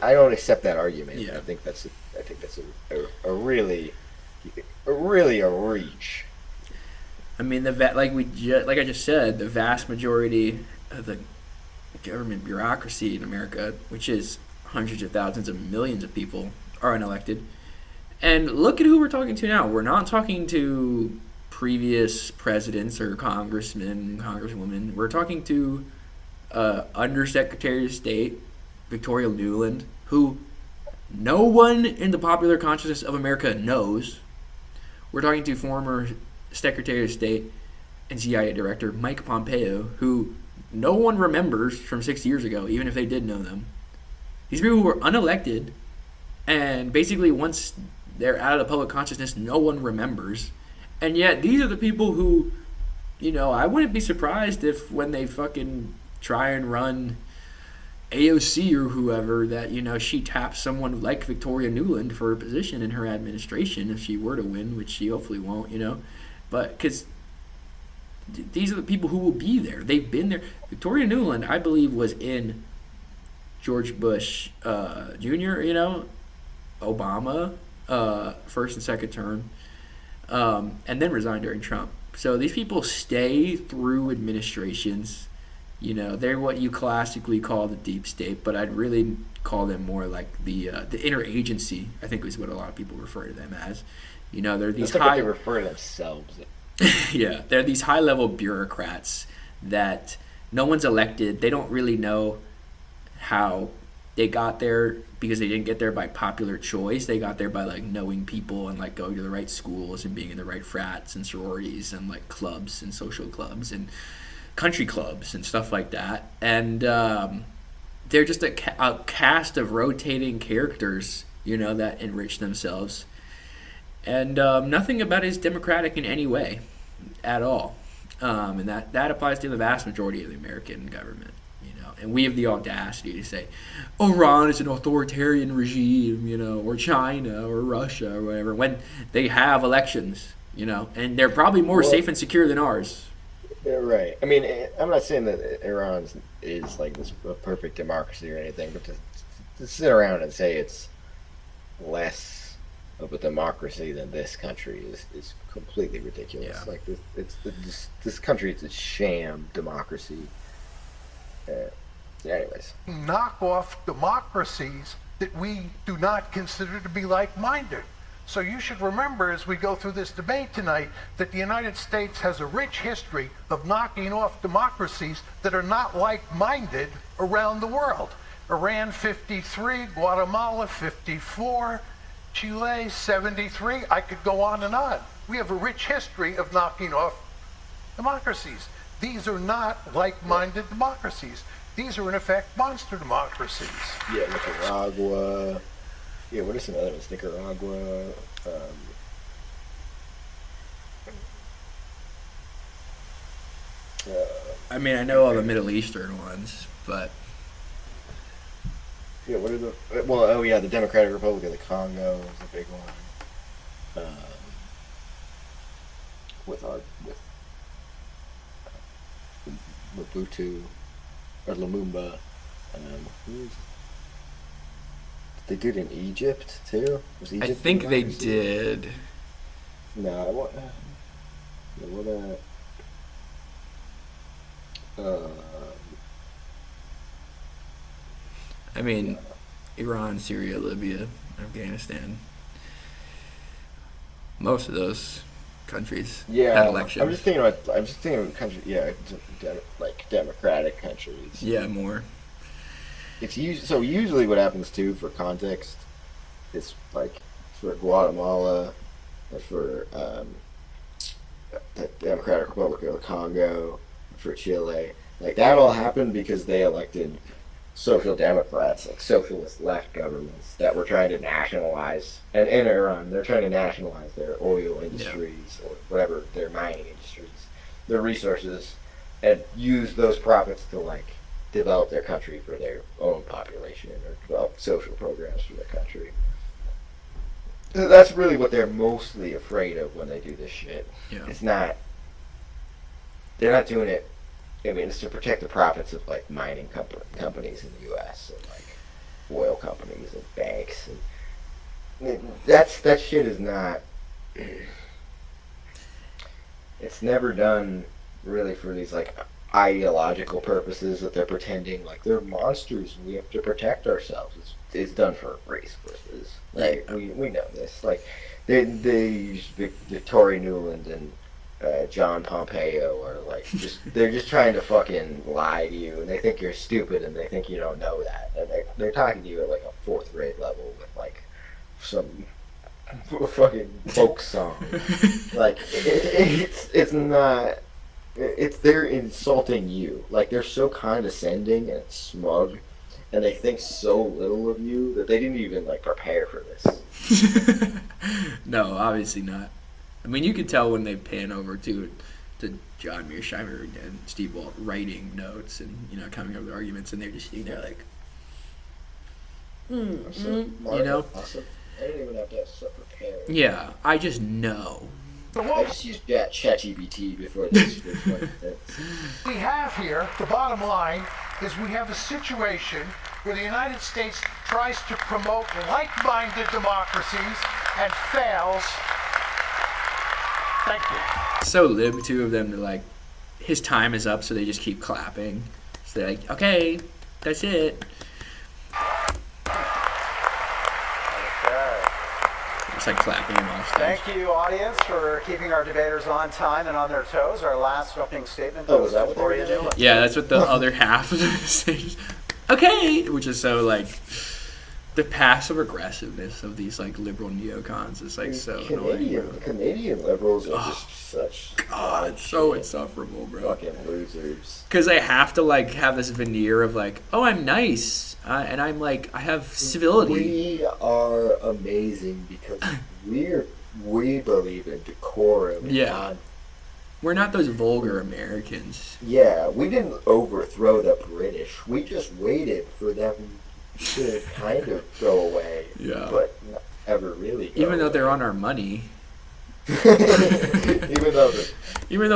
I don't accept that argument. Yeah. I think that's a really a reach. I mean, like I just said, the vast majority of the government bureaucracy in America, which is hundreds of thousands of millions of people, are unelected. And look at who we're talking to now. We're not talking to previous presidents or congressmen, congresswomen. We're talking to Undersecretary of State Victoria Nuland, who no one in the popular consciousness of America knows. We're talking to former Secretary of State and CIA Director Mike Pompeo, who no one remembers from 6 years ago, even if they did know them. These people were unelected, and basically once they're out of the public consciousness, no one remembers. And yet these are the people who, I wouldn't be surprised if when they fucking try and run AOC or whoever, that, she taps someone like Victoria Nuland for a position in her administration if she were to win, which she hopefully won't, But because these are the people who will be there. They've been there. Victoria Nuland, I believe, was in George Bush Jr., Obama, first and second term, and then resigned during Trump. So these people stay through administrations. They're what you classically call the deep state, but I'd really call them more like the interagency, I think is what a lot of people refer to them as. They're these That's what they refer to themselves. Yeah, they're these high-level bureaucrats that no one's elected. They don't really know how they got there because they didn't get there by popular choice. They got there by like knowing people and like going to the right schools and being in the right frats and sororities and like clubs and social clubs and country clubs and stuff like that. And they're just a cast of rotating characters, you know, that enrich themselves. And nothing about it is democratic in any way at all. And that applies to the vast majority of the American government. And we have the audacity to say, Iran is an authoritarian regime, you know, or China or Russia or whatever, when they have elections, you know, and they're probably more safe and secure than ours. Yeah, right. I mean, I'm not saying that Iran is like this a perfect democracy or anything, but to sit around and say it's less of a democracy than this country is completely ridiculous. Yeah. Like this country is a sham democracy. Anyways. Knock off democracies that we do not consider to be like-minded. So you should remember as we go through this debate tonight that the United States has a rich history of knocking off democracies that are not like-minded around the world. Iran 53, Guatemala 54, Chile 73. I could go on and on. We have a rich history of knocking off democracies. These are not like-minded democracies. These are, in effect, monster democracies. Yeah, Nicaragua. Yeah, what are some other ones? Nicaragua. I mean, I know all the Middle Eastern ones, but... Yeah, what are the... Well, oh yeah, the Democratic Republic of the Congo is a big one. With Mobutu. Or Lumumba. Did they do it in Egypt too? Was Egypt I think they did. No, I mean, Iran, Syria, Libya, Afghanistan. Most of those countries had elections. I'm just thinking of countries. Yeah, like democratic countries. Yeah, more. It's usually what happens too. For context, it's like for Guatemala, or for the Democratic Republic of the Congo, for Chile. Like that all happened because they elected social democrats, like socialist left governments that were trying to nationalize, and in Iran, they're trying to nationalize their oil industries or whatever, their mining industries, their resources, and use those profits to like develop their country for their own population or develop social programs for their country. That's really what they're mostly afraid of when they do this shit. Yeah. They're not doing it. I mean, it's to protect the profits of like mining companies in the U.S. and like oil companies and banks, and that shit is not. It's never done really for these like ideological purposes that they're pretending like they're monsters and we have to protect ourselves. It's done for race purposes. Like we know this. Like they use Victoria Nuland and John Pompeo are like they're just trying to fucking lie to you, and they think you're stupid and they think you don't know that, and they're talking to you at like a 4th grade level with like some fucking folk song. Like it's not. They're insulting you. Like they're so condescending and smug, and they think so little of you that they didn't even like prepare for this. No, obviously not. I mean, you could tell when they pan over to John Mearsheimer and Steve Walt writing notes and, you know, coming up with arguments, and they're just sitting there like, you know? Awesome. I didn't even have to have stuff prepared. Yeah, I just know. I just used ChatGPT before this. We have here, the bottom line, is we have a situation where the United States tries to promote like-minded democracies and fails. Thank you. So lib, too, of them to like, his time is up, so they just keep clapping. So they're like, okay, that's it. It's like clapping him off stage. Thank you, audience, for keeping our debaters on time and on their toes. Our last opening statement was Victoria Nuland. Yeah, that's what the other half of the stage. okay, which is so like the passive aggressiveness of these like liberal neocons is like so annoying. Canadian liberals are just such God, it's so insufferable, bro. Fucking losers. Because they have to like have this veneer of like, oh, I'm nice, and I'm like, I have civility. We are amazing because we believe in decorum. Yeah. We're not those vulgar Americans. Yeah, we didn't overthrow the British. We just waited for them to kind of go away. Yeah. But not ever really go Even though away. they're on our money. even though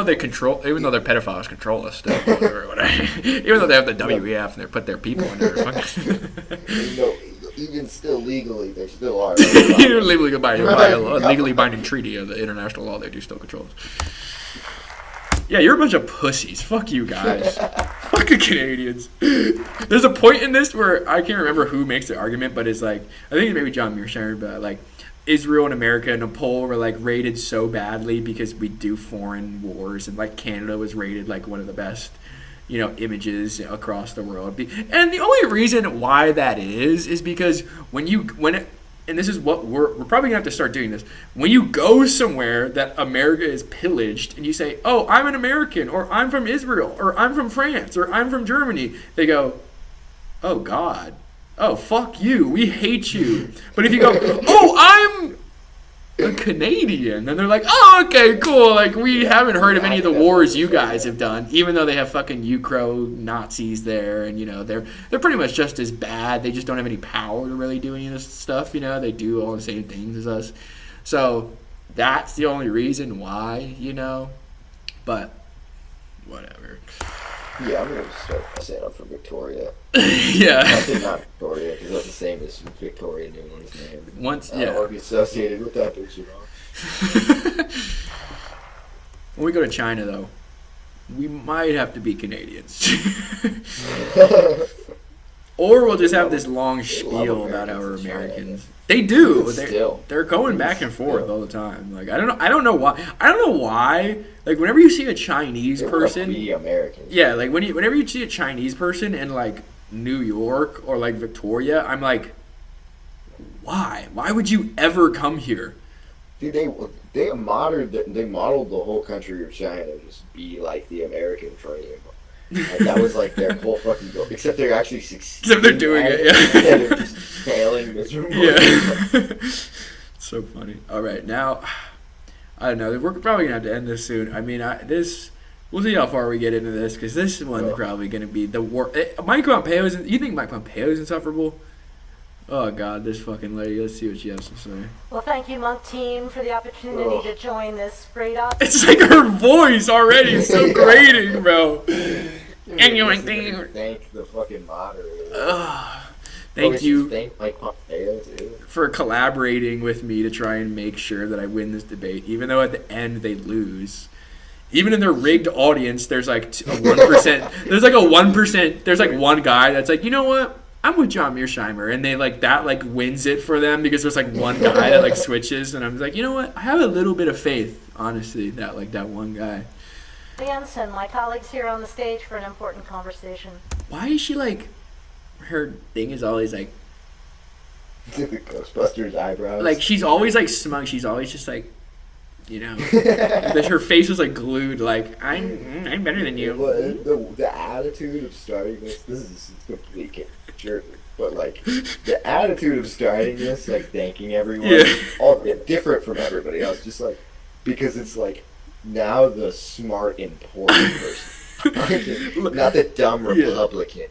they're pedophiles control us still. Even though they have the WEF and they put their people under fucking. Even still legally, they still are. legally by a legally binding treaty of the international law, they do still control us. Yeah, you're a bunch of pussies. Fuck you guys. Fucking Canadians. There's a point in this where I can't remember who makes the argument, but it's like, I think it's maybe John Mearsheimer, but like, Israel and America in a poll were like rated so badly because we do foreign wars, and like Canada was rated like one of the best, images across the world. And the only reason why that is because and this is what we're probably gonna have to start doing this. When you go somewhere that America is pillaged and you say, oh, I'm an American, or I'm from Israel, or I'm from France, or I'm from Germany, they go, oh God, oh fuck you, we hate you. But if you go, oh, I'm a Canadian, then they're like, oh, okay, cool, like we haven't heard of any of the wars you guys have done, even though they have fucking Ukraine Nazis there, and they're pretty much just as bad. They just don't have any power to really do any of this stuff. They do all the same things as us. So that's the only reason why, but whatever. Yeah, I'm gonna start saying up for Victoria. Yeah. I think not Victoria, because that's the same as Victoria Nuland's name. I don't want to be associated with that bitch at all. When we go to China, though, we might have to be Canadians. Or we'll just have this long spiel about our Americans. They do. They're going back and forth all the time. Like I don't know why. Like whenever you see a Chinese person, Americans. Yeah, like whenever you see a Chinese person in like New York or like Victoria, I'm like, why? Why would you ever come here? Dude, they modeled the whole country of China to just be like the American dream. Like, that was like their whole fucking goal. Except they're actually succeeding. Except they're doing it, yeah. They're just failing miserably. Yeah. It's so funny. All right, now, I don't know. We're probably going to have to end this soon. I mean, we'll see how far we get into this, because this one's probably going to be the worst. Mike Pompeo you think Mike Pompeo is insufferable? Oh, God, this fucking lady. Let's see what she has to say. Well, thank you, Munk team, for the opportunity to join this great op. It's like her voice already is so grating, bro. And you like thank the fucking moderator. Thank you thank Mike Pompeo, too. For collaborating with me to try and make sure that I win this debate, even though at the end they lose. Even in their rigged audience, there's like a 1%. There's like a 1%. There's like one guy that's like, you know what? I'm with John Mearsheimer, and they like that like wins it for them because there's like one guy that like switches, and I'm like, you know what? I have a little bit of faith, honestly, that like that one guy. And my colleagues here on the stage for an important conversation. Why is she like? Her thing is always like. The Ghostbusters eyebrows. Like she's always like smug. She's always just like, her face was like glued. Like I'm better than you. The attitude of starting this is complete caricature, but like the attitude of starting this, like thanking everyone, all different from everybody else. Just like because it's like now the smart, important person, not the dumb Republican.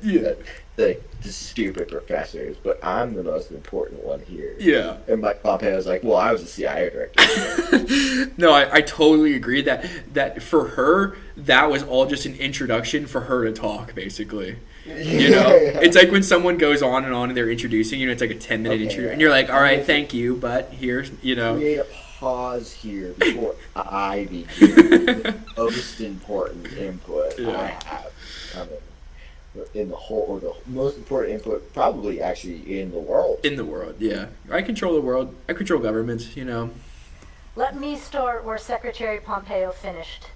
The stupid professors, but I'm the most important one here. Yeah. And Mike Pompeo was like, well, I was a CIA director. No, I totally agree that for her, that was all just an introduction for her to talk, basically. It's like when someone goes on and they're introducing you, it's like a 10-minute intro, and you're like, all right, thank you, but here's, Create a pause here before I begin the most important input I have coming. In the whole, or the most important input, probably actually in the world. In the world, yeah. I control the world. I control governments, Let me start where Secretary Pompeo finished.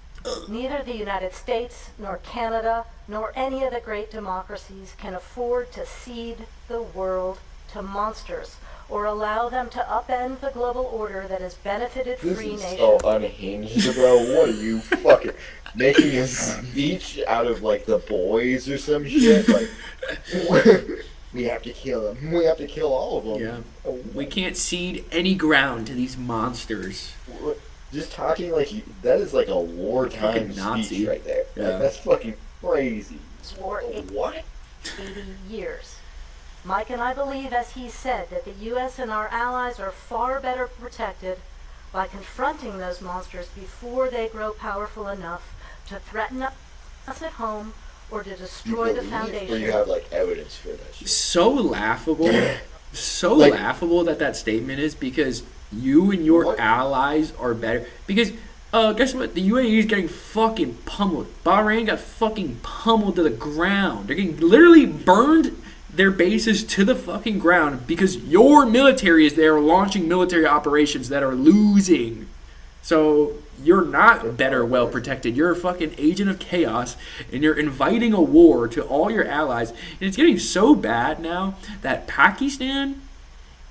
Neither the United States, nor Canada, nor any of the great democracies can afford to cede the world to monsters or allow them to upend the global order that has benefited free nations. This is so unhinged, bro. What are you fucking making a speech out of like The Boys or some shit? Like, we have to kill them. We have to kill all of them. Yeah. We can't cede any ground to these monsters. Just talking like that is like a wartime speech right there. Yeah. Like, that's fucking crazy. For what? 80 years. Mike and I believe, as he said, that the U.S. and our allies are far better protected by confronting those monsters before they grow powerful enough to threaten us at home or to destroy the foundation. Or you have like evidence for that shit. So laughable. So like, laughable that statement is, because you and your allies are better. Because guess what? The UAE is getting fucking pummeled. Bahrain got fucking pummeled to the ground. They're getting literally burned their bases to the fucking ground because your military is there launching military operations that are losing. So you're not better well protected. You're a fucking agent of chaos, and you're inviting a war to all your allies. And it's getting so bad now that Pakistan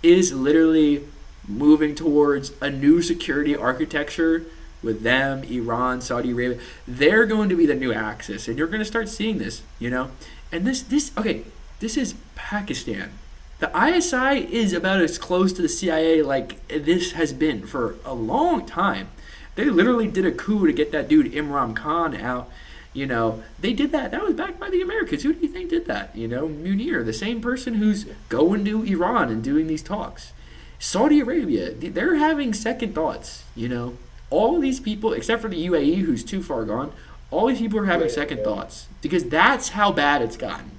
is literally moving towards a new security architecture with them, Iran, Saudi Arabia. They're going to be the new axis, and you're going to start seeing this, you know? And this is Pakistan. The ISI is about as close to the CIA like this has been for a long time. They literally did a coup to get that dude Imran Khan out. You know, they did that. That was backed by the Americans. Who do you think did that? You know, Munir, the same person who's going to Iran and doing these talks. Saudi Arabia, they're having second thoughts, you know. All of these people, except for the UAE, who's too far gone, all these people are having second thoughts because that's how bad it's gotten.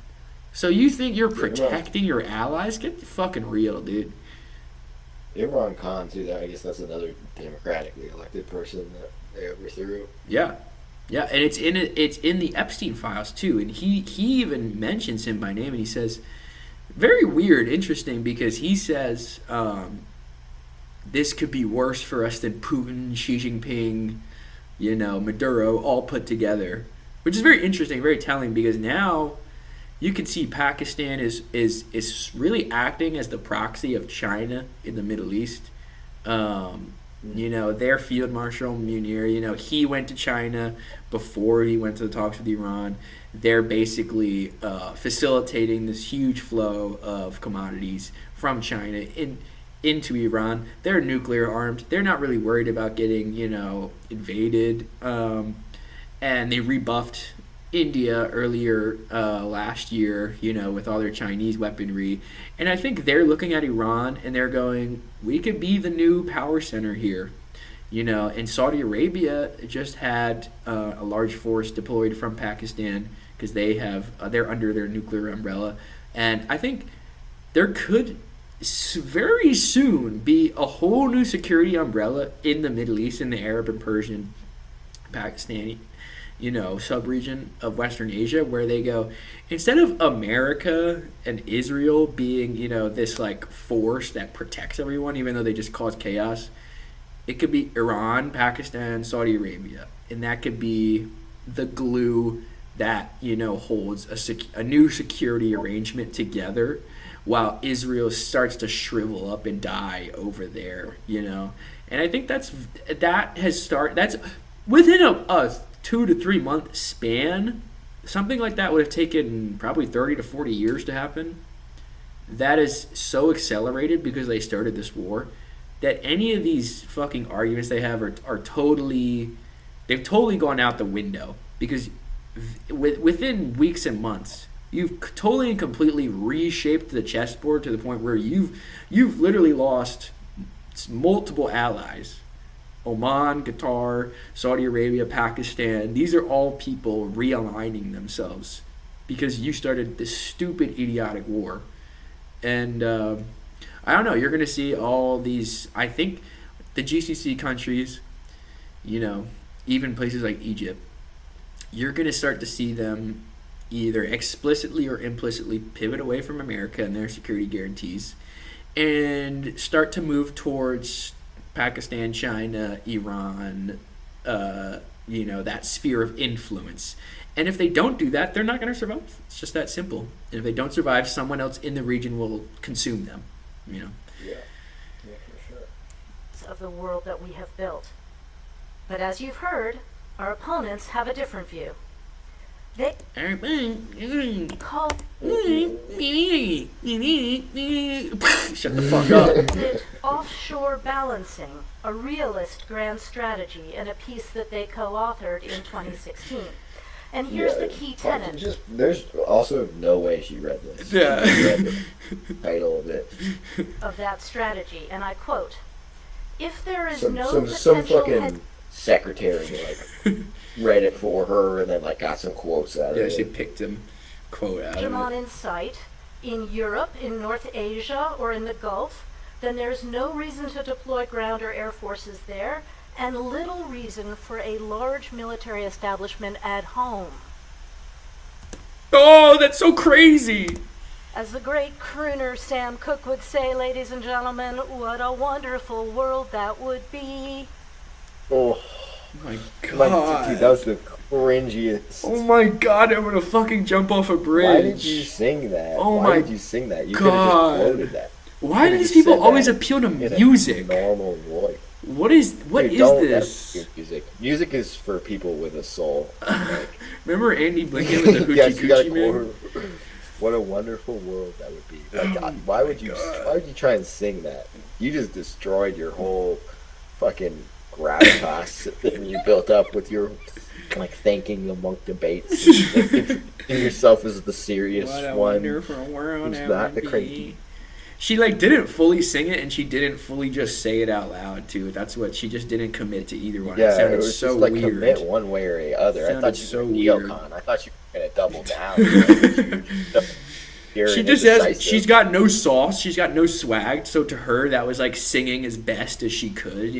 So you think you're protecting your allies? Get fucking real, dude. Imran Khan, too. I guess that's another democratically elected person that they overthrew. Yeah, yeah, and it's in the Epstein files too, and he even mentions him by name, and he says, very weird, interesting, because he says this could be worse for us than Putin, Xi Jinping, you know, Maduro all put together, which is very interesting, very telling, because now you can see Pakistan is really acting as the proxy of China in the Middle East. You know, their Field Marshal Munir, you know, he went to China before he went to the talks with Iran. They're basically facilitating this huge flow of commodities from China into Iran. They're nuclear armed. They're not really worried about getting, you know, invaded. And they rebuffed India earlier last year, you know, with all their Chinese weaponry. And I think they're looking at Iran and they're going, we could be the new power center here. You know, and Saudi Arabia just had a large force deployed from Pakistan because they're under their nuclear umbrella. And I think there could very soon be a whole new security umbrella in the Middle East, in the Arab and Persian, Pakistani, you know, sub-region of Western Asia, where they go, instead of America and Israel being, you know, this like force that protects everyone, even though they just cause chaos, it could be Iran, Pakistan, Saudi Arabia, and that could be the glue that, you know, holds a new security arrangement together, while Israel starts to shrivel up and die over there, you know. And I think that's within a 2 to 3 month span. Something like that would have taken probably 30 to 40 years to happen. That is so accelerated because they started this war that any of these fucking arguments they have are totally gone out the window, because within weeks and months you've totally and completely reshaped the chessboard to the point where you've literally lost multiple allies. Oman, Qatar, Saudi Arabia, Pakistan, these are all people realigning themselves because you started this stupid, idiotic war. And I don't know, you're going to see all these, I think the GCC countries, you know, even places like Egypt, you're going to start to see them either explicitly or implicitly pivot away from America and their security guarantees and start to move towards Pakistan, China, Iran, that sphere of influence. And if they don't do that, they're not going to survive. It's just that simple. And if they don't survive, someone else in the region will consume them. Yeah, for sure. Of the world that we have built. But as you've heard, our opponents have a different view. They call shut the fuck up. it offshore balancing, a realist grand strategy, in a piece that they co-authored in 2016. And here's the key tenet. There's also no way she read this. Yeah. She read the title of it. Of that strategy, and I quote, if there is some potential fucking secretary read it for her and then got some quotes out of it. Yeah, she picked him quote out of it. in sight in Europe, in North Asia, or in the Gulf, then there's no reason to deploy ground or air forces there, and little reason for a large military establishment at home. Oh, that's so crazy! As the great crooner Sam Cooke would say, ladies and gentlemen, what a wonderful world that would be. Oh my god. Dude, that was the cringiest. Oh my god, I'm gonna fucking jump off a bridge. Why did you sing that? Why did you sing that? You could have just quoted that. Why do these people always appeal to music? Normal voice. What is this? Music. Music is for people with a soul. Remember Andy Blinken with the Hoochie Coochie Man? What a wonderful world that would be. Why would you try and sing that? You just destroyed your whole fucking gravitas that you built up with your thanking the Munk debates. Thinking yourself as the serious what a one. Wonderful world who's not the crazy. She didn't fully sing it, and she didn't fully just say it out loud too. That's what she just didn't commit to either one. Yeah, it sounded it was so just weird. Commit one way or the other. I thought so you were weird. neocon. I thought you were gonna double down. She just has. She's got no sauce. She's got no swag. So to her, that was like singing as best as she could.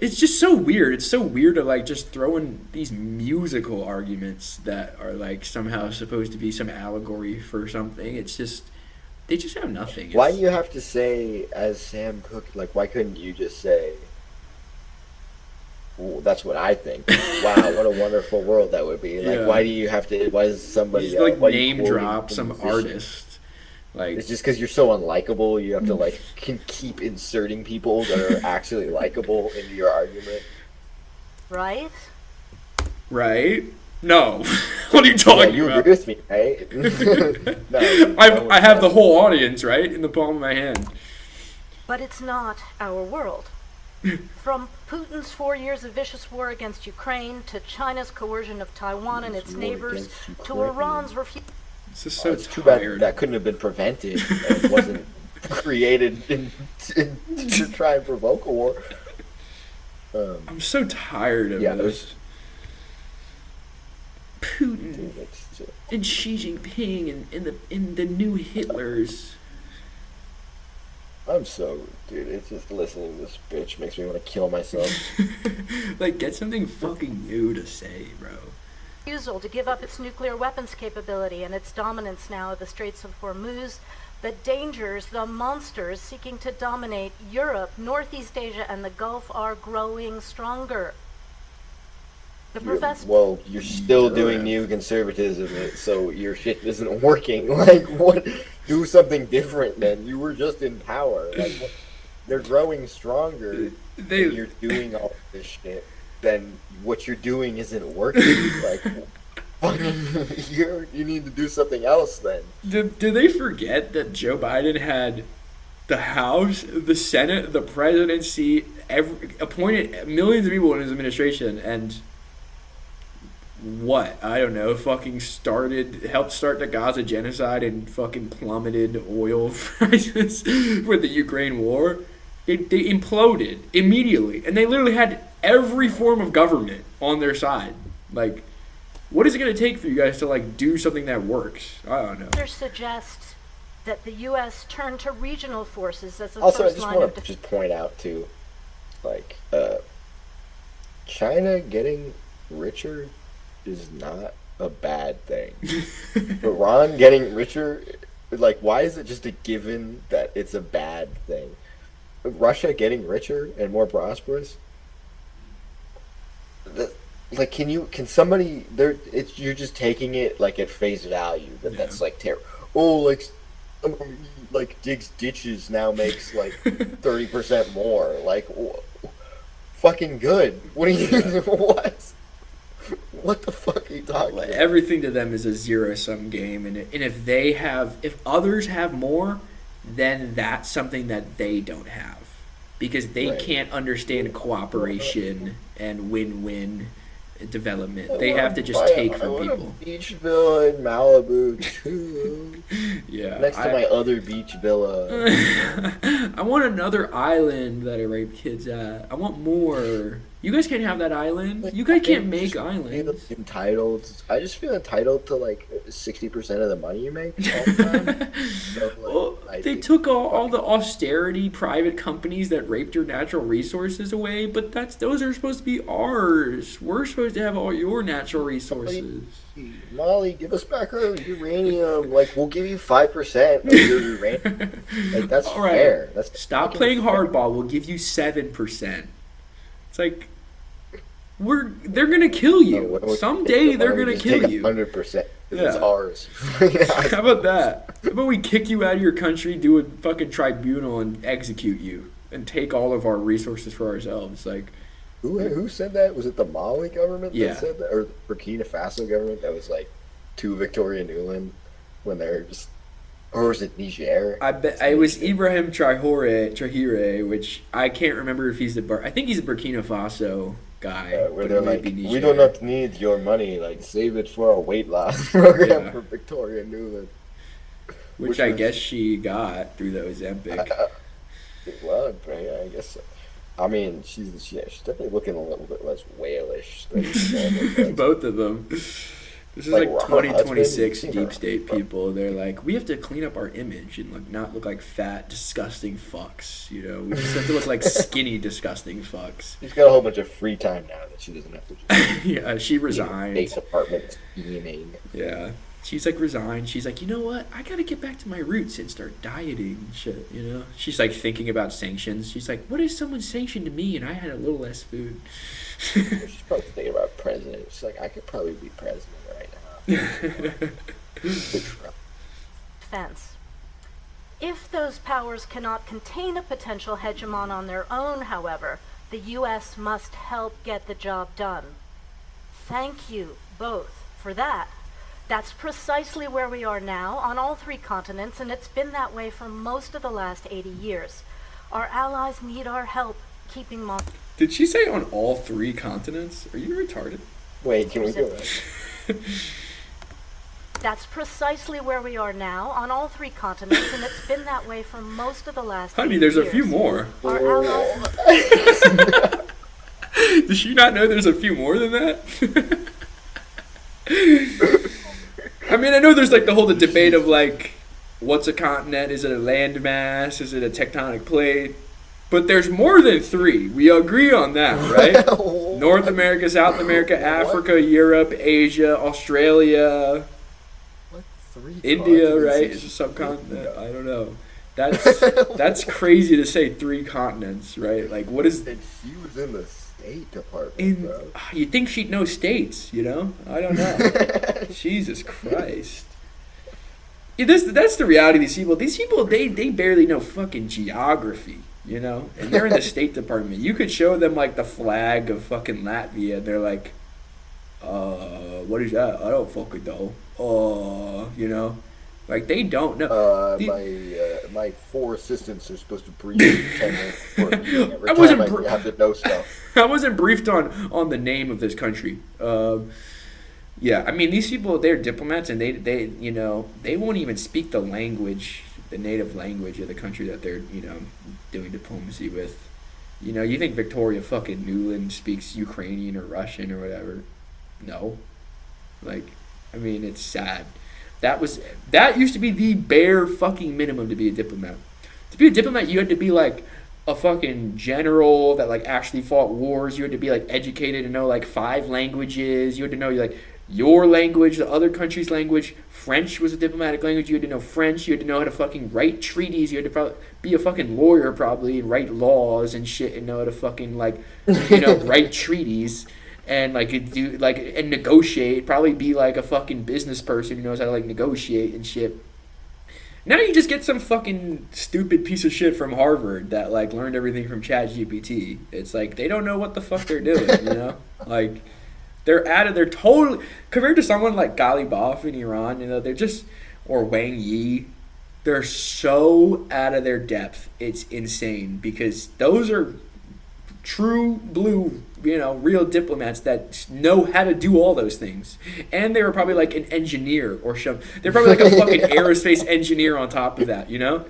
It's just so weird. It's so weird to just throw in these musical arguments that are somehow supposed to be some allegory for something. It's just. They just have nothing. Why do you have to say, as Sam Cooke, why couldn't you just say, well, that's what I think. Wow, what a wonderful world that would be. Why do you have to, why does somebody... You just, name drop some artist. It's just because you're so unlikable, you have to, can keep inserting people that are actually likable into your argument. Right? Right? No. What are you talking about? You agree with me, right? No, I have the whole audience, right, in the palm of my hand. But it's not our world. From Putin's 4 years of vicious war against Ukraine, to China's coercion of Taiwan and its neighbors, to Iran's refusal... This is so too bad that couldn't have been prevented. It wasn't created to try and provoke a war. I'm so tired of this. Putin and Xi Jinping and the new Hitlers. Dude, it's just listening to this bitch makes me want to kill myself. Get something fucking new to say, bro. Refusal to give up its nuclear weapons capability and its dominance now of the Straits of Hormuz, the dangers, the monsters seeking to dominate Europe, Northeast Asia, and the Gulf are growing stronger. You're still doing neoconservatism, so your shit isn't working. What? Do something different, then. You were just in power. They're growing stronger. And you're doing all this shit. Then what you're doing isn't working. You need to do something else. Then. Do they forget that Joe Biden had the House, the Senate, the presidency, appointed millions of people in his administration, and I don't know, helped start the Gaza genocide and fucking plummeted oil prices with the Ukraine war? They imploded immediately, and they literally had every form of government on their side. What is it going to take for you guys to do something that works? I don't know. Others suggest that the U.S. turn to regional forces as a also, first I just line want to just point out too, China getting richer is not a bad thing. Iran getting richer, why is it just a given that it's a bad thing? Russia getting richer and more prosperous, like, can somebody there? You're just taking it like at face value that's like terrible. Oh, like somebody like digs ditches now makes like 30% more. Like, fucking good. What are you? What? What the fuck are you talking about? Everything to them is a zero-sum game, and if others have more, then that's something that they don't have, because they can't understand cooperation and win-win development. They have to just take from people. I want a beach villa in Malibu too. Yeah, next to my other beach villa. I want another island that I rape kids at. I want more. You guys can't have that island. You guys can't make islands. Entitled. I just feel entitled to like 60% of the money you make all the time. So, like, well, they took all the austerity private companies that raped your natural resources away, but those are supposed to be ours. We're supposed to have all your natural resources. Molly, give us back our uranium. Like, we'll give you 5% of your uranium. Like, that's all right. Fair. Stop playing hardball. We'll give you 7%. It's like, they're gonna kill you. Someday they're gonna kill you. 100%. It's ours. How about that? How about we kick you out of your country, do a fucking tribunal, and execute you, and take all of our resources for ourselves? Like, who said that? Was it the Mali government that said that, or the Burkina Faso government that was like to Victoria Nuland when they're just, or was it Niger? I bet it was Ibrahim Traoré, which I can't remember if he's I think he's a Burkina Faso guy. Where they're like, we do not need your money. Like, save it for a weight loss program for Victoria Nuland. Which I guess she got through the Ozempic. Well, I guess so. I mean, she's definitely looking a little bit less whalish. Both of them. This is like 2026 deep state people. They're like, we have to clean up our image and like not look like fat, disgusting fucks. You know, we just have to look like skinny, disgusting fucks. She's got a whole bunch of free time now that she doesn't have to. Yeah, she resigned. Base apartment scheming. Yeah, she's like resigned. She's like, you know what? I gotta get back to my roots and start dieting and shit. You know, she's like thinking about sanctions. She's like, what if someone sanctioned me and I had a little less food? She's probably thinking about president. She's like, I could probably be president. Defense. If those powers cannot contain a potential hegemon on their own, however, the U.S. must help get the job done. Thank you both for that. That's precisely where we are now on all three continents, and it's been that way for most of the last 80 years. Our allies need our help keeping Did she say on all three continents? Are you retarded? Wait, can we go back? That's precisely where we are now on all three continents, and it's been that way for most of the last Honey, there's years. A few more. Our allies... Does she not know there's a few more than that? I mean, I know there's like the whole debate of like, what's a continent? Is it a landmass? Is it a tectonic plate? But there's more than three. We agree on that, right? North America, South America, Africa, Europe, Asia, Australia, India, right? It's a subcontinent. I don't know. That's crazy to say 3 continents, right? Like, what is... And she was in the State Department, bro. You'd think she'd know states, you know? I don't know. Jesus Christ. Yeah, that's the reality of these people. These people, they barely know fucking geography. You know, and they're in the State Department. You could show them like the flag of fucking Latvia, and they're like, what is that? I don't fucking know. You know, like they don't know. My 4 assistants are supposed to brief 10 minutes before a meeting. Every I wasn't time I have to know stuff. I wasn't briefed on the name of this country. Yeah, I mean these people, they're diplomats, and they you know, they won't even speak the language, the native language of the country that they're, you know, doing diplomacy with. You know, you think Victoria fucking Nuland speaks Ukrainian or Russian or whatever? No. Like, I mean, it's sad. That used to be the bare fucking minimum to be a diplomat. To be a diplomat, you had to be like a fucking general that like actually fought wars. You had to be like educated and know like 5 languages. You had to know like your language, the other country's language. French was a diplomatic language. You had to know French. You had to know how to fucking write treaties. You had to probably be a fucking lawyer probably and write laws and shit and know how to fucking like, you know, write treaties. and like and negotiate, probably be like a fucking business person who knows how to like negotiate and shit. Now you just get some fucking stupid piece of shit from Harvard that like learned everything from ChatGPT. It's like they don't know what the fuck they're doing, you know? Like they're out of their totally compared to someone like Ghalibaf in Iran, you know, they're just or Wang Yi, they're so out of their depth. It's insane because those are true blue, you know, real diplomats that know how to do all those things. And they were probably like an engineer or something. They're probably like a fucking aerospace engineer on top of that, you know?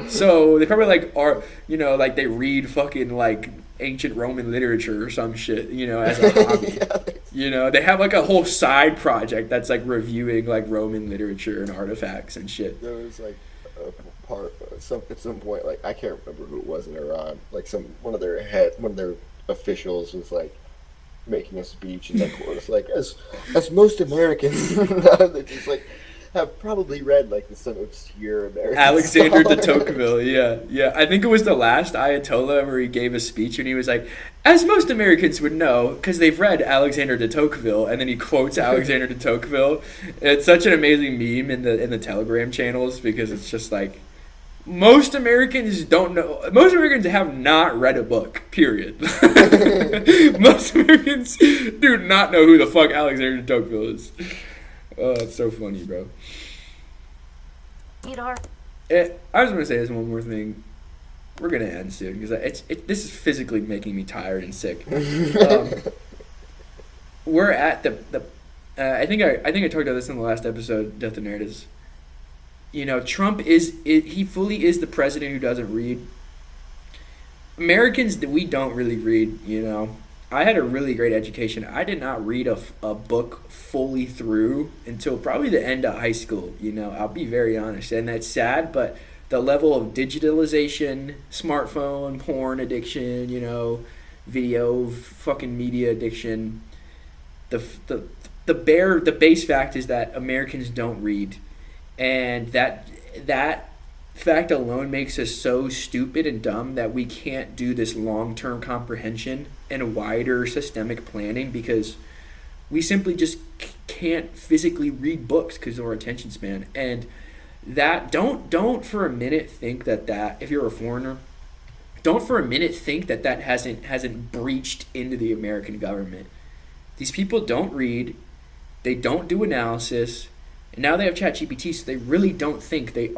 So they probably like are, you know, like they read fucking like ancient Roman literature or some shit, you know, as a hobby. You know, they have like a whole side project that's like reviewing like Roman literature and artifacts and shit. There was like a part at some point, like I can't remember who it was in Iran, like one of their officials was like making a speech and like was like as most Americans they just like have probably read like some obscure American Alexander de scholar. Tocqueville, yeah. I think it was the last Ayatollah where he gave a speech and he was like, as most Americans would know, because they've read Alexander de Tocqueville, and then he quotes Alexander de Tocqueville. It's such an amazing meme in the Telegram channels because it's just like, most Americans don't know. Most Americans have not read a book, period. Most Americans do not know who the fuck Alexander de Tocqueville is. Oh, it's so funny, bro. Idar. I was going to say this one more thing. We're going to end soon because this is physically making me tired and sick. We're at the I think I talked about this in the last episode, Death and Narratives. You know, Trump he fully is the president who doesn't read. Americans, we don't really read, you know. I had a really great education. I did not read a book fully through until probably the end of high school, you know. I'll be very honest. And that's sad, but the level of digitalization, smartphone, porn addiction, you know, video, fucking media addiction, the base fact is that Americans don't read. And that fact alone makes us so stupid and dumb that we can't do this long-term comprehension and wider systemic planning because we simply just can't physically read books because of our attention span. And that don't for a minute think that if you're a foreigner, don't for a minute think that hasn't breached into the American government. These people don't read, they don't do analysis. And now they have ChatGPT, so they really don't think. They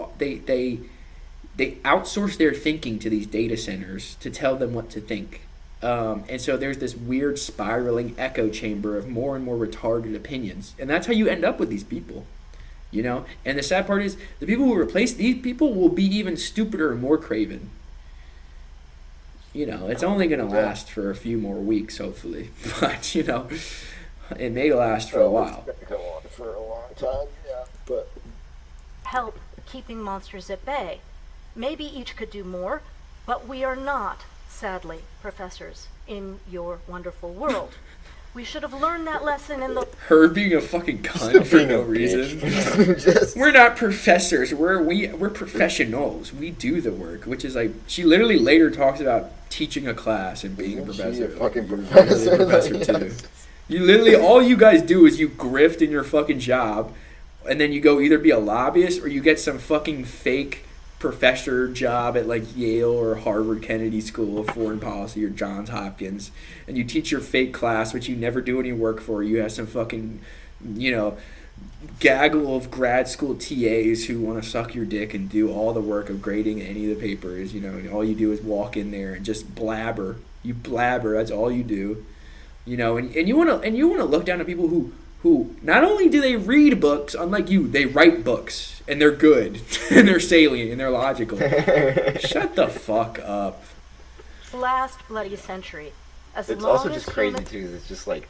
outsource their thinking to these data centers to tell them what to think. And so there's this weird spiraling echo chamber of more and more retarded opinions. And that's how you end up with these people, you know? And the sad part is the people who replace these people will be even stupider and more craven. You know, it's only going to last for a few more weeks, hopefully. But, you know, it may last for a while. It's going to go on for a long time, yeah. But Help keeping monsters at bay. Maybe each could do more, but we are not, sadly, professors in your wonderful world. We should have learned that lesson in the... Her being a fucking cunt for no reason. We're not professors. We're professionals. We do the work, which is like... She literally later talks about teaching a class and being a professor. A fucking professor. Really a professor too. You literally... All you guys do is you grift in your fucking job, and then you go either be a lobbyist or you get some fucking fake professor job at like Yale or Harvard Kennedy School of Foreign Policy or Johns Hopkins, and you teach your fake class which you never do any work for. You have some fucking, you know, gaggle of grad school TAs who want to suck your dick and do all the work of grading any of the papers, you know, and all you do is walk in there and just blabber. You blabber, that's all you do. You know, and you want to look down at people who not only do they read books, unlike you, they write books, and they're good, and they're salient, and they're logical. Shut the fuck up. last bloody century. As It's long also as just crazy, human- too, 'cause it's just like,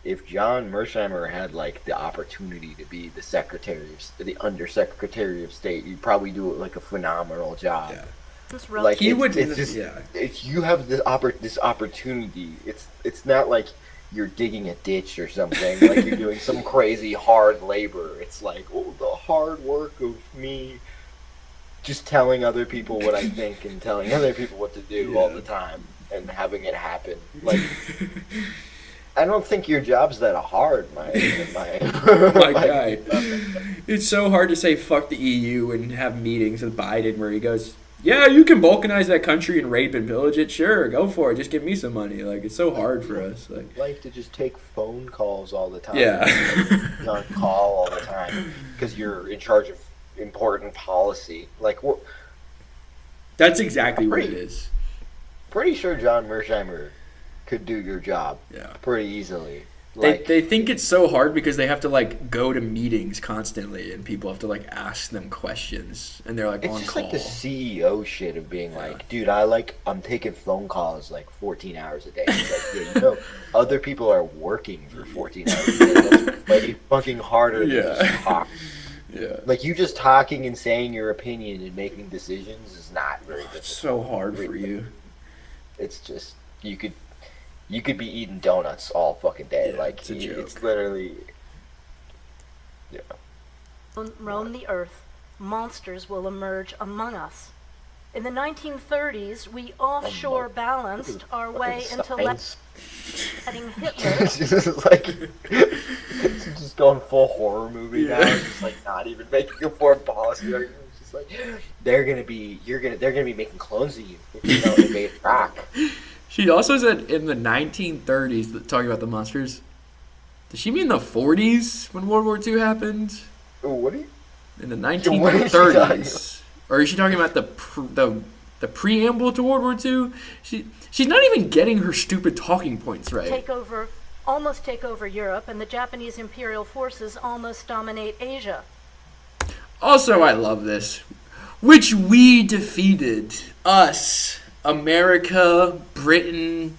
if John Mearsheimer had, like, the opportunity to be the undersecretary of state, you'd probably do, like, a phenomenal job. Yeah. This rel- Like, He would, it's just, yeah. if you have this opportunity, it's not like you're digging a ditch or something, like you're doing some crazy hard labor. It's like, oh, the hard work of me just telling other people what I think and telling other people what to do all the time. and having it happen. Like, I don't think your job's that hard, my guy. It's so hard to say fuck the EU and have meetings with Biden where he goes, yeah, you can balkanize that country and rape and pillage it. Sure, go for it. Just give me some money. Like, it's so hard for us. Like to just take phone calls all the time. Yeah. On call all the time because you're in charge of important policy. Like, that's exactly what it is. Pretty sure John Mearsheimer could do your job. Yeah. Pretty easily. They think it's so hard because they have to like go to meetings constantly and people have to like ask them questions and they're like it's on just call. Like the CEO shit of being like, dude, I'm taking phone calls like 14 hours a day. It's like, other people are working for 14 hours a day. That's way fucking harder than just talk. Yeah. Like you just talking and saying your opinion and making decisions is not very difficult. It's so hard for you. It's just you could be eating donuts all fucking day. Yeah, like it's literally, roam the earth, monsters will emerge among us. In the 1930s, we offshore balanced our way into letting Hitler. It's just like it's just going full horror movie now. It's just like not even making a foreign policy argument. It's just like they're gonna be making clones of you if you don't invade Iraq. She also said in the 1930s, talking about the monsters. Does she mean the 40s when World War II happened? What are you? In the 1930s, or is she talking about the preamble to World War II? She's not even getting her stupid talking points right. Almost take over Europe, and the Japanese imperial forces almost dominate Asia. Also, I love this, which we defeated. Us, America, Britain.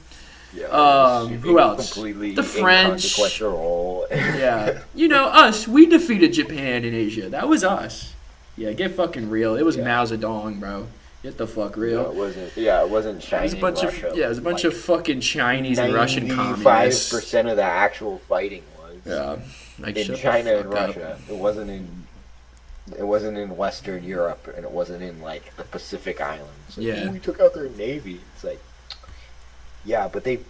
Who else? The French. Yeah. Us. We defeated Japan in Asia. That was us. Yeah, get fucking real. It was Mao Zedong, bro. Get the fuck real. No, it wasn't Chinese. It was a bunch of fucking Chinese and Russian communists. 95% of the actual fighting was. Yeah. In China and Russia. It wasn't in Western Europe, and it wasn't in like the Pacific Islands. Like, we took out their navy. It's like, yeah, but the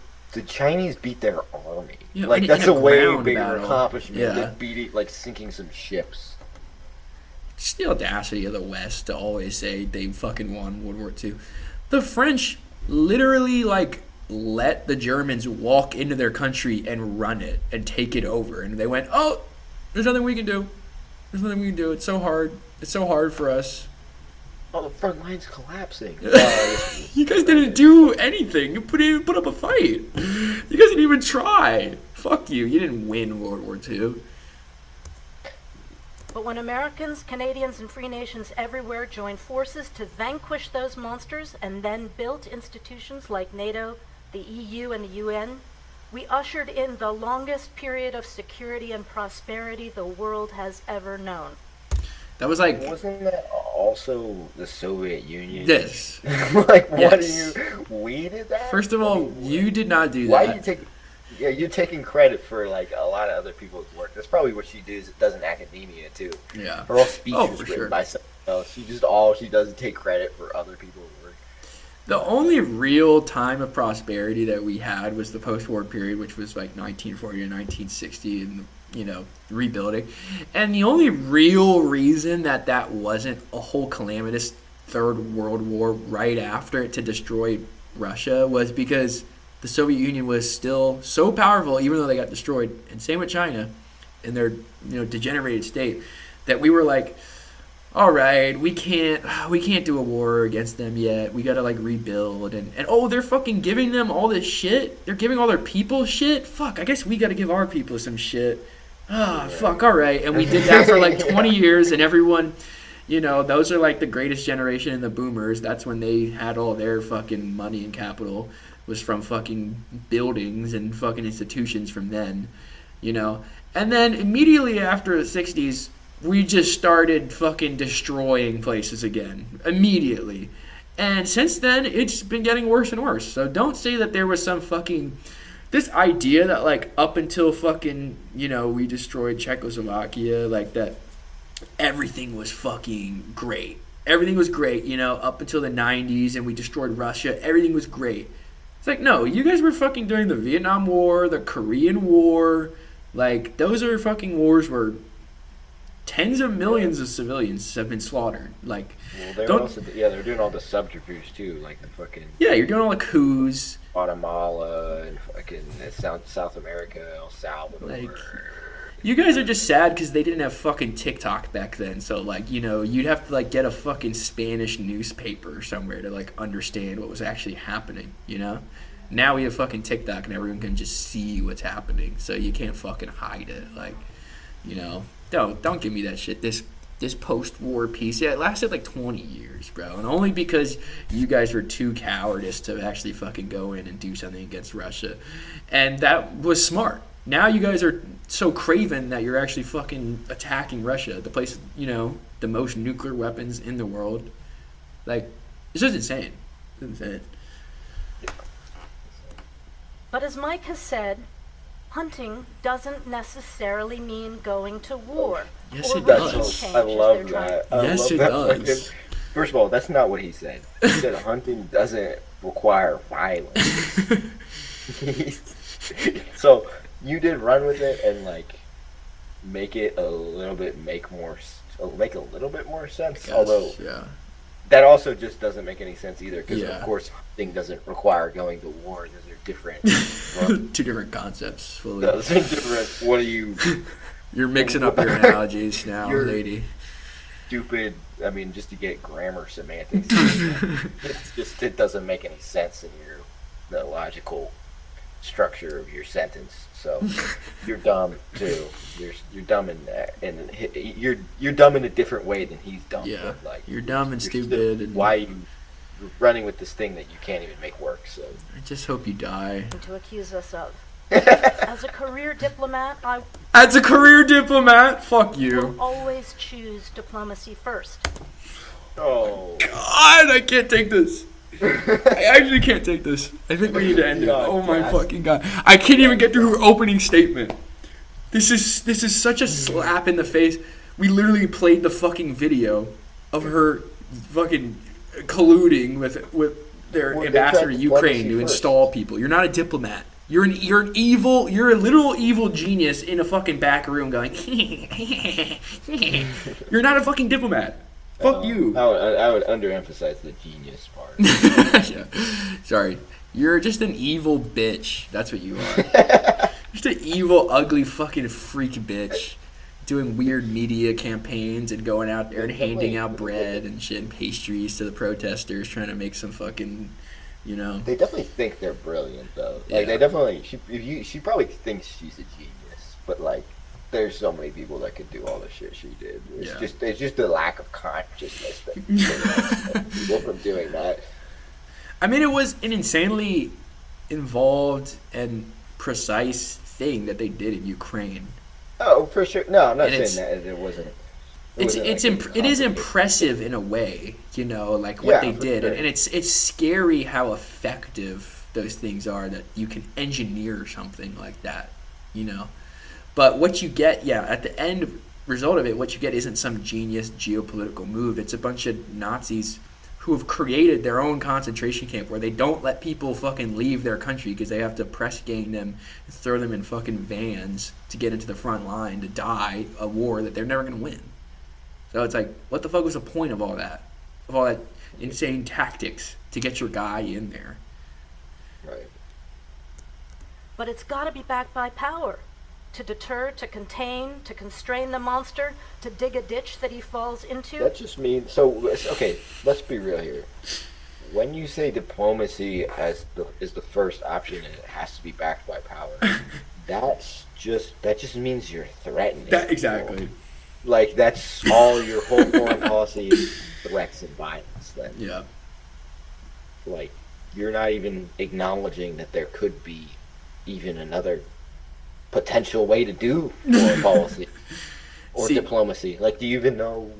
Chinese beat their army. Yeah, like that's a way bigger battle. accomplishment than beating, like sinking some ships. Just the audacity of the West to always say they fucking won World War II. The French literally let the Germans walk into their country and run it and take it over, and they went, "Oh, there's nothing we can do. There's nothing we can do. It's so hard. It's so hard for us." Oh, the front line's collapsing. You guys didn't do anything. You put up a fight. You guys didn't even try. Fuck you. You didn't win World War II. But when Americans, Canadians, and free nations everywhere joined forces to vanquish those monsters and then built institutions like NATO, the EU, and the UN, we ushered in the longest period of security and prosperity the world has ever known. That was Wasn't that also the Soviet Union? This. We did that? First of all, you did not do that. Why are you taking... Yeah, you're taking credit for like a lot of other people's work. That's probably what she does in academia too. Yeah. Her whole speech was written by someone else. All she does is take credit for other people's work. The only real time of prosperity that we had was the post-war period, which was like 1940 to 1960, and rebuilding. And the only real reason that wasn't a whole calamitous third world war right after it to destroy Russia was because the Soviet Union was still so powerful, even though they got destroyed, and same with China in their degenerated state, that we were like, all right, we can't do a war against them yet. We gotta rebuild, and they're fucking giving them all this shit. They're giving all their people shit. Fuck, I guess we gotta give our people some shit. Fuck, all right. And we did that for 20 years, and everyone, those are the greatest generation in the boomers. That's when they had all their fucking money and capital. Was from fucking buildings and fucking institutions from then, And then immediately after the 60s, we just started fucking destroying places again. Immediately. And since then, it's been getting worse and worse. So don't say that there was some fucking... This idea that, up until fucking, we destroyed Czechoslovakia, that everything was fucking great. Everything was great, up until the 90s, and we destroyed Russia. Everything was great. It's like, no, you guys were fucking during the Vietnam War, the Korean War. Like, those are fucking wars where tens of millions of civilians have been slaughtered. Like, they're doing all the subterfuge too, like the fucking you're doing all the coups, Guatemala and fucking South America, El Salvador. Like, you guys are just sad because they didn't have fucking TikTok back then. So, like, you know, you'd have to, like, get a fucking Spanish newspaper somewhere to, like, understand what was actually happening, you know? Now we have fucking TikTok and everyone can just see what's happening. So you can't fucking hide it. Like, you know, don't give me that shit. This post-war peace, it lasted, like, 20 years, bro. And only because you guys were too cowardice to actually fucking go in and do something against Russia. And that was smart. Now you guys are so craven that you're actually fucking attacking Russia, the place, you know, the most nuclear weapons in the world. Like, it's just insane. It's insane. But as Mike has said, hunting doesn't necessarily mean going to war. Yes, or it does. I love that. Yes, it does. First of all, that's not what he said. He said hunting doesn't require violence. So you did run with it and like make a little bit more sense. Although that also just doesn't make any sense either, because of course hunting doesn't require going to war. Those are different. Two different concepts. Fully. Those are different. What are you? You're mixing up your analogies now, lady. Stupid. I mean, just to get grammar semantics, it doesn't make any sense in the logical structure of your sentence. So you're dumb too. You're dumb you're dumb in a different way than he's dumb. Yeah, but, like, you're dumb and stupid. And why you're running with this thing that you can't even make work? So I just hope you die. To accuse us of. As a career diplomat, fuck you. will always choose diplomacy first. Oh God, I can't take this. I actually can't take this. I think we need to end it. Oh my fucking God. I can't even get through her opening statement. This is such a slap in the face. We literally played the fucking video of her fucking colluding with their ambassador to Ukraine to install people. You're not a diplomat. You're a literal evil genius in a fucking back room going You're not a fucking diplomat. Fuck you. I would underemphasize the genius part. Yeah. Sorry. You're just an evil bitch. That's what you are. Just an evil, ugly, fucking freak bitch. Doing weird media campaigns and going out there and handing out bread and shit and pastries to the protesters, trying to make some fucking, you know. They definitely think they're brilliant, though. Like, they definitely, she probably thinks she's a genius, but, like, there's so many people that could do all the shit she did. It's just a lack of consciousness that prevents people from doing that. I mean, it was an insanely involved and precise thing that they did in Ukraine. Oh, for sure. No, I'm not saying that it wasn't. It is impressive in a way, you know, like what they did, sure. And it's scary how effective those things are, that you can engineer something like that, you know. But what you get, at the end result of it, what you get isn't some genius geopolitical move. It's a bunch of Nazis who have created their own concentration camp where they don't let people fucking leave their country because they have to press gang them and throw them in fucking vans to get into the front line to die a war that they're never going to win. So it's like, what the fuck was the point of all that? Of all that insane tactics to get your guy in there? Right. But it's got to be backed by power. To deter, to contain, to constrain the monster, to dig a ditch that he falls into. That just means, okay, let's be real here. When you say diplomacy is the first option and it has to be backed by power, that just means you're threatening. Exactly. People. Like, that's all your whole foreign policy is threats and violence then. Yeah. Like, you're not even acknowledging that there could be even another potential way to do foreign policy or diplomacy. Like, do you even know?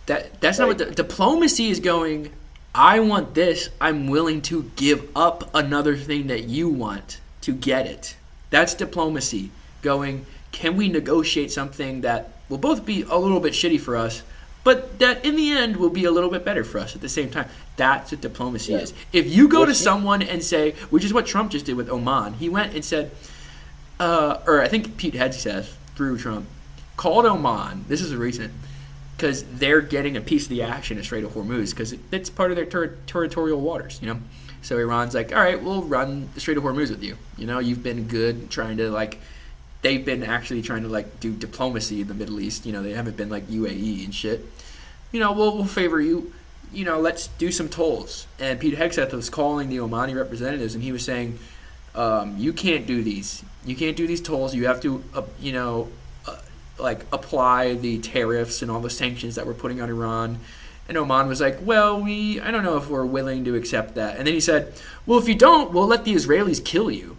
That's not what diplomacy is going. I want this. I'm willing to give up another thing that you want to get it. That's diplomacy. Going, can we negotiate something that will both be a little bit shitty for us, but but that in the end will be a little bit better for us at the same time. That's what diplomacy is. If you go to someone and say, which is what Trump just did with Oman, he went and said, or I think Pete Hegseth says through Trump, called Oman. This is recent, because they're getting a piece of the action in Strait of Hormuz because it's part of their territorial waters, you know. So Iran's like, all right, we'll run the Strait of Hormuz with you. You know, you've been good trying to they've been actually trying to do diplomacy in the Middle East. You know, they haven't been like UAE and shit. You know, we'll favor you. You know, let's do some tolls. And Pete Hegseth was calling the Omani representatives, and he was saying, you can't do these. You can't do these tolls. You have to, apply the tariffs and all the sanctions that we're putting on Iran. And Oman was like, well, I don't know if we're willing to accept that. And then he said, well, if you don't, we'll let the Israelis kill you.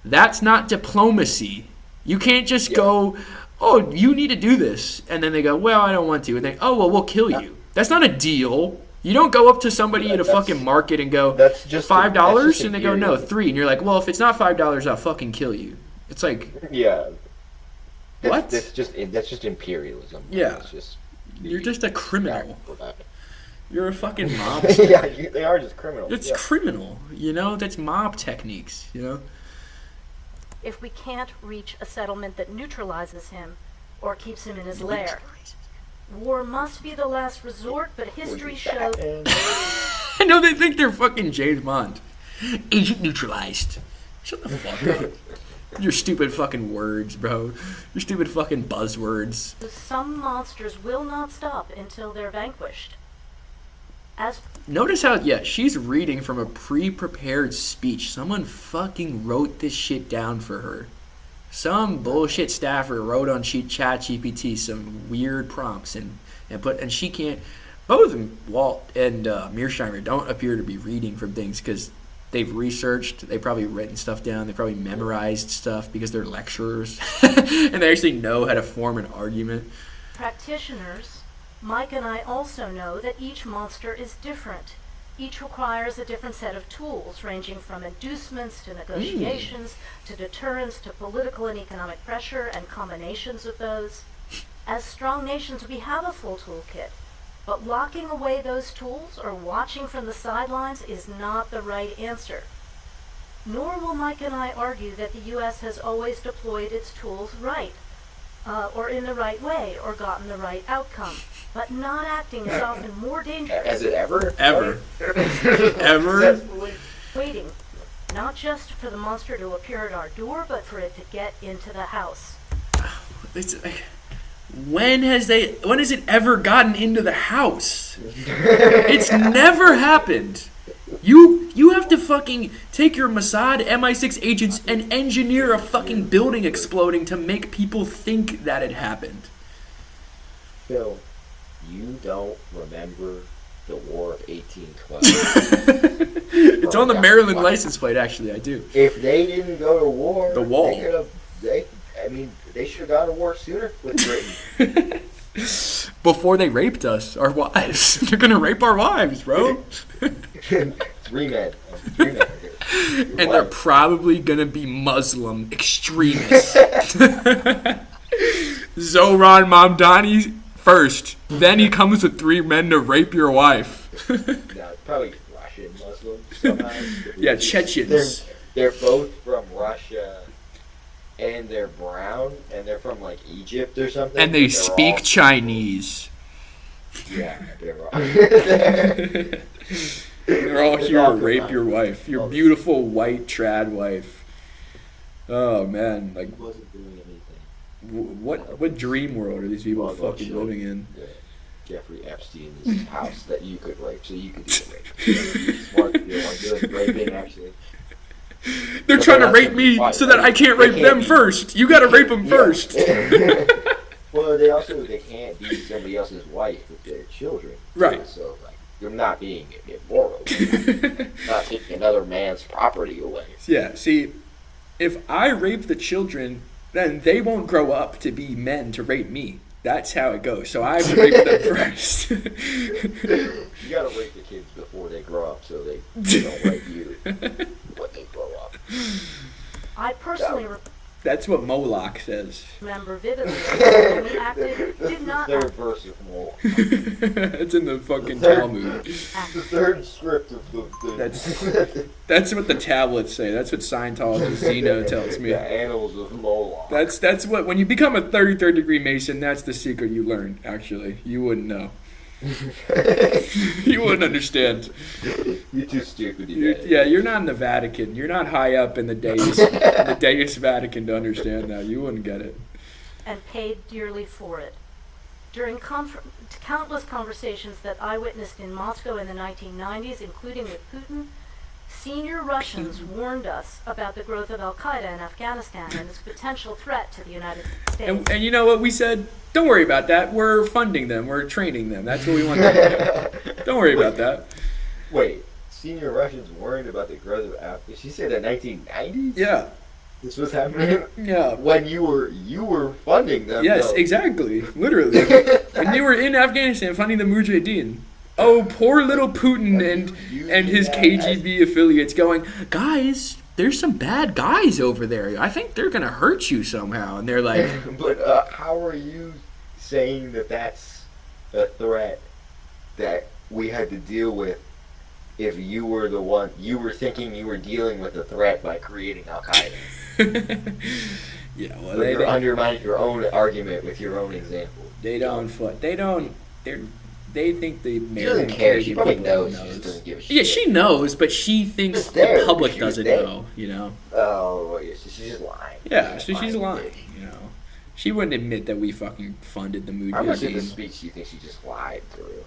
That's not diplomacy. You can't just go, oh, you need to do this. And then they go, well, I don't want to. And they, oh, well, we'll kill you. That's not a deal. You don't go up to somebody at a fucking market and go, that's just $5? And they go, no, $3. And you're like, well, if it's not $5, I'll fucking kill you. It's like, what? That's just imperialism. Yeah. It's just, you're just a criminal. You're a fucking mob. Yeah, they are just criminals. It's criminal. You know, that's mob techniques, you know? If we can't reach a settlement that neutralizes him or keeps him in his lair, war must be the last resort, but history shows... I know they think they're fucking James Bond. Agent neutralized. Shut the fuck up. Your stupid fucking words, bro. Your stupid fucking buzzwords. Some monsters will not stop until they're vanquished. Notice how, she's reading from a pre-prepared speech. Someone fucking wrote this shit down for her. Some bullshit staffer wrote on ChatGPT some weird prompts and she can't. Both Walt and Mearsheimer don't appear to be reading from things because they've researched, they've probably written stuff down, they probably memorized stuff because they're lecturers and they actually know how to form an argument. Practitioners, Mike and I also know that each monster is different. Each requires a different set of tools, ranging from inducements to negotiations, to deterrence, to political and economic pressure, and combinations of those. As strong nations, we have a full toolkit, but locking away those tools or watching from the sidelines is not the right answer. Nor will Mike and I argue that the U.S. has always deployed its tools right, or in the right way, or gotten the right outcome. But not acting is often more dangerous. Has it ever? Ever. Ever? Waiting, not just for the monster to appear at our door, but for it to get into the house. When has it ever gotten into the house? It's never happened. You have to fucking take your Mossad MI6 agents and engineer a fucking building exploding to make people think that it happened. Phil, you don't remember the War of 1812? It's on the Maryland license plate, actually. I do. If they didn't go to war, the wall. They should have gone to war sooner with Britain. Before they raped us, our wives. They're gonna rape our wives, bro. Three men. And they're probably gonna be Muslim extremists. Zohran Mamdani first. Then he comes with 3 men to rape your wife. No, probably Russian Muslims somehow. Yeah, Chechens. They're both from Russia. And they're brown, and they're from like Egypt or something. And they speak Chinese. Yeah, they're all. They're all here to rape your wife, your beautiful white trad wife. Oh man, like he wasn't doing anything. What dream world are these people fucking living in? Jeffrey Epstein's house that you could rape, so you could do the rape. Smart, good raping actually. They're trying to rape me so that I can't rape them first. You gotta rape them first. Well, they can't be somebody else's wife with their children. Right. So, you're not being immoral. Not taking another man's property away. Yeah, see, if I rape the children, then they won't grow up to be men to rape me. That's how it goes. So I have to rape them first. You gotta rape the kids before they grow up so they don't rape you when they grow up. I personally That's what Moloch says. Remember vividly when he acted did not The third act. verse of Moloch. It's in the fucking Talmud. The third script of the That's what the tablets say. That's what Scientologist Zeno tells me. The annals of Moloch. That's what, when you become a 33rd degree Mason, that's the secret you learn, actually. You wouldn't know. You wouldn't understand. You're too stupid. You're not in the Vatican. You're not high up in the Deus Vatican to understand that. You wouldn't get it. And paid dearly for it. During countless conversations that I witnessed in Moscow in the 1990s, including with Putin, senior Russians warned us about the growth of Al-Qaeda in Afghanistan and its potential threat to the United States. And you know what we said? Don't worry about that. We're funding them. We're training them. That's what we want them to do. Don't worry about that. Wait, senior Russians worried about the growth of Afghanistan? She said the 1990s? Yeah. This was happening? Yeah. When you were funding them. Yes, though. Exactly. Literally. When you were in Afghanistan funding the Mujahideen. Oh, poor little Putin and his KGB affiliates going, guys, there's some bad guys over there. I think they're going to hurt you somehow. And they're like... But how are you saying that that's a threat that we had to deal with if you were the one, you were thinking you were dealing with a threat by creating Al-Qaeda? Yeah, well, so you're undermining your own argument with your own example. They think the American She doesn't care. She probably knows. knows. She just doesn't give a shit. Yeah, she knows, but she thinks the public doesn't know, you know? Oh, yeah, she's just lying. Yeah, so she's lying, you know? She wouldn't admit that we fucking funded the Mujahideen. How much of the speech do you think she just lied through?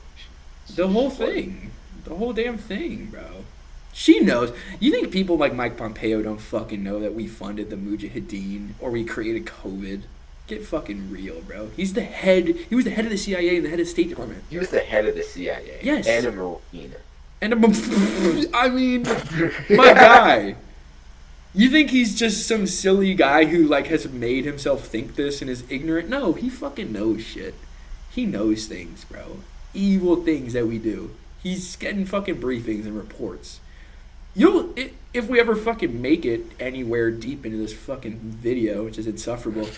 The whole thing. The whole damn thing, bro. She knows. You think people like Mike Pompeo don't fucking know that we funded the Mujahideen or we created COVID? Get fucking real, bro. He was the head of the CIA and the head of the State Department. He was the head of the CIA. Yes. And a Marine. I mean, my guy. You think he's just some silly guy who, like, has made himself think this and is ignorant? No, he fucking knows shit. He knows things, bro. Evil things that we do. He's getting fucking briefings and reports. If we ever fucking make it anywhere deep into this fucking video, which is insufferable,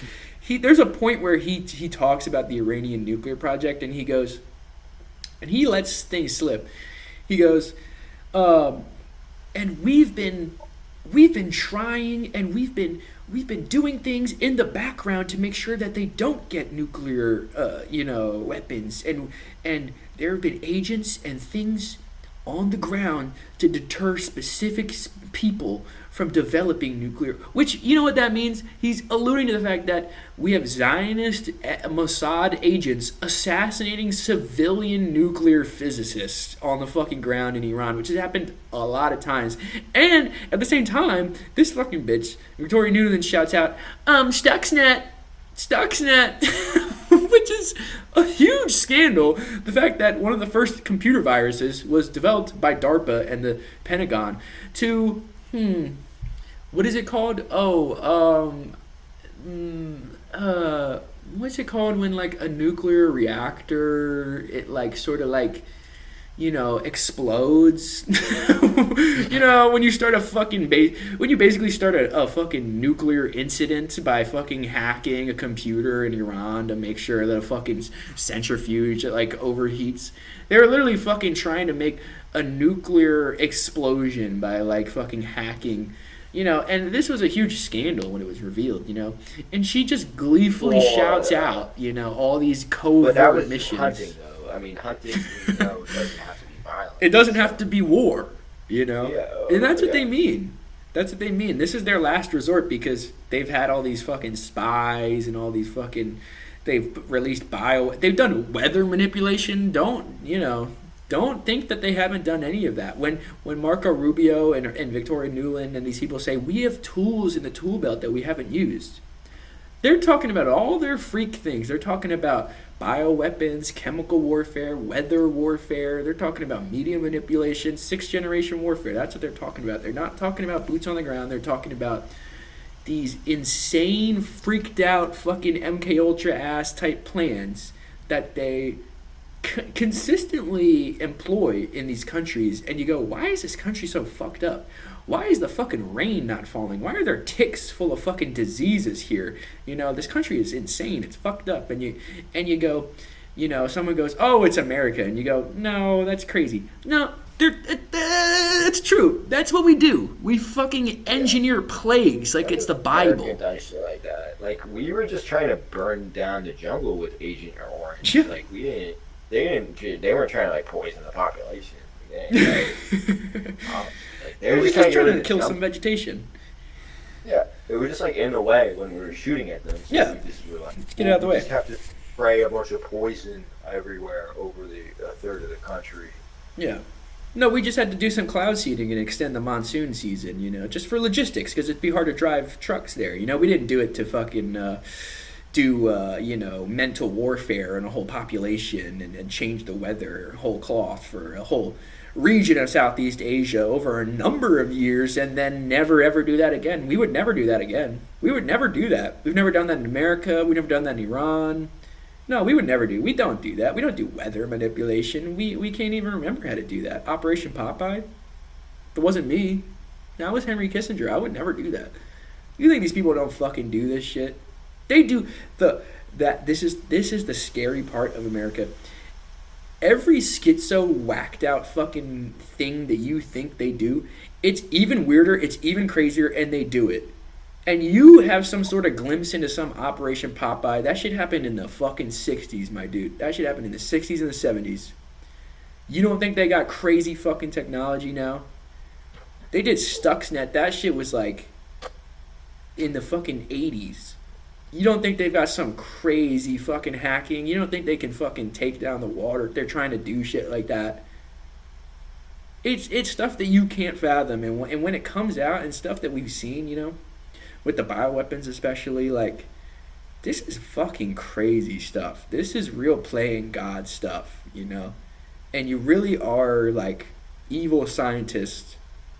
there's a point where he talks about the Iranian nuclear project, and he goes, and he lets things slip. He goes, and we've been trying, and we've been doing things in the background to make sure that they don't get nuclear, weapons, and there have been agents and things on the ground to deter specific people from developing nuclear, which, you know what that means? He's alluding to the fact that we have Zionist Mossad agents assassinating civilian nuclear physicists on the fucking ground in Iran, which has happened a lot of times. And at the same time, this fucking bitch, Victoria Nuland, shouts out, Stuxnet, which is a huge scandal. The fact that one of the first computer viruses was developed by DARPA and the Pentagon to, what is it called? What's it called when, like, a nuclear reactor, it, like, sort of, like, explodes? When you start when you basically start a fucking nuclear incident by fucking hacking a computer in Iran to make sure that a fucking centrifuge, like, overheats. They were literally fucking trying to make a nuclear explosion by, like, fucking hacking, and this was a huge scandal when it was revealed, and she just gleefully shouts out, all these covert missions. Hunting, though. I mean, hunting, doesn't have to be violent. It doesn't have to be war, Yeah, and that's what they mean. That's what they mean. This is their last resort because they've had all these fucking spies and all these fucking... They've released they've done weather manipulation. Don't think that they haven't done any of that. When Marco Rubio and Victoria Nuland and these people say, we have tools in the tool belt that we haven't used, they're talking about all their freak things. They're talking about bioweapons, chemical warfare, weather warfare. They're talking about media manipulation, 6th generation warfare. That's what they're talking about. They're not talking about boots on the ground. They're talking about these insane, freaked out, fucking MK Ultra ass type plans that they consistently employ in these countries, and you go, why is this country so fucked up? Why is the fucking rain not falling? Why are there ticks full of fucking diseases here? You know, this country is insane. It's fucked up. And you go, you know, someone goes, oh, it's America. And you go, no, that's crazy. No, that's true. That's what we do. We fucking engineer plagues like it's the Bible. Done shit like that. Like, we were just trying to burn down the jungle with Agent Orange. Yeah. Like, they weren't trying to, like, poison the population. They were just trying to kill some vegetation. Yeah, it was just like in the way when we were shooting at them. So yeah, we just were like, let's get it out of the way. We just have to spray a bunch of poison everywhere over a third of the country. Yeah. No, we just had to do some cloud seeding and extend the monsoon season, you know, just for logistics, because it'd be hard to drive trucks there. You know, we didn't do it to fucking you know, mental warfare on a whole population and change the weather whole cloth for a whole region of Southeast Asia over a number of years and then never ever do that again. We would never do that again. We would never do that. We've never done that in America. We've never done that in Iran. No, we would never do. We don't do that. We don't do weather manipulation. We can't even remember how to do that. Operation Popeye? It wasn't me. That was Henry Kissinger. I would never do that. You think these people don't fucking do this shit? They do. This is the scary part of America. Every schizo whacked out fucking thing that you think they do, it's even weirder, it's even crazier, and they do it. And you have some sort of glimpse into some Operation Popeye. That shit happened in the fucking 60s, my dude. That shit happened in the 60s and the 70s. You don't think they got crazy fucking technology now? They did Stuxnet. That shit was like in the fucking 80s. You don't think they've got some crazy fucking hacking? You don't think they can fucking take down the water? They're trying to do shit like that. It's stuff that you can't fathom. And when it comes out and stuff that we've seen, you know, with the bioweapons especially, like, this is fucking crazy stuff. This is real playing God stuff, you know? And you really are, like, evil scientists,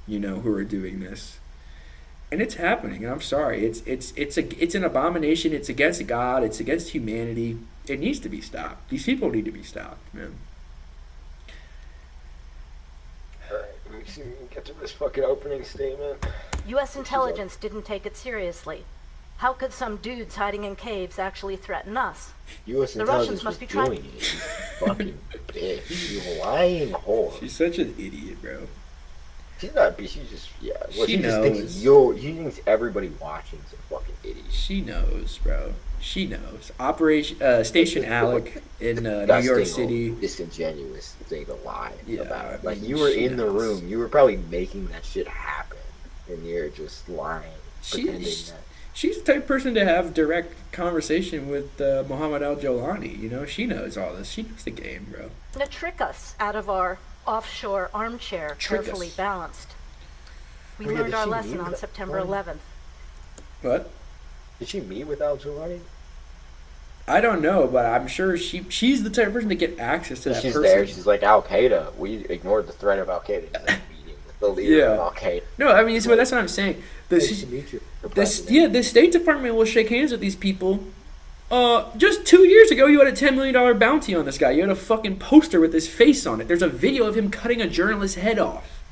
you know, who are doing this. And it's happening, and I'm sorry. It's an abomination. It's against God. It's against humanity. It needs to be stopped. These people need to be stopped, man. All right, we can get to this fucking opening statement. U.S. intelligence didn't take it seriously. How could some dudes hiding in caves actually threaten us? U.S. The Russians must be trying. You fucking bitch. You lying whore. She's such an idiot, bro. She's not, she's just, yeah. Well, she just knows. She thinks everybody watching is a fucking idiot. She knows, bro. She knows. Operation Station Alec in New York City. Disingenuous thing to lie about it. I mean, you were in the room. You were probably making that shit happen, and you're just lying, pretending that. She's the type of person to have direct conversation with Mohammed Al-Jolani. You know, she knows all this. She knows the game, bro. To trick us out of our offshore armchair, carefully balanced. We learned our lesson on September 11th. What? Did she meet with Al-Jolani? I don't know, but I'm sure she's the type of person to get access to that person. She's there. She's like, Al-Qaeda. We ignored the threat of Al-Qaeda. She's like meeting with the leader of Al-Qaeda. No, I mean, that's what I'm saying. Nice to meet you. The State Department will shake hands with these people. Just 2 years ago, you had a $10 million bounty on this guy. You had a fucking poster with his face on it. There's a video of him cutting a journalist's head off.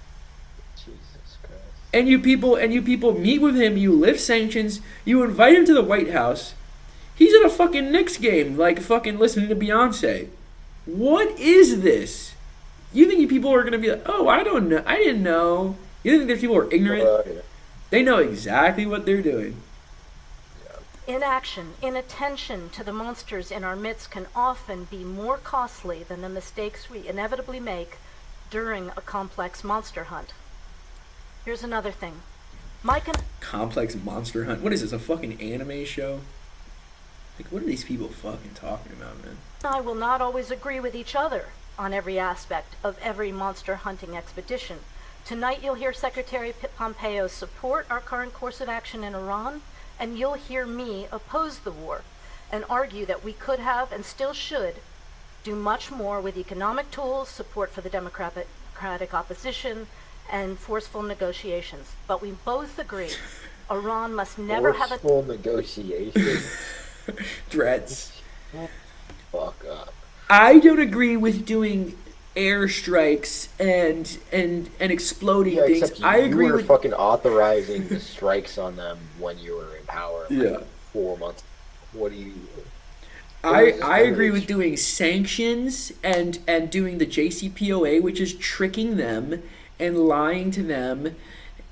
Jesus Christ. And you people meet with him. You lift sanctions. You invite him to the White House. He's at a fucking Knicks game, like fucking listening to Beyonce. What is this? You think you people are gonna be like, oh, I don't know, I didn't know. You think these people are ignorant? Yeah. They know exactly what they're doing. Inaction, inattention to the monsters in our midst can often be more costly than the mistakes we inevitably make during a complex monster hunt. Here's another thing. Complex monster hunt? What is this, a fucking anime show? Like, what are these people fucking talking about, man? I will not always agree with each other on every aspect of every monster hunting expedition. Tonight you'll hear Secretary Pompeo support our current course of action in Iran, and you'll hear me oppose the war and argue that we could have and still should do much more with economic tools, support for the democratic opposition, and forceful negotiations. But we both agree Iran must never have forceful negotiations. Threats. Fuck up. I don't agree with doing airstrikes and exploding things. Except I agree you were with fucking authorizing the strikes on them when you were in power. Yeah. 4 months. What do you? I agree with doing sanctions and doing the JCPOA, which is tricking them and lying to them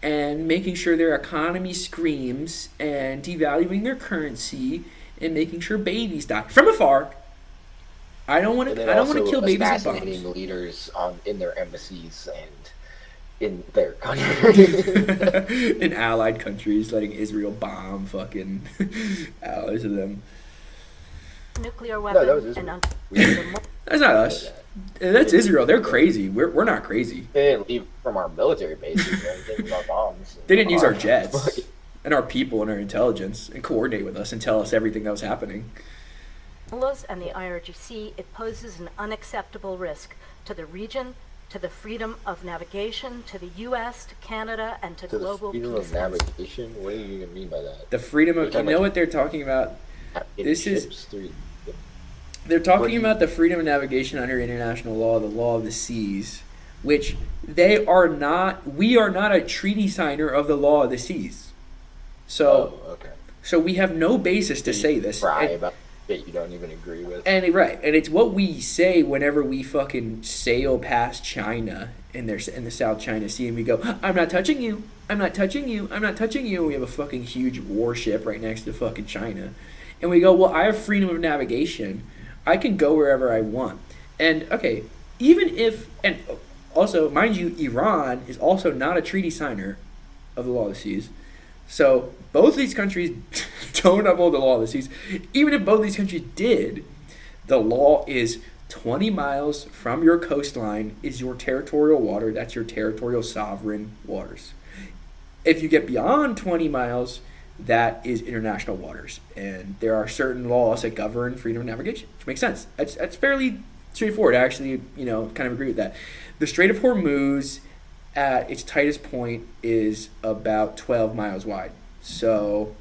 and making sure their economy screams and devaluing their currency and making sure babies die from afar. I don't want to kill babies with bombs. Assassinating leaders in their embassies and in their countries. In allied countries, letting Israel bomb fucking allies of them. Nuclear weapon. No, that was Israel. That's not us. That's Israel. They're crazy. We're not crazy. They didn't leave from our military bases or anything with our bombs. They didn't use our jets and our people and our intelligence and coordinate with us and tell us everything that was happening. And the IRGC, it poses an unacceptable risk to the region, to the freedom of navigation, to the U.S., to Canada, and to global peace. The freedom of navigation? What do you even mean by that? The freedom of... You know what they're talking about? They're talking about the freedom of navigation under international law, the law of the seas, which they are not... We are not a treaty signer of the law of the seas. So, so we have no basis to say this. About that you don't even agree with. And it's what we say whenever we fucking sail past China in the South China Sea and we go, I'm not touching you, I'm not touching you, I'm not touching you. We have a fucking huge warship right next to fucking China. And we go, well, I have freedom of navigation. I can go wherever I want. And okay, even if, and also, mind you, Iran is also not a treaty signer of the law of the seas. So both these countries don't uphold the law of the seas. Even if both these countries did, the law is 20 miles from your coastline is your territorial water. That's your territorial sovereign waters. If you get beyond 20 miles, that is international waters. And there are certain laws that govern freedom of navigation, which makes sense. That's fairly straightforward. I actually, kind of agree with that. The Strait of Hormuz at its tightest point is about 12 miles wide. So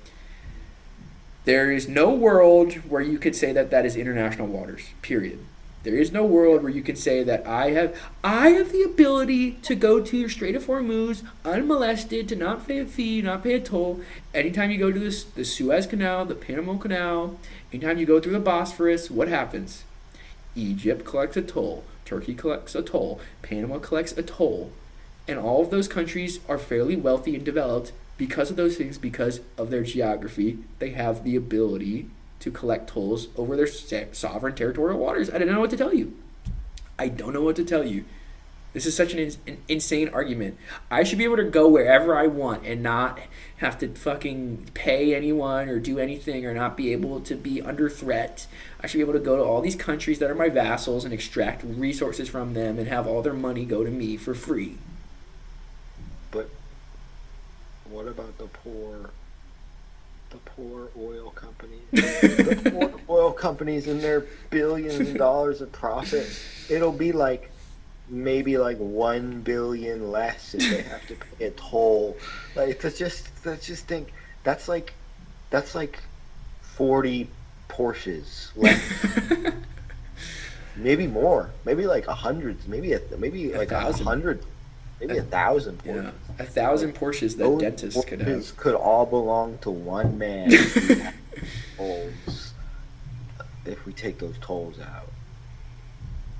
there is no world where you could say that is international waters, period. There is no world where you can say that I have the ability to go to the Strait of Hormuz unmolested, to not pay a fee, not pay a toll. Anytime you go to the Suez Canal, the Panama Canal, anytime you go through the Bosphorus, what happens? Egypt collects a toll, Turkey collects a toll, Panama collects a toll. And all of those countries are fairly wealthy and developed because of those things, because of their geography. They have the ability to collect tolls over their sovereign territorial waters. I don't know what to tell you. I don't know what to tell you. This is such an insane argument. I should be able to go wherever I want and not have to fucking pay anyone or do anything or not be able to be under threat. I should be able to go to all these countries that are my vassals and extract resources from them and have all their money go to me for free. But what about the poor oil companies? The poor oil companies and their billions of dollars of profit. It'll be maybe 1 billion less if they have to pay a toll. Let's just think that's like 40 Porsches less. Maybe more. Maybe hundreds. Maybe 100. Maybe 1,000 Porsches. Yeah, 1,000 Porsches that dentists could have. Could all belong to one man. If we take those tolls out.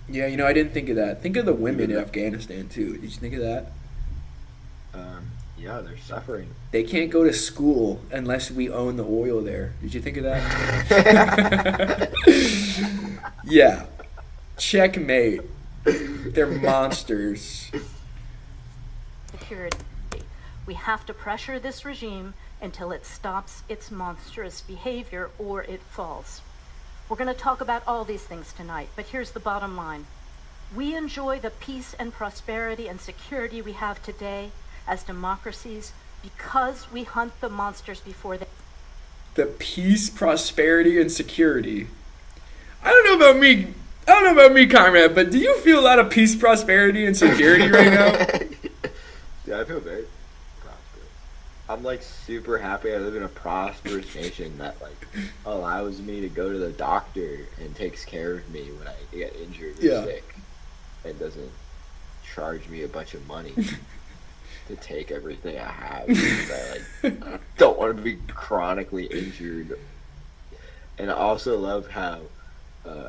Yeah, I didn't think of that. Think of the women in Afghanistan too. Did you think of that? Yeah, they're suffering. They can't go to school unless we own the oil there. Did you think of that? Yeah. Checkmate. They're monsters. Security. We have to pressure this regime until it stops its monstrous behavior or it falls. We're going to talk about all these things tonight, but here's the bottom line. We enjoy the peace and prosperity and security we have today as democracies because we hunt the monsters before they... The peace, prosperity, and security. I don't know about me, Conrad, but do you feel a lot of peace, prosperity, and security right now? Yeah, I feel very prosperous. I'm like super happy I live in a prosperous nation that like allows me to go to the doctor and takes care of me when I get injured or sick, and doesn't charge me a bunch of money to take everything I have because I like don't want to be chronically injured. And I also love how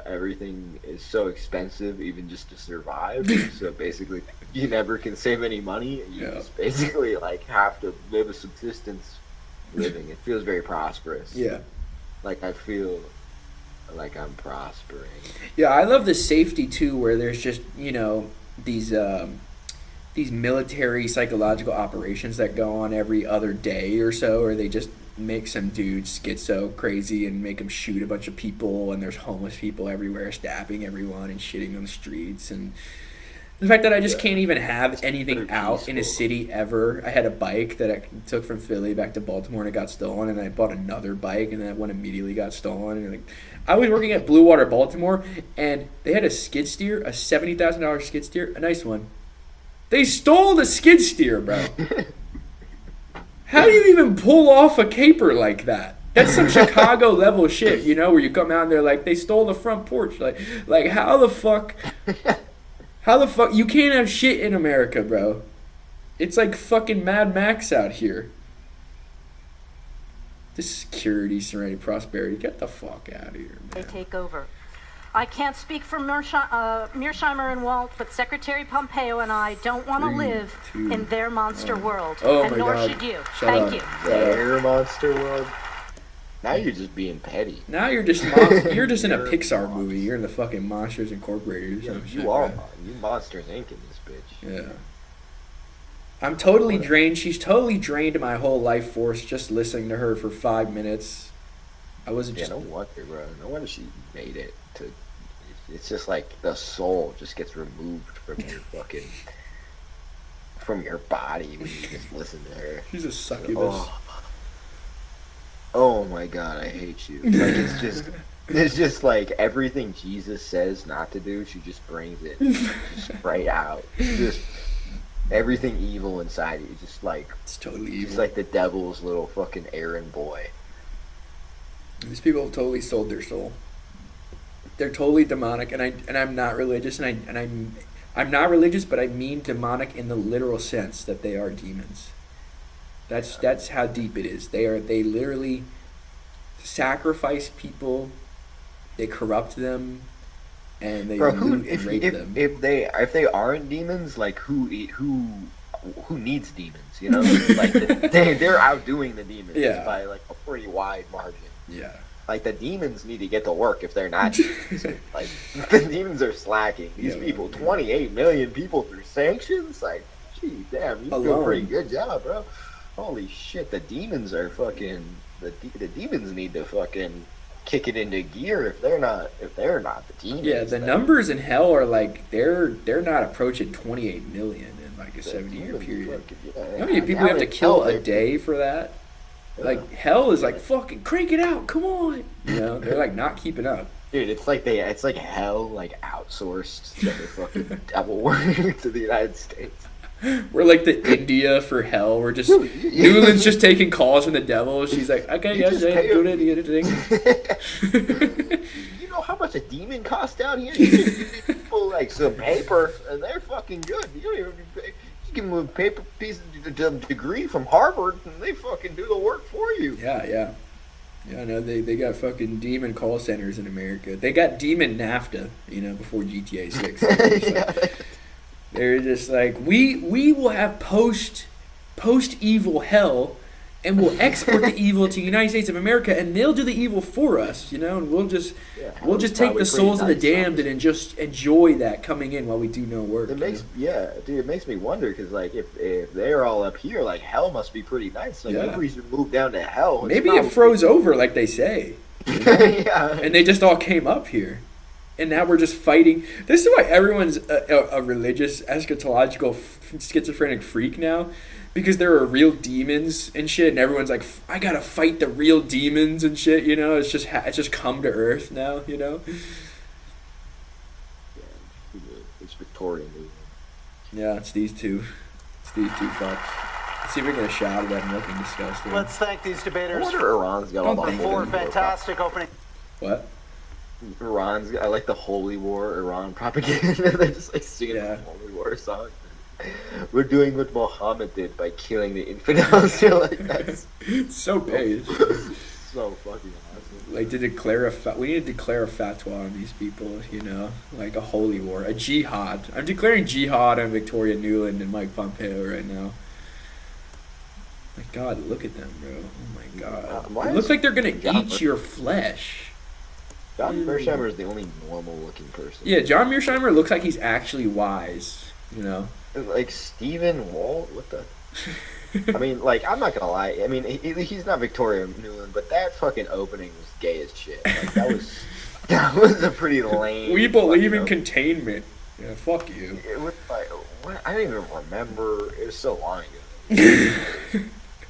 everything is so expensive, even just to survive. So basically, you never can save any money. You just basically like have to live a subsistence living. It feels very prosperous. Yeah. Like I feel like I'm prospering. Yeah, I love the safety too, where there's just these military psychological operations that go on every other day or so, or they just make some dudes schizo crazy and make them shoot a bunch of people, and there's homeless people everywhere stabbing everyone and shitting on the streets. And the fact that I just can't even have anything out in a city ever. I had a bike that I took from Philly back to Baltimore and it got stolen, and I bought another bike and that one immediately got stolen. And like, I was working at Blue Water, Baltimore, and they had a skid steer, a $70,000 skid steer, a nice one. They stole the skid steer, bro. How do you even pull off a caper like that? That's some Chicago level shit, where you come out and they're like, they stole the front porch. Like how the fuck, you can't have shit in America, bro. It's like fucking Mad Max out here. This security, serenity, prosperity, get the fuck out of here, man. They take over. I can't speak for Mearsheimer and Walt, but Secretary Pompeo and I don't want to live in their monster world. Oh, and my nor God. should you. Shut Thank up. you. Their monster world. Now you're just being petty. Now you're just you're just in a Pixar movie. You're in the fucking Monsters Incorporated or some shit. You are. Right? You Monsters Inc. in this bitch. Yeah. I'm totally drained. She's totally drained my whole life force just listening to her for 5 minutes. I wasn't just... no wonder, bro. No wonder she made it to... It's just like the soul just gets removed from your fucking... from your body when you just listen to her. She's a succubus. Oh my God, I hate you. Like, it's just like everything Jesus says not to do, she just brings it just right out. Just everything evil inside you, just like... It's totally evil. It's like the devil's little fucking errand boy. These people have totally sold their soul. They're totally demonic, and I'm not religious, and I'm not religious, but I mean demonic in the literal sense that they are demons. That's how deep it is. They literally sacrifice people, they corrupt them, and they loot and rape them. If they aren't demons, like who needs demons? Like they're outdoing the demons by like a pretty wide margin. Yeah. Like the demons need to get to work if they're not demons. Like the demons are slacking. These people, 28 million people through sanctions. Like, gee, damn, you do a pretty good job, bro. Holy shit, the demons are fucking. The demons need to fucking kick it into gear if they're not the demons. Yeah, the numbers in hell are like they're not approaching 28 million in like a 70-year period. How many people you have to kill a day for that? Like hell is like fucking crank it out, come on. They're like not keeping up. Dude, it's like hell like outsourced the fucking devil work to the United States. We're like the India for hell. We're just Nuland's just taking calls from the devil. She's like, okay, yes, do it. You know how much a demon costs down here? You give people like some paper, and they're fucking good. You don't even pay. You give them a paper piece of degree from Harvard, and they fucking do the work for you. Yeah. No, they got fucking demon call centers in America. They got demon NAFTA, before GTA 6. They're just like, we will have post-evil hell, and we'll export the evil to the United States of America, and they'll do the evil for us, and we'll just take the souls of the damned and just enjoy that coming in while we do no work. It makes it makes me wonder, because like if they're all up here, like hell must be pretty nice. Like maybe we should move down to hell. Maybe it froze over like they say, and they just all came up here. And now we're just fighting. This is why everyone's a religious, eschatological, schizophrenic freak now. Because there are real demons and shit. And everyone's like, I gotta fight the real demons and shit, It's just come to earth now, Yeah, it's Victoria Nuland. Yeah, it's these two. It's these two fucks. see if we can get a shot of them looking disgusting. Let's thank these I debaters wonder Iran's got a lot of for fantastic opening. What? I like the Holy War Iran propaganda. They're just like singing Yeah. the Holy War song. We're doing what Muhammad did by killing the infidels. You're like, that's It's so base. so fucking awesome. Like we need to declare a fatwa on these people, you know, like a holy war, a jihad. I'm declaring jihad on Victoria Nuland and Mike Pompeo right now. My God, look at them, bro. Oh my God. It looks like they're gonna eat your flesh. John Mearsheimer is the only normal looking person. Yeah, John Mearsheimer looks like he's actually wise, you know. Like Steven Walt, what the? I mean, like, I'm not gonna lie. I mean, he's not Victoria Nuland, but that fucking opening was gay as shit. Like, that was a pretty lame. We believe in containment. Yeah, fuck you. It was like, what? I don't even remember. It was so long ago.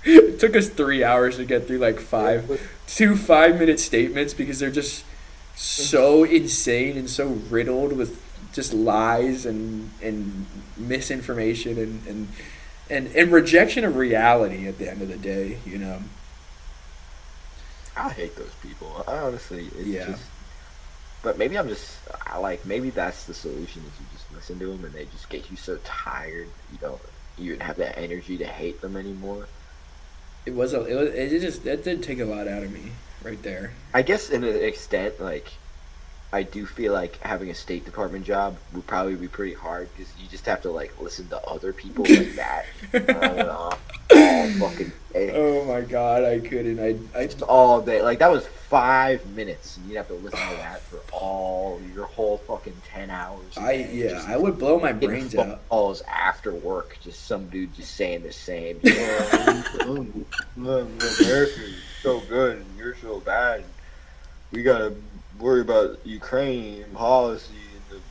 It took us 3 hours to get through like two 5-minute statements because they're just so insane and so riddled with just lies and misinformation and rejection of reality at the end of the day, you know. I hate those people. I honestly, Yeah. just. But maybe maybe that's the solution is you just listen to them and they just get you so tired you don't even have that energy to hate them anymore. That did take a lot out of me right there. I guess in an extent, like, I do feel like having a State Department job would probably be pretty hard because you just have to like listen to other people like that all fucking day. Oh my God, I couldn't. I Just all day. Like, that was 5 minutes, and you'd have to listen to that for your whole fucking 10 hours. I would blow my brains out. Calls after work, just some dude just saying the same. America's so good, and you're so bad. We gotta worry about Ukraine policy,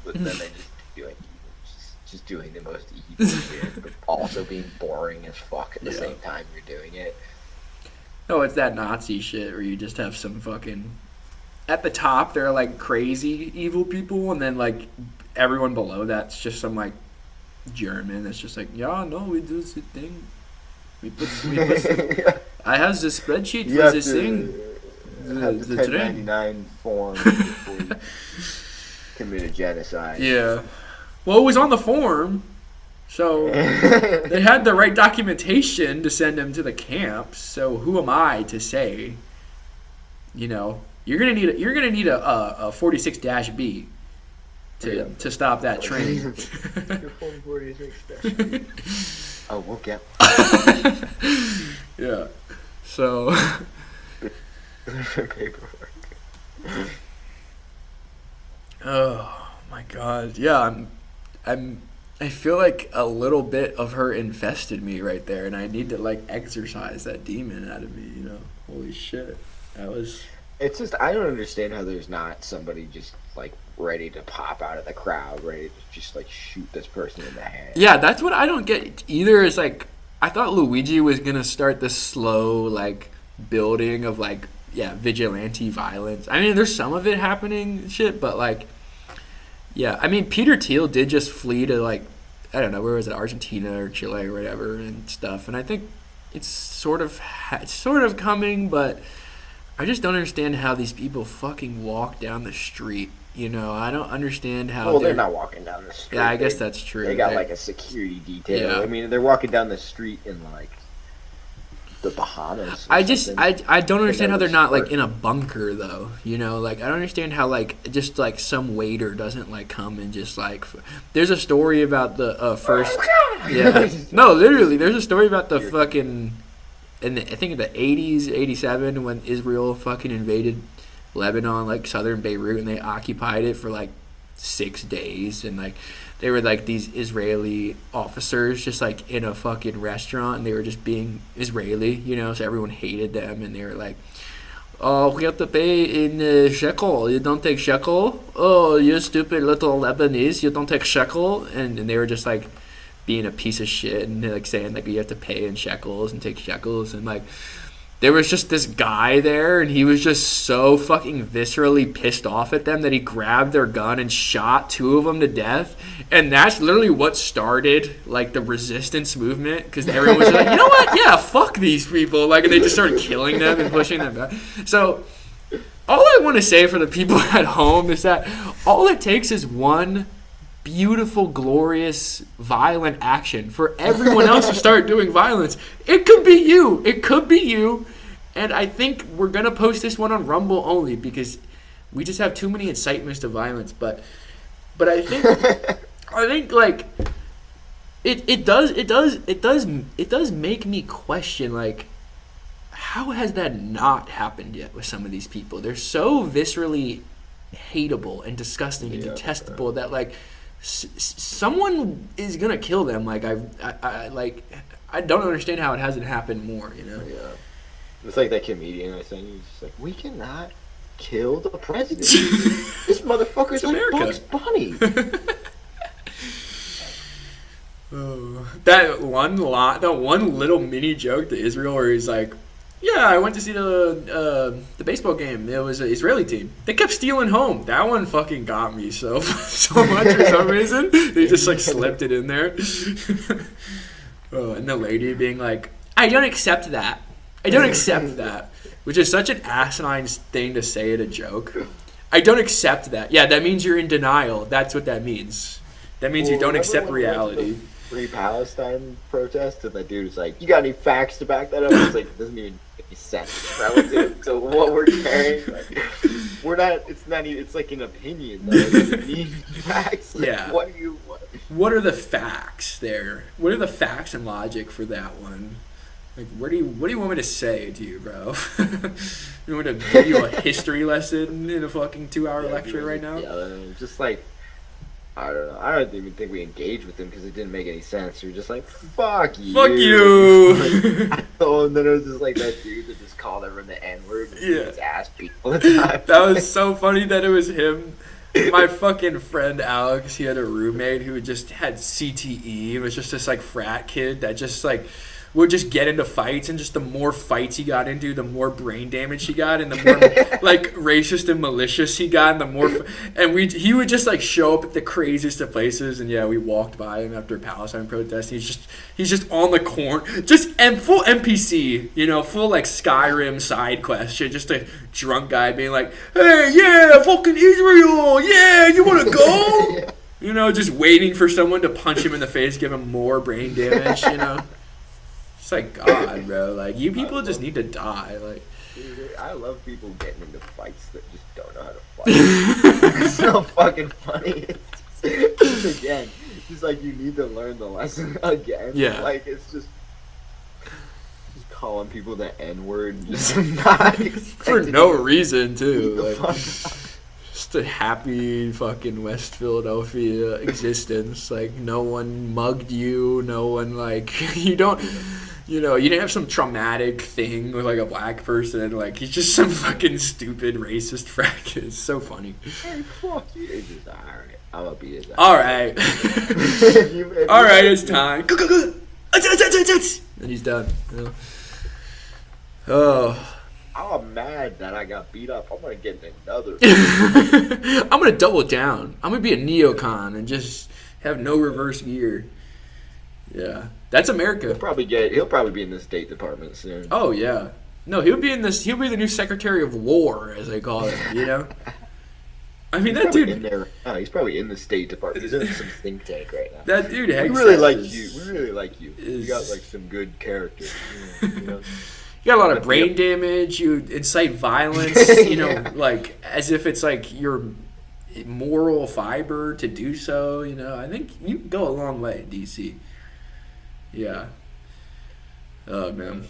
but then they just doing the most evil shit, but also being boring as fuck at the same time you're doing it. No, it's that Nazi shit where you just have some fucking... At the top, they're like crazy evil people, and then like everyone below that's just some like German that's just like, yeah, no, we do this thing. We put I have the spreadsheet You for have this to thing. have The the train. 1099 form before you commit a genocide. Yeah. Well, it was on the form, so they had the right documentation to send him to the camps. So who am I to say? You know, you're gonna need a 46-B to stop that train. Oh, we'll get. Yeah. So. Paperwork. Oh my God. Yeah, I feel like a little bit of her infested me right there, and I need to like exorcise that demon out of me, you know. Holy shit. It's just, I don't understand how there's not somebody just like ready to pop out of the crowd, ready to just like shoot this person in the head. Yeah, that's what I don't get either. Is like, I thought Luigi was gonna start this slow like building of like, yeah, vigilante violence. I mean, there's some of it happening shit, but like, yeah, I mean, Peter Thiel did just flee to like, I don't know, where was it, Argentina or Chile or whatever and stuff, and I think it's sort of coming, but I just don't understand how these people fucking walk down the street. You know, I don't understand how. Well, they're not walking down the street. Yeah, I guess that's true. They got like a security detail. Yeah. I mean, they're walking down the street in like the Bahamas. I don't understand how they're not like in a bunker though. You know, like I don't understand how like just like some waiter doesn't like come and just like. There's a story about the first. Yeah. No, literally, there's a story about the fucking. I think in the 80s, 87, when Israel fucking invaded Lebanon, like southern Beirut, and they occupied it for like 6 days, and like they were like these Israeli officers just like in a fucking restaurant, and they were just being Israeli, you know, so everyone hated them, and they were like, oh, we have to pay in shekel, you don't take shekel? Oh, you stupid little Lebanese, you don't take shekel? And they were just like being a piece of shit and like saying like you have to pay in shekels and take shekels, and like there was just this guy there, and he was just so fucking viscerally pissed off at them that he grabbed their gun and shot 2 of them to death. And that's literally what started, like, the resistance movement, because everyone was like, you know what? Yeah, fuck these people. Like, and they just started killing them and pushing them back. So all I want to say for the people at home is that all it takes is one beautiful, glorious, violent action for everyone else to start doing violence. It could be you. It could be you. And I think we're going to post this one on Rumble only because we just have too many incitements to violence. But I think like it does make me question, like, how has that not happened yet with some of these people? They're so viscerally hateable and disgusting and detestable that, like, someone is gonna kill them. Like, I don't understand how it hasn't happened more. You know? Yeah. It's like that comedian I think he's just like, we cannot kill the president. This motherfucker's like Bugs Bunny. That one little mini joke to Israel where he's like, yeah, I went to see the baseball game. It was an Israeli team. They kept stealing home. That one fucking got me so much for some reason. They just like slipped it in there. And the lady being like, I don't accept that. I don't accept that. Which is such an asinine thing to say at a joke. I don't accept that. Yeah, that means you're in denial. That's what that means. That means you don't accept reality. Free Palestine protest, and that dude was like, you got any facts to back that up? I was like, it doesn't even make any sense relative to what we're carrying. Like, we're not, it's not even, it's like an opinion though. It doesn't need facts. Like, yeah. What are the facts there? What are the facts and logic for that one? Like, what do you want me to say to you, bro? You want me to give you a history lesson in a fucking 2-hour lecture right now? Yeah, just like, I don't know. I don't even think we engaged with him because it didn't make any sense. We were just like, fuck you. Fuck you. And then it was just like that dude that just called everyone the N-word. Yeah. Just asked people all the time. That was so funny that it was him. My fucking friend Alex, he had a roommate who just had CTE. It was just this like frat kid that just like would just get into fights, and just the more fights he got into, the more brain damage he got, and the more like racist and malicious he got, and the more he would just like show up at the craziest of places. And yeah, we walked by him after a Palestine protest. He's just on the corner, full NPC, you know, full like Skyrim side quest shit, just a drunk guy being like, hey, yeah, fucking Israel, yeah, you want to go? You know, just waiting for someone to punch him in the face, give him more brain damage, you know. It's like, God, bro, like, you people just need to die. Like, dude, I love people getting into fights that just don't know how to fight. It's so fucking funny. It's again, just like, you need to learn the lesson again. Yeah. Like, it's just calling people the N-word and just not for no reason, too. Like, just a happy fucking West Philadelphia existence. Like, no one mugged you. No one, like, you didn't have some traumatic thing with like a black person. Like, he's just some fucking stupid racist frat kid. It's so funny. Hey, fuck you. It's just, alright, I'm gonna beat his ass. Alright. Alright, it's time. And he's done. You know? Oh. I'm mad that I got beat up. I'm gonna get another. I'm gonna double down. I'm gonna be a neocon and just have no reverse gear. Yeah, that's America. He'll probably be in the State Department soon. Oh yeah, no, he'll be the new Secretary of War, as they call it. You know, I mean, that dude. In there. Oh, he's probably in the State Department. He's in some think tank right now. That dude. We really like you. You got like some good character. You know? You got a lot of brain damage. You incite violence. You know, like as if it's like your moral fiber to do so. You know, I think you go a long way in DC. Yeah. Oh man.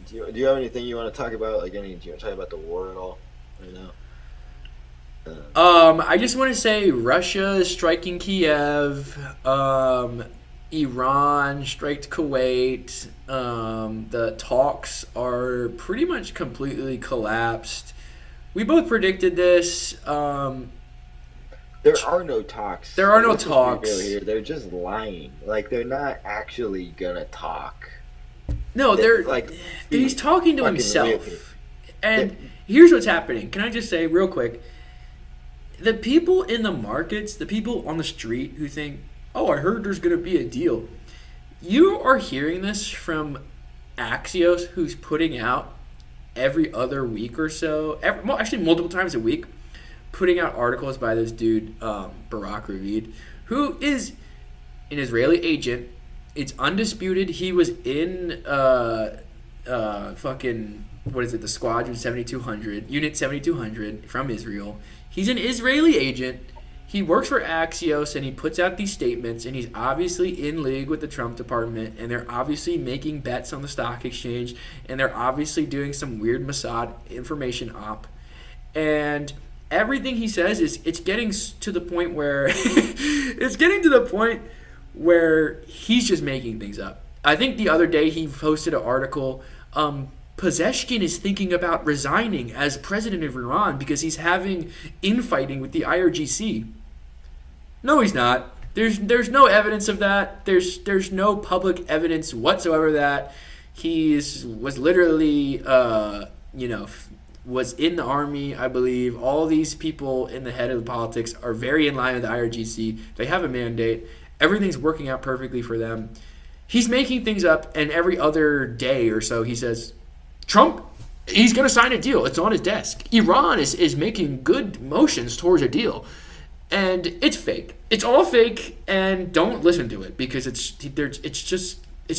Do you have anything you want to talk about? Like, do you want to talk about the war at all right now? I just want to say Russia is striking Kiev. Iran striked Kuwait. The talks are pretty much completely collapsed. We both predicted this. There are no talks. There are no talks. Here. They're just lying. Like, they're not actually gonna talk. No, they're like he's talking to fucking himself. really- And here's what's happening. Can I just say real quick? The people in the markets, the people on the street who think, "Oh, I heard there's going to be a deal." You are hearing this from Axios, who's putting out every other week or so, actually multiple times a week, putting out articles by this dude, Barak Ravid, who is an Israeli agent. It's undisputed. He was in fucking, what is it, the Squadron 7200, Unit 7200 from Israel. He's an Israeli agent. He works for Axios, and he puts out these statements, and he's obviously in league with the Trump department, and they're obviously making bets on the stock exchange, and they're obviously doing some weird Mossad information op. And everything he says is, it's getting to the point where he's just making things up. I think the other day he posted an article, Pezeshkian is thinking about resigning as president of Iran because he's having infighting with the IRGC. No, he's not. There's no evidence of that. There's no public evidence whatsoever that he was literally, was in the army, I believe. All these people in the head of the politics are very in line with the IRGC. They have a mandate. Everything's working out perfectly for them. He's making things up, and every other day or so he says, Trump, he's going to sign a deal. It's on his desk. Iran is making good motions towards a deal. And it's fake. It's all fake, and don't listen to it because it's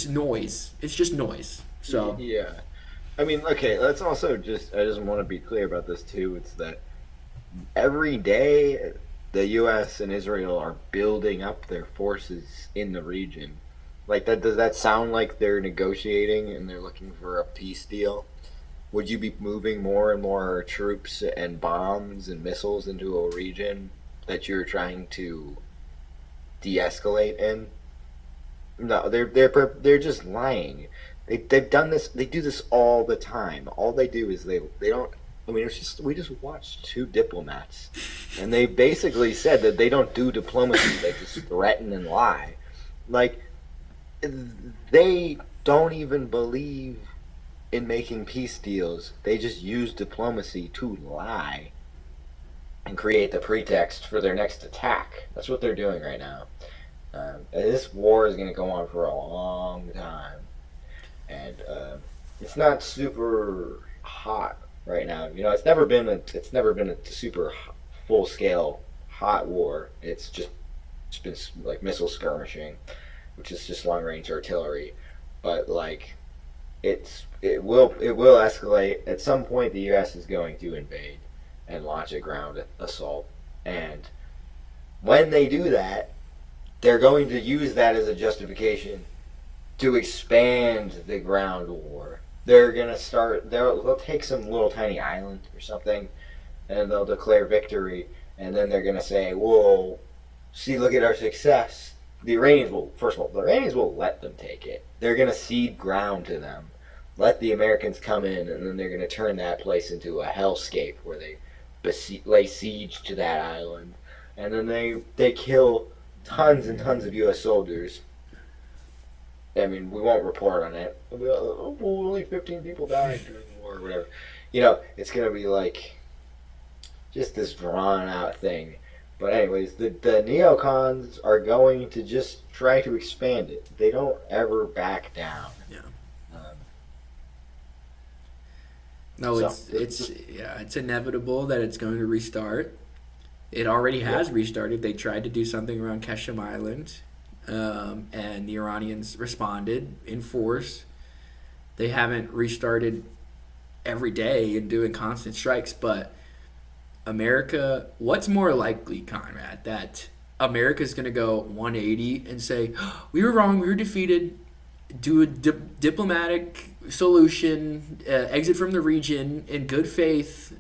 noise. It's just noise. So yeah. I mean, okay, let's also I just want to be clear about this too. It's that every day the U.S. and Israel are building up their forces in the region. Like, does that sound like they're negotiating and they're looking for a peace deal? Would you be moving more and more troops and bombs and missiles into a region that you're trying to de-escalate in? No, they're just lying. They've done this. They do this all the time. All they do is they don't. I mean, we just watched two diplomats, and they basically said that they don't do diplomacy. They just threaten and lie. Like, they don't even believe in making peace deals. They just use diplomacy to lie and create the pretext for their next attack. That's what they're doing right now. This war is going to go on for a long time, and it's not super hot right now. You know, it's never been a super full scale hot war. It's been like missile skirmishing, which is just long range artillery. But like, it will escalate. At some point, the U.S. is going to invade and launch a ground assault, and when they do that, they're going to use that as a justification to expand the ground war. They're gonna they'll take some little tiny island or something, and they'll declare victory, and then they're gonna say, "Whoa, see, look at our success." The Iranians will let them take it. They're gonna cede ground to them, let the Americans come in, and then they're gonna turn that place into a hellscape where they lay siege to that island, and then they kill tons and tons of U.S. soldiers. I mean, we won't report on it. We'll be like, oh, well, only 15 people died during the war or whatever. You know, it's going to be like just this drawn out thing. But anyways, the neocons are going to just try to expand it. They don't ever back down. Yeah. No, So, it's inevitable that it's going to restart. It already has restarted. They tried to do something around Keshem Island, and the Iranians responded in force. They haven't restarted every day and doing constant strikes, but America, what's more likely, Conrad, that America's going to go 180 and say, oh, we were wrong, we were defeated, do a diplomatic solution, exit from the region in good faith,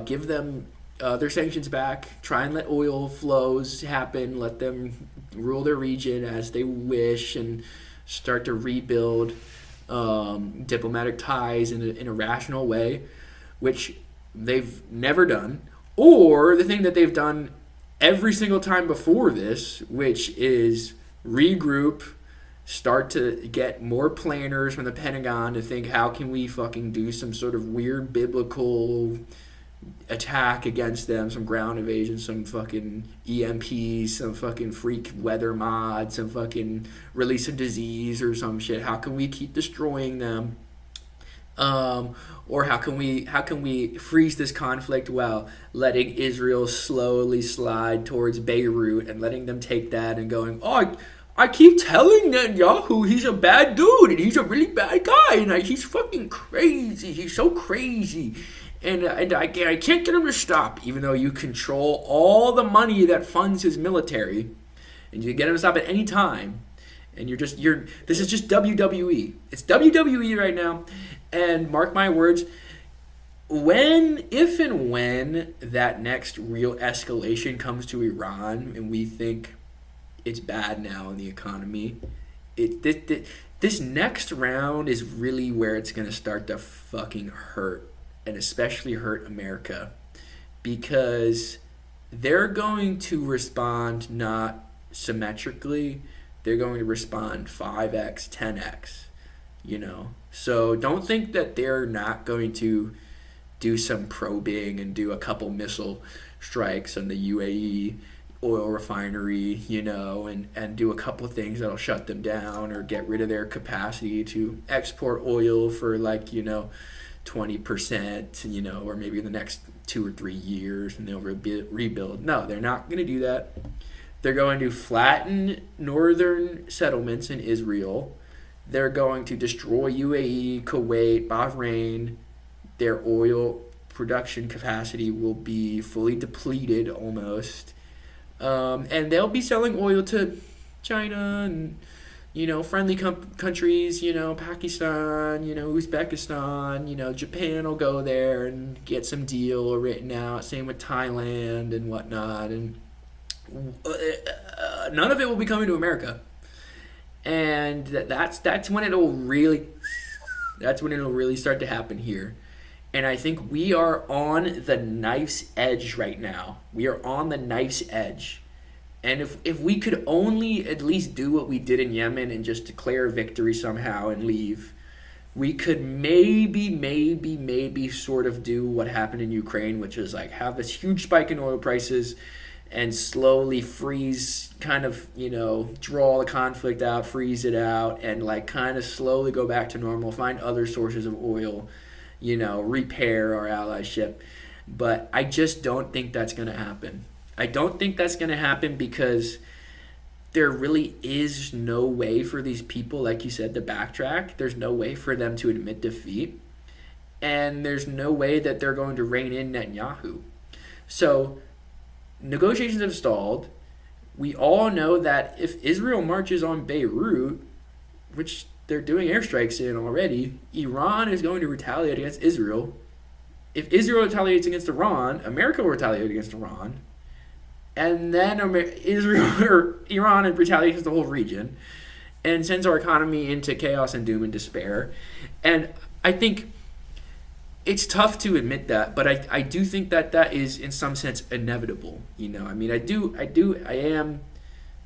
give them their sanctions back, try and let oil flows happen, let them rule their region as they wish, and start to rebuild diplomatic ties in a rational way, which they've never done. Or the thing that they've done every single time before this, which is regroup, start to get more planners from the Pentagon to think, how can we fucking do some sort of weird biblical attack against them, some ground invasion, some fucking EMPs, some fucking freak weather mod, some fucking release of disease or some shit. How can we keep destroying them? Or how can we freeze this conflict while letting Israel slowly slide towards Beirut and letting them take that and going, oh, I keep telling Netanyahu he's a bad dude and he's a really bad guy and he's fucking crazy. He's so crazy. And I can't get him to stop, even though you control all the money that funds his military, and you get him to stop at any time. And this is just WWE. It's WWE right now. And mark my words, if and when that next real escalation comes to Iran, and we think it's bad now in the economy, this next round is really where it's going to start to fucking hurt. And especially hurt America, because they're going to respond not symmetrically, they're going to respond 5x, 10x, So don't think that they're not going to do some probing and do a couple missile strikes on the UAE oil refinery, and do a couple of things that'll shut them down or get rid of their capacity to export oil for 20%, or maybe in the next 2 or 3 years, and they'll rebuild. No, they're not going to do that. They're going to flatten northern settlements in Israel. They're going to destroy UAE, Kuwait, Bahrain. Their oil production capacity will be fully depleted almost. And they'll be selling oil to China and friendly countries, Pakistan, Uzbekistan, Japan will go there and get some deal written out. Same with Thailand and whatnot. And none of it will be coming to America. And that's when it'll really start to happen here. And I think we are on the knife's edge right now. We are on the knife's edge. And if we could only at least do what we did in Yemen and just declare victory somehow and leave, we could maybe sort of do what happened in Ukraine, which is have this huge spike in oil prices and slowly freeze, kind of, draw the conflict out, freeze it out, and kind of slowly go back to normal, find other sources of oil, repair our allyship. But I just don't think that's going to happen. I don't think that's going to happen because there really is no way for these people, like you said, to backtrack. There's no way for them to admit defeat. And there's no way that they're going to rein in Netanyahu. So negotiations have stalled. We all know that if Israel marches on Beirut, which they're doing airstrikes in already, Iran is going to retaliate against Israel. If Israel retaliates against Iran, America will retaliate against Iran. And then Iran retaliates against the whole region and sends our economy into chaos and doom and despair. And I think it's tough to admit that, but I do think that is in some sense inevitable. I am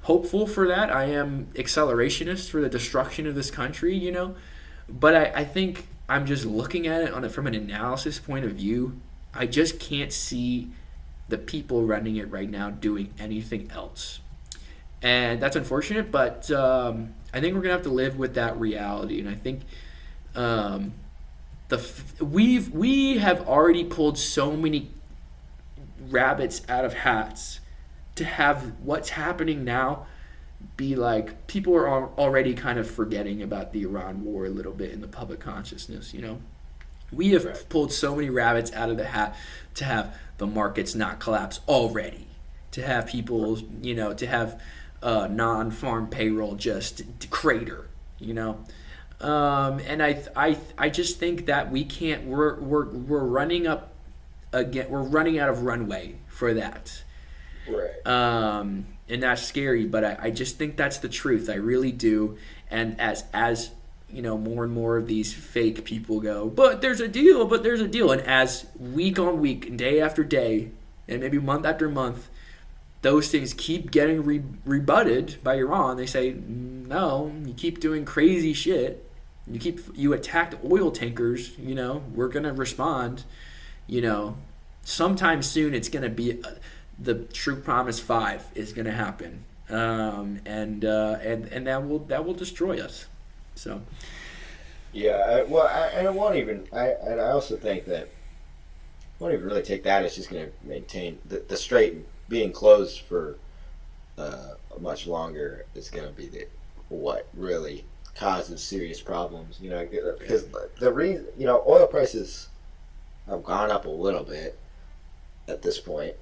hopeful for that. I am accelerationist for the destruction of this country, But I think I'm just looking at it from an analysis point of view. I just can't see the people running it right now doing anything else. And that's unfortunate, but I think we're going to have to live with that reality. And I think we have already pulled so many rabbits out of hats to have what's happening now be people are already kind of forgetting about the Iran war a little bit in the public consciousness, We have pulled so many rabbits out of the hat to have the markets not collapse already, to have people, to have non-farm payroll just crater, and I just think that we can't. We're running up again. We're running out of runway for that, right? And that's scary, but I just think that's the truth. I really do. And as more and more of these fake people go, but there's a deal, and as week on week and day after day and maybe month after month, those things keep getting rebutted by Iran. They say, no, you keep doing crazy shit. You attacked oil tankers. We're gonna respond. Sometime soon it's gonna be the True Promise 5 is gonna happen, and that will destroy us. So. Yeah, and it won't even. I also think that it won't even really take that. It's just going to maintain the Strait being closed for much longer is going to be what really causes serious problems. Because the reason oil prices have gone up a little bit at this point.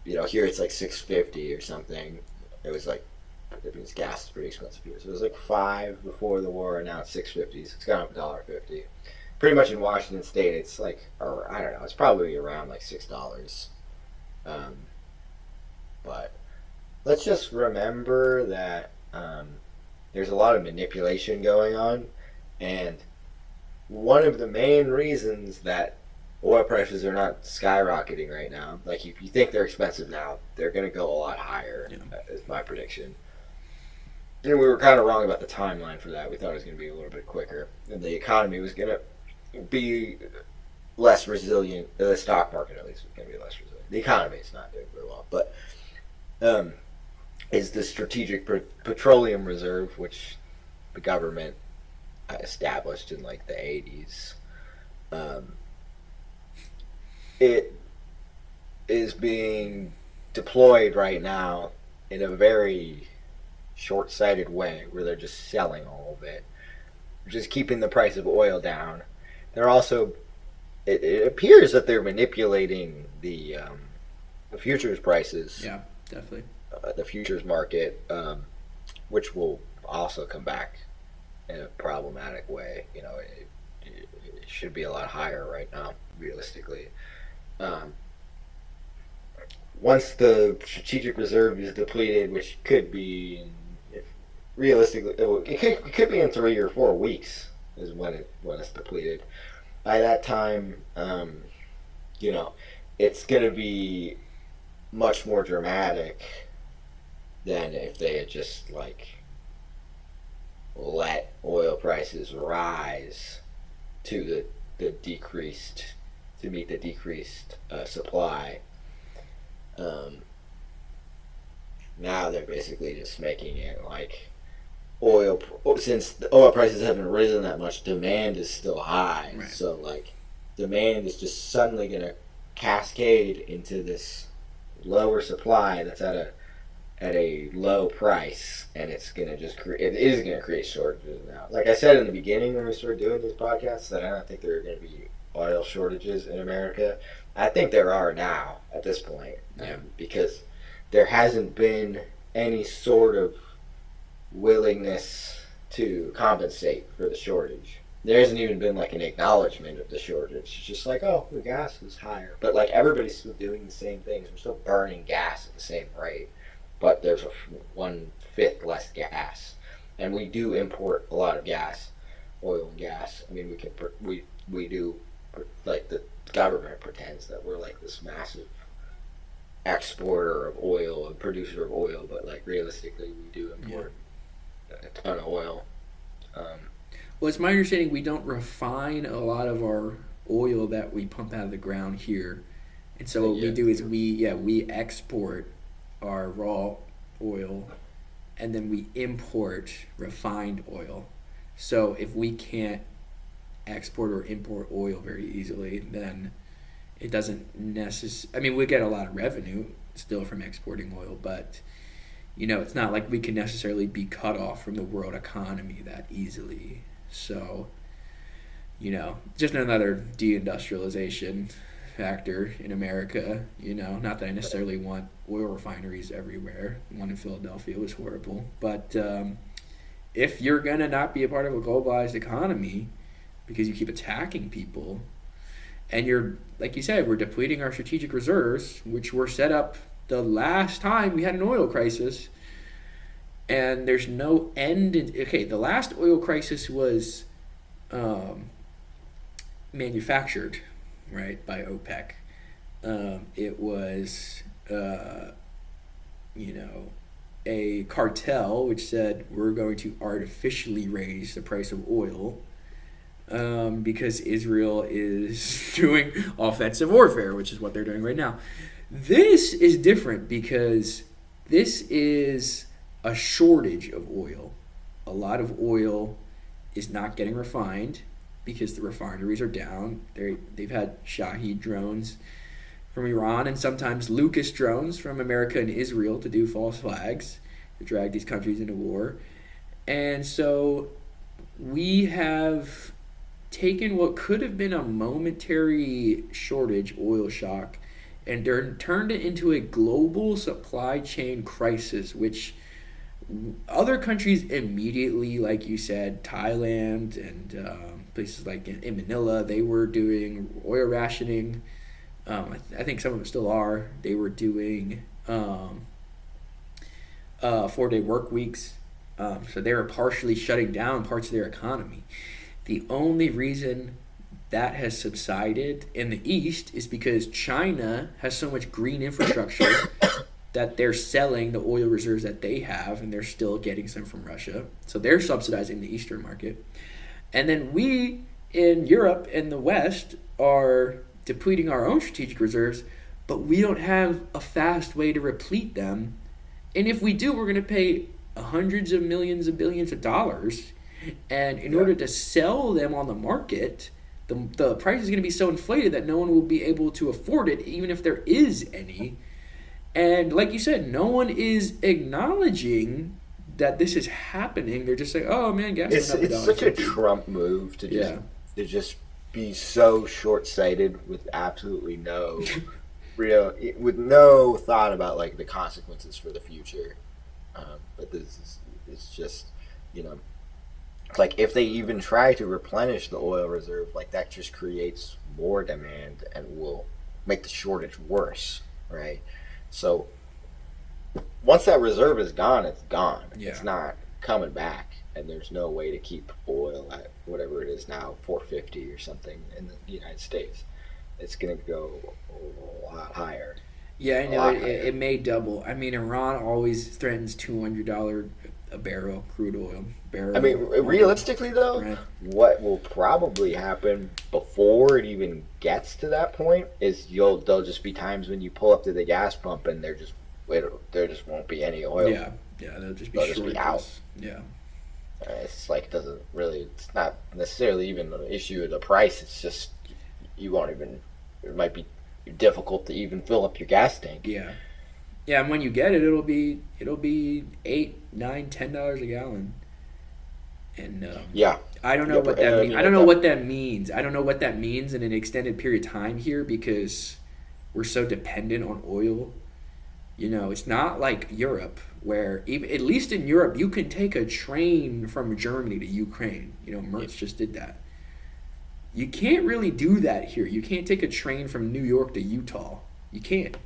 Here it's like $6.50 or something. It was like. It means gas is pretty expensive here. So it was like $5 before the war, and now it's $6.50. So it's gone up $1.50. Pretty much in Washington State, it's like, or I don't know, it's probably around like $6. But let's just remember that there's a lot of manipulation going on, and one of the main reasons that oil prices are not skyrocketing right now, like if you think they're expensive now, they're going to go a lot higher, is my prediction. And we were kind of wrong about the timeline for that. We thought it was going to be a little bit quicker. And the economy was going to be less resilient. The stock market, at least, was going to be less resilient. The economy is not doing very well. But is the Strategic Petroleum Reserve, which the government established in like the 80s. It is being deployed right now in a very short-sighted way where they're just selling all of it, just keeping the price of oil down. They're also, it appears that they're manipulating the futures prices. Yeah, definitely. The futures market, which will also come back in a problematic way. It should be a lot higher right now, realistically. Once the strategic reserve is depleted, which could be, realistically, it could be in 3 or 4 weeks is when it's depleted. By that time, it's going to be much more dramatic than if they had just let oil prices rise to meet the decreased supply. Now they're basically just making it since the oil prices haven't risen that much, demand is still high. Right. So demand is just suddenly going to cascade into this lower supply that's at a low price, and it is going to create shortages now. Like I said in the beginning when we started doing these podcasts, that I don't think there are going to be oil shortages in America. I think there are now at this point, because there hasn't been any sort of willingness to compensate for the shortage. There hasn't even been an acknowledgement of the shortage. It's just the gas is higher. But everybody's still doing the same things. We're still burning gas at the same rate. But there's 1/5 less gas. And we do import a lot of gas, oil and gas. I mean, we do, the government pretends that we're this massive exporter of oil and producer of oil, but realistically we do import a ton of oil. Well, it's my understanding we don't refine a lot of our oil that we pump out of the ground here, and so what we do is we export our raw oil, and then we import refined oil. So if we can't export or import oil very easily, then it doesn't necessarily. I mean, we get a lot of revenue still from exporting oil, but it's not like we can necessarily be cut off from the world economy that easily. So, just another deindustrialization factor in America. Not that I necessarily want oil refineries everywhere. One in Philadelphia was horrible, but if you're gonna not be a part of a globalized economy because you keep attacking people, and you're, like you said, we're depleting our strategic reserves, which were set up the last time we had an oil crisis, and there's no end. The last oil crisis was manufactured, right, by OPEC. It was a cartel which said we're going to artificially raise the price of oil because Israel is doing offensive warfare, which is what they're doing right now. This is different because this is a shortage of oil. A lot of oil is not getting refined because the refineries are down. They've had Shahed drones from Iran and sometimes Lucas drones from America and Israel to do false flags to drag these countries into war. And so we have taken what could have been a momentary shortage, oil shock, and turned it into a global supply chain crisis, which other countries immediately, like you said, Thailand and places like in Manila, they were doing oil rationing. I think some of them still are. They were doing 4-day work weeks. So they were partially shutting down parts of their economy. The only reason that has subsided in the East is because China has so much green infrastructure that they're selling the oil reserves that they have, and they're still getting some from Russia. So they're subsidizing the Eastern market. And then we in Europe and the West are depleting our own strategic reserves, but we don't have a fast way to replete them. And if we do, we're going to pay hundreds of millions of billions of dollars. And in order to sell them on the market, the price is going to be so inflated that no one will be able to afford it, even if there is any. And like you said, no one is acknowledging that this is happening. They're just saying, "Oh man, gas went up $1.50." It's such a Trump move to just be so short-sighted with absolutely no with no thought about like the consequences for the future. But it's just, like if they even try to replenish the oil reserve, like that just creates more demand and will make the shortage worse, right? So once that reserve is gone, it's gone. Yeah. It's not coming back, and there's no way to keep oil at whatever it is now, $4.50 or something in the United States. It's going to go a lot higher. Yeah, I know. It may double. I mean, Iran always threatens $200 a barrel crude oil. I mean, realistically, though, Brent, what will probably happen before it even gets to that point is there'll just be times when you pull up to the gas pump and there just won't be any oil. Yeah, they'll just be out. Yeah. It's like it's not necessarily even an issue of the price. It's just it might be difficult to even fill up your gas tank. Yeah, and when you get it, it'll be $8, $9, $10 a gallon. And I don't know what that means. I don't know what that means. I don't know what that means in an extended period of time here because we're so dependent on oil. It's not like Europe where at least in Europe you can take a train from Germany to Ukraine. Mertz just did that. You can't really do that here. You can't take a train from New York to Utah. You can't.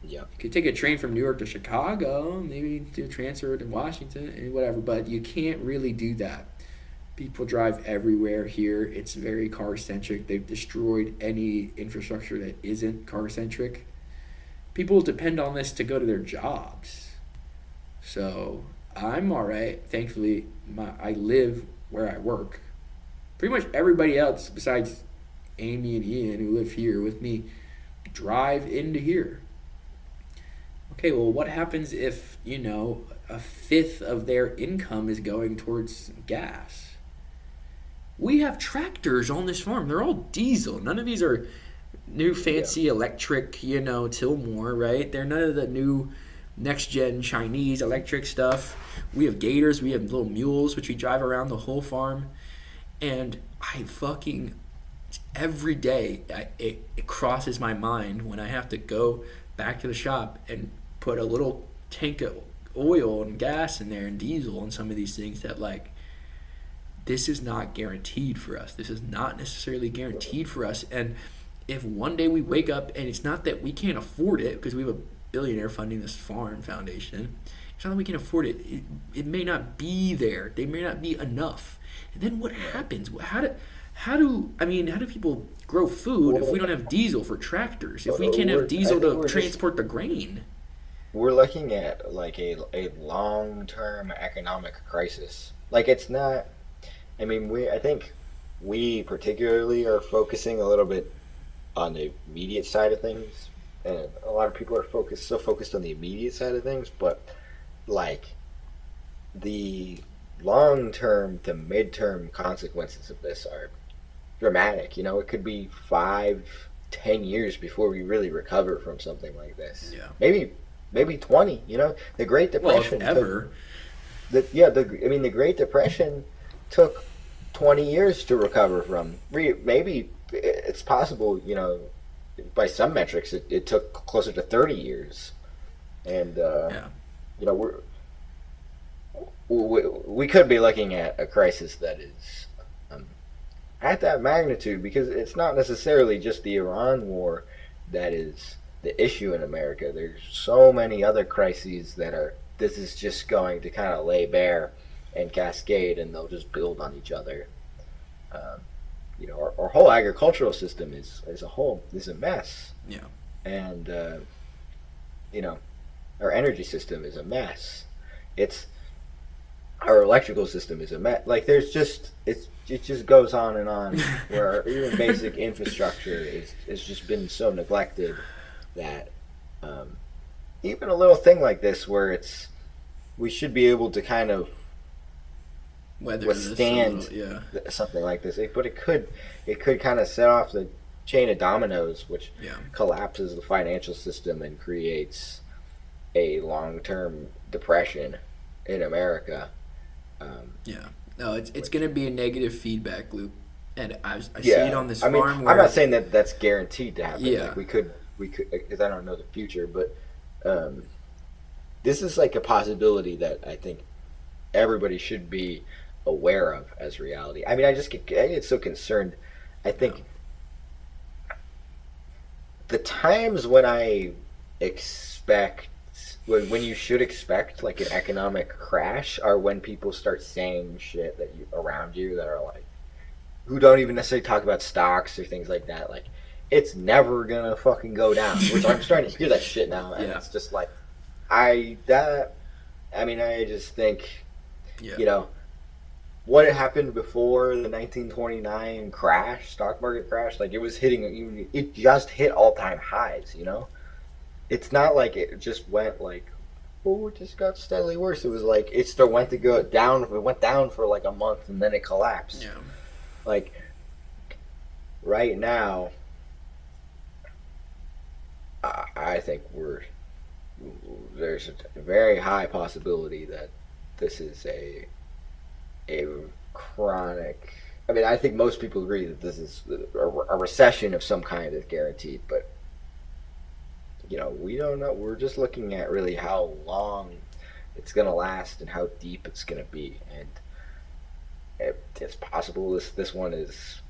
Yeah. You could take a train from New York to Chicago, maybe do a transfer to Washington and whatever, but you can't really do that. People drive everywhere here. It's very car-centric. They've destroyed any infrastructure that isn't car-centric. People depend on this to go to their jobs. So I'm all right. Thankfully, I live where I work. Pretty much everybody else besides Amy and Ian who live here with me drive into here. Okay, well, what happens if, a fifth of their income is going towards gas? We have tractors on this farm. They're all diesel. None of these are new fancy electric, Tillmore, right? They're none of the new next-gen Chinese electric stuff. We have gators. We have little mules, which we drive around the whole farm. And every day, it crosses my mind when I have to go back to the shop and put a little tank of oil and gas in there and diesel and some of these things that this is not guaranteed for us. This is not necessarily guaranteed for us. And if one day we wake up and it's not that we can't afford it because we have a billionaire funding this farm foundation, it's not that we can afford it. It may not be there. They may not be enough. And then what happens? How do people grow food if we don't have diesel for tractors? If we can't have diesel to transport the grain? we're looking at like a long-term economic crisis. Like it's not. I mean, I think we particularly are focusing a little bit on the immediate side of things, and a lot of people are focused on the immediate side of things, but like the long-term to mid-term consequences of this are dramatic. You know, it could be 5-10 years before we really recover from something like this. Yeah. Maybe 20. You know, the Great Depression. Well, if ever. The Great Depression took 20 years to recover from. Maybe it's possible. You know, by some metrics, it took closer to 30 years. And you know, we could be looking at a crisis that is at that magnitude, because it's not necessarily just the Iran war that is the issue in America. There's so many other crises this is just going to kind of lay bare and cascade, and they'll just build on each other. You know, our whole agricultural system is a mess. Yeah. And you know, our energy system is a mess. Our electrical system is a mess. Like it just goes on and on. Where even basic infrastructure has just been so neglected that even a little thing like this, where we should be able to kind of withstand something like this. But it could kind of set off the chain of dominoes, which collapses the financial system and creates a long-term depression in America. No, it's going to be a negative feedback loop, and I see it on this farm. I'm not saying that that's guaranteed to happen. Yeah, like we could, because I don't know the future, but this is like a possibility that I think everybody should be aware of as reality. I mean, I get so concerned. I think the times when I expect. When you should expect like an economic crash are when people start saying shit around you that are like, who don't even necessarily talk about stocks or things like that. Like, it's never gonna fucking go down. Which I'm starting to hear that shit now, and it's just like, I just think, you know, what had happened before the 1929 stock market crash, like it just hit all-time highs, you know? It's not like it just went like, oh, it just got steadily worse. It was like it still went down. It went down for like a month and then it collapsed. Yeah. Like right now, I think there's a very high possibility that this is a chronic. I mean, I think most people agree that this is a recession of some kind is guaranteed, but. You know, we don't know. We're just looking at really how long it's going to last and how deep it's going to be. And it's possible this one is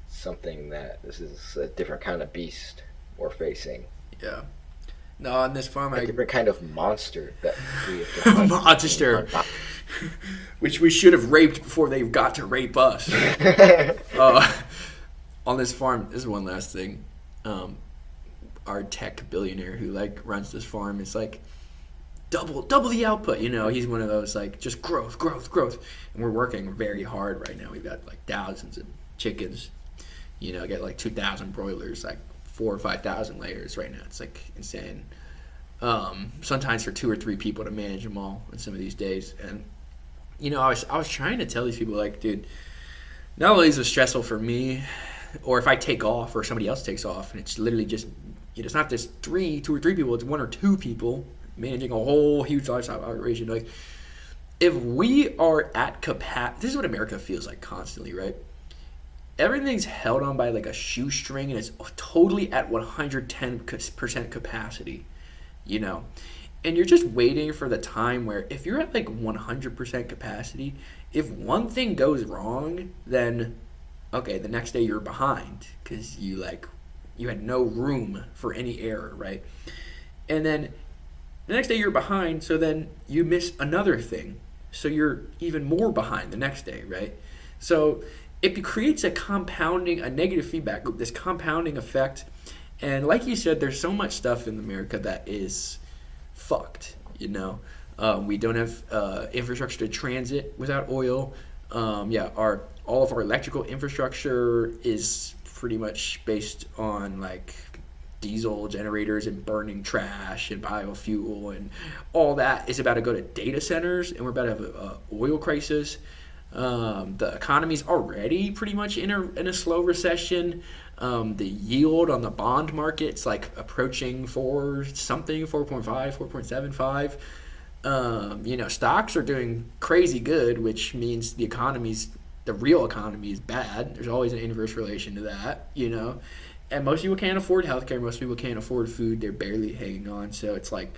something that this is a different kind of beast we're facing. Yeah. No, on this farm, a different kind of monster that we have to monster, which we should have raped before they got to rape us. On this farm, this is one last thing. Our tech billionaire who like runs this farm is like double the output. You know, he's one of those like just growth, and we're working very hard right now. We've got like thousands of chickens. You know, get like 2,000 broilers, like 4,000 or 5,000 layers right now. It's like insane. Sometimes for 2 or 3 people to manage them all on some of these days. And you know, I was trying to tell these people like, dude, not only is it stressful for me, or if I take off or somebody else takes off, and it's literally just. It's not just 2 or 3 people. It's 1 or 2 people managing a whole huge lifestyle operation. Like, if we are at capacity, this is what America feels like constantly, right? Everything's held on by like a shoestring, and it's totally at 110% capacity, you know. And you're just waiting for the time where if you're at like 100% capacity, if one thing goes wrong, then okay, the next day you're behind because you had no room for any error, right? And then the next day you're behind, so then you miss another thing. So you're even more behind the next day, right? So it creates a negative feedback loop, this compounding effect. And like you said, there's so much stuff in America that is fucked. We don't have infrastructure to transit without oil. All of our electrical infrastructure is pretty much based on like diesel generators and burning trash and biofuel, and all that is about to go to data centers, and we're about to have a oil crisis. The economy's already pretty much in a slow recession. The yield on the bond market's like approaching 4.5, 4.75. Stocks are doing crazy good, which means the real economy is bad. There's always an inverse relation to that, And most people can't afford healthcare. Most people can't afford food. They're barely hanging on. So it's like,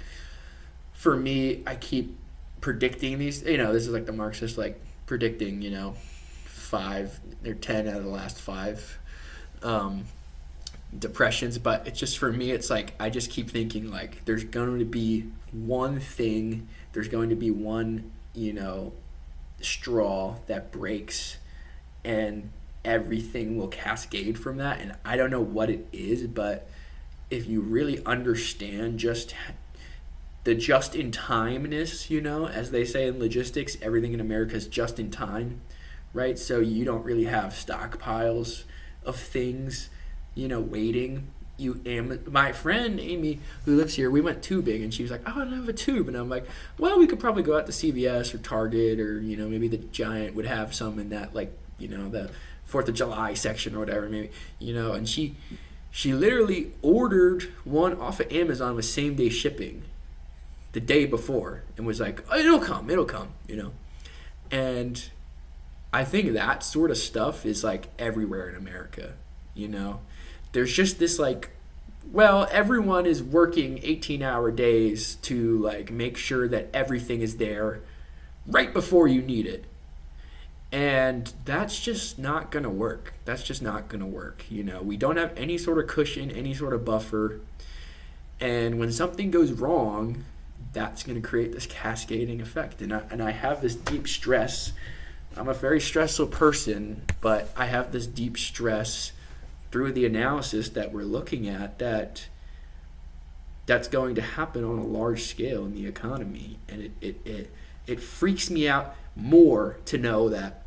for me, I keep predicting these. This is like the Marxist, like predicting, 5 or 10 out of the last 5 depressions. But it's just, for me, it's like I just keep thinking like there's going to be one thing. There's going to be one, straw that breaks, and everything will cascade from that. And I don't know what it is, but if you really understand just the just-in-timeness, as they say in logistics, everything in America is just in time, right? So you don't really have stockpiles of things, waiting. My friend Amy, who lives here, we went tubing, and she was like, "Oh, I don't have a tube," and I'm like, "Well, we could probably go out to CVS or Target, or maybe the Giant would have some in that, like, the 4th of July section or whatever, maybe, and she literally ordered one off of Amazon with same-day shipping the day before, and was like, "Oh, it'll come, and I think that sort of stuff is like everywhere in America, There's just this like, well, everyone is working 18-hour days to like make sure that everything is there right before you need it. And that's just not going to work. We don't have any sort of cushion, any sort of buffer. And when something goes wrong, that's going to create this cascading effect. And I have this deep stress. I'm a very stressful person, but I have this deep stress through the analysis that we're looking at that's going to happen on a large scale in the economy. And it freaks me out more to know that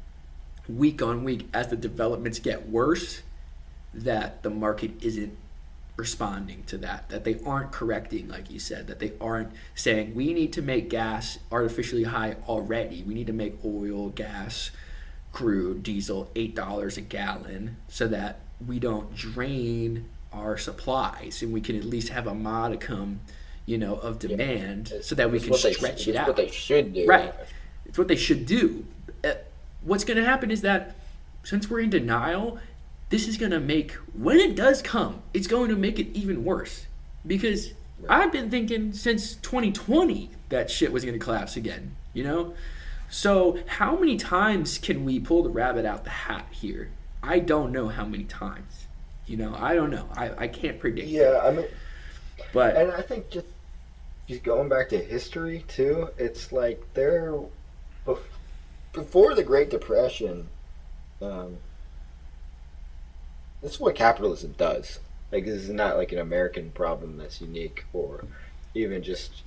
week on week, as the developments get worse, that the market isn't responding to that they aren't correcting, like you said, that they aren't saying we need to make gas artificially high already. We need to make oil, gas, crude, diesel $8 a gallon so that we don't drain our supplies, and we can at least have a modicum, of demand, so that we can stretch it out. It's what they should do. Right. It's what they should do. What's going to happen is that since we're in denial, this is going to make, when it does come, it's going to make it even worse. Because I've been thinking since 2020 that shit was going to collapse again, So how many times can we pull the rabbit out the hat here? I don't know how many times. I don't know. I can't predict. Yeah, I mean, but and I think just going back to history too, it's like before the Great Depression, this is what capitalism does. Like, this is not like an American problem that's unique, or even just.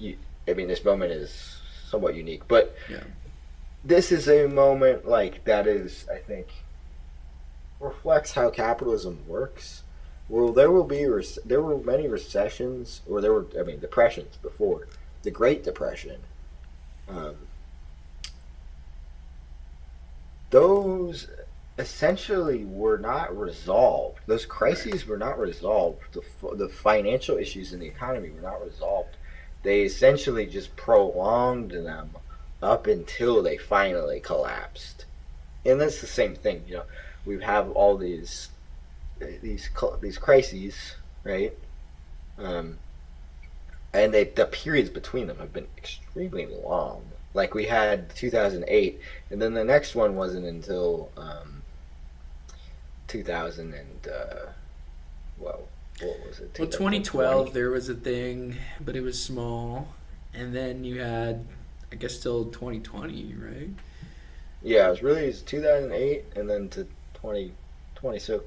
This moment is somewhat unique, but this is a moment like that is, I think, reflects how capitalism works. Well, there were many recessions, or depressions before the Great Depression. Those essentially were not resolved. Those crises were not resolved. The financial issues in the economy were not resolved. They essentially just prolonged them up until they finally collapsed. And that's the same thing, we have all these crises, right? And the periods between them have been extremely long. Like, we had 2008, and then the next one wasn't until 2000 and what was it? Well, 2012 there was a thing, but it was small, and then you had, I guess, till 2020, right? Yeah, it was 2008, and then to 2020, so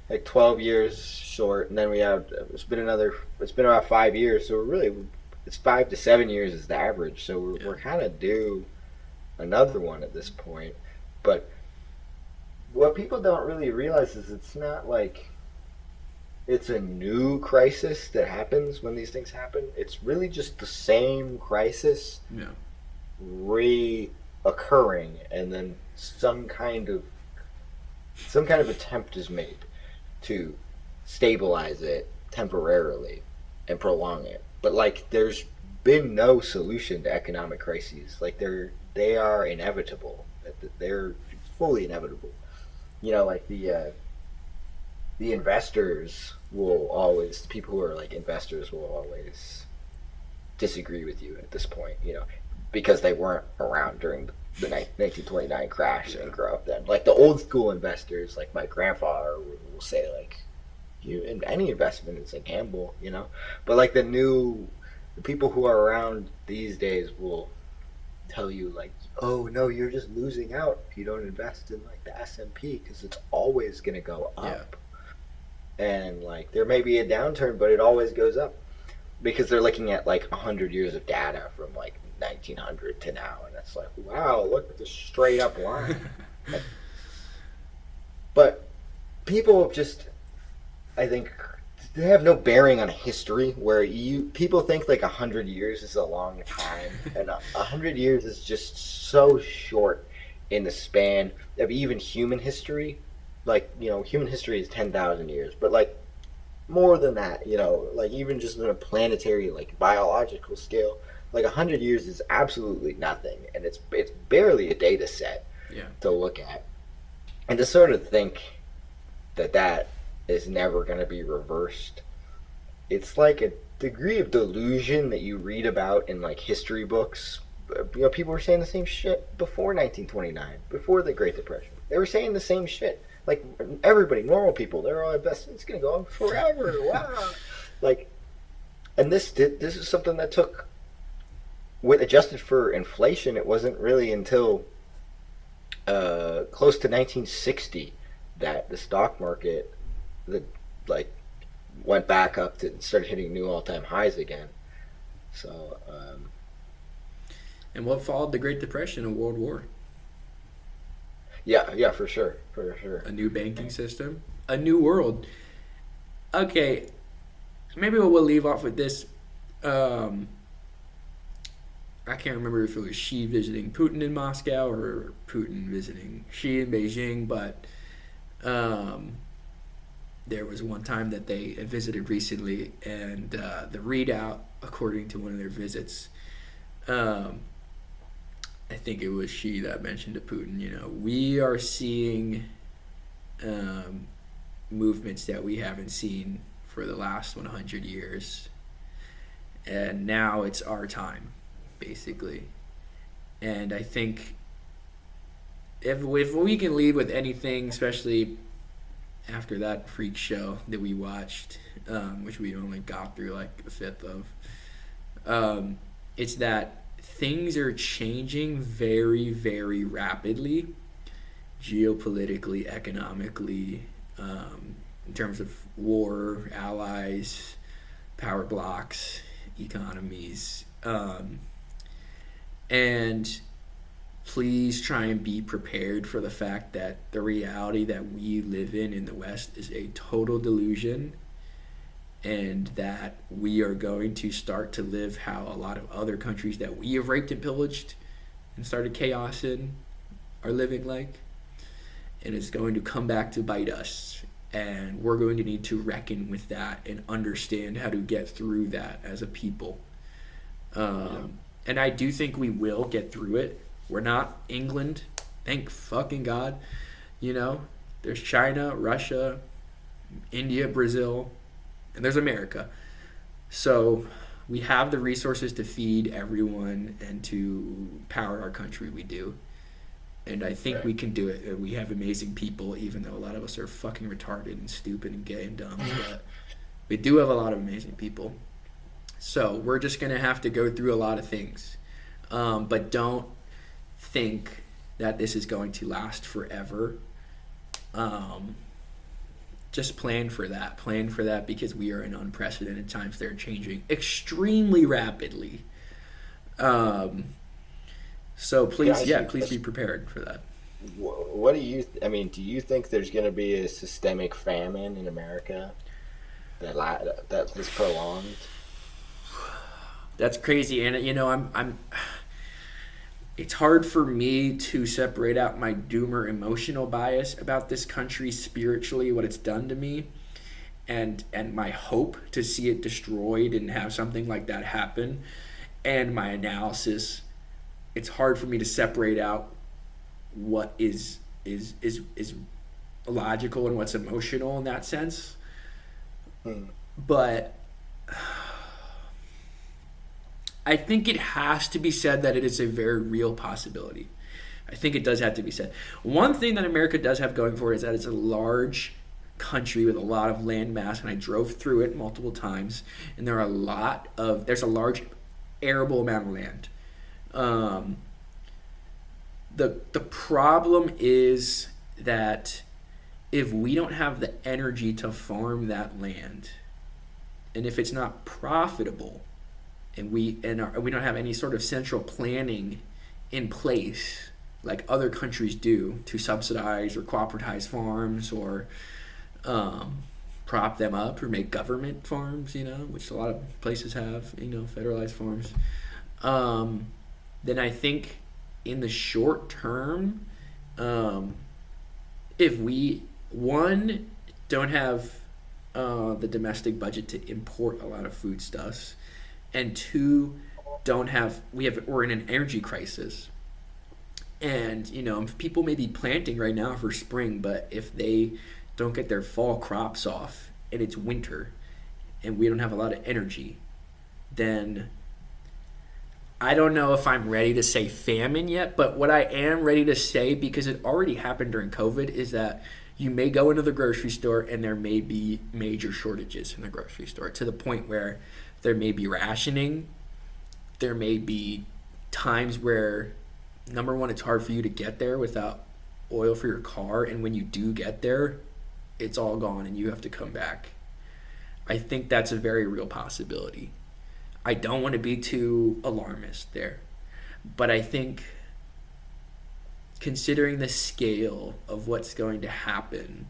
like 12 years short, and then it's been about 5 years, so we're really it's 5 to 7 years is the average. So we're kind of due another one at this point. But what people don't really realize is it's not like it's a new crisis that happens when these things happen. It's really just the same crisis reoccurring, and then some kind of attempt is made to stabilize it temporarily and prolong it. But like, there's been no solution to economic crises. Like, they are inevitable. They're fully inevitable. You know, like the investors will always, people who are like investors will always disagree with you at this point, you know, because they weren't around during the 1929 crash and grew up then. Like the old school investors, like my grandfather will say, like, in any investment is a gamble, you know. But like the people who are around these days will tell you, like, oh no, you're just losing out if you don't invest in like the S&P, because it's always going to go up. And like, there may be a downturn, but it always goes up, because they're looking at like 100 years of data from like 1900 to now, and it's like, wow, look at the straight up line. But people just, I think, they have no bearing on history, where people think like 100 years is a long time, and 100 years is just so short in the span of even human history. Like, you know, human history is 10,000 years, but like more than that, you know, like even just on a planetary, like biological scale, like 100 years is absolutely nothing, and it's barely a data set to look at. And to sort of think that is never going to be reversed, it's like a degree of delusion that you read about in like history books. You know, people were saying the same shit before 1929, before the Great Depression. They were saying the same shit. Like, everybody, normal people, they're all investing. It's going to go on forever. Wow. Like, and this is something that took, with adjusted for inflation, it wasn't really until close to 1960 that the stock market went back up to started hitting new all-time highs again. So and what followed the Great Depression? A world war. Yeah, for sure. A new banking system, a new world. Okay, maybe we'll leave off with this. I can't remember if it was Xi visiting Putin in Moscow or Putin visiting Xi in Beijing, but there was one time that they visited recently, and the readout, according to one of their visits, I think it was Xi that mentioned to Putin, you know, we are seeing movements that we haven't seen for the last 100 years, and now it's our time, basically. And I think if we can leave with anything, especially after that freak show that we watched, which we only got through like a fifth of, it's that things are changing very, very rapidly, geopolitically, economically, in terms of war, allies, power blocks, economies, and please try and be prepared for the fact that the reality that we live in the West is a total delusion, and that we are going to start to live how a lot of other countries that we have raped and pillaged and started chaos in are living like. And it's going to come back to bite us. And we're going to need to reckon with that and understand how to get through that as a people. And I do think we will get through it. We're not England, thank fucking God. You know, there's China, Russia, India, Brazil, and there's America. So we have the resources to feed everyone and to power our country. We do. And I think we can do it. We have amazing people, even though a lot of us are fucking retarded and stupid and gay and dumb. But we do have a lot of amazing people. So we're just going to have to go through a lot of things. But don't think that this is going to last forever. just plan for that. Plan for that because we are in unprecedented times. They're changing extremely rapidly. So please, please be prepared for that. What do you? Do you think there's going to be a systemic famine in America that is prolonged? That's crazy, and I'm. It's hard for me to separate out my doomer emotional bias about this country spiritually, what it's done to me, and my hope to see it destroyed and have something like that happen, and my analysis. It's hard for me to separate out what is logical and what's emotional in that sense. But I think it has to be said that it is a very real possibility. I think it does have to be said. One thing that America does have going for it is that it's a large country with a lot of land mass, and I drove through it multiple times, and there's a large arable amount of land. The problem is that if we don't have the energy to farm that land, and if it's not profitable, and we don't have any sort of central planning in place like other countries do to subsidize or cooperatize farms or prop them up or make government farms, which a lot of places have, federalized farms, then I think in the short term, if we, one, don't have the domestic budget to import a lot of foodstuffs, and two, we're in an energy crisis. And, people may be planting right now for spring, but if they don't get their fall crops off and it's winter and we don't have a lot of energy, then I don't know if I'm ready to say famine yet, but what I am ready to say, because it already happened during COVID, is that you may go into the grocery store and there may be major shortages in the grocery store to the point where there may be rationing. There may be times where, number one, it's hard for you to get there without oil for your car, and when you do get there, it's all gone and you have to come back. I think that's a very real possibility. I don't want to be too alarmist there, but I think considering the scale of what's going to happen,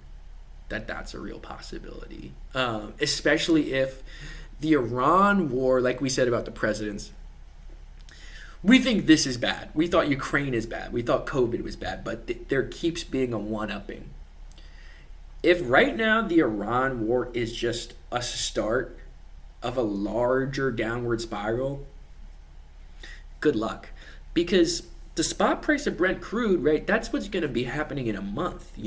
that's a real possibility. Especially if the Iran war, like we said about the presidents, we think this is bad. We thought Ukraine is bad. We thought COVID was bad, but there keeps being a one-upping. If right now the Iran war is just a start of a larger downward spiral, good luck. Because the spot price of Brent crude, right, that's what's going to be happening in a month,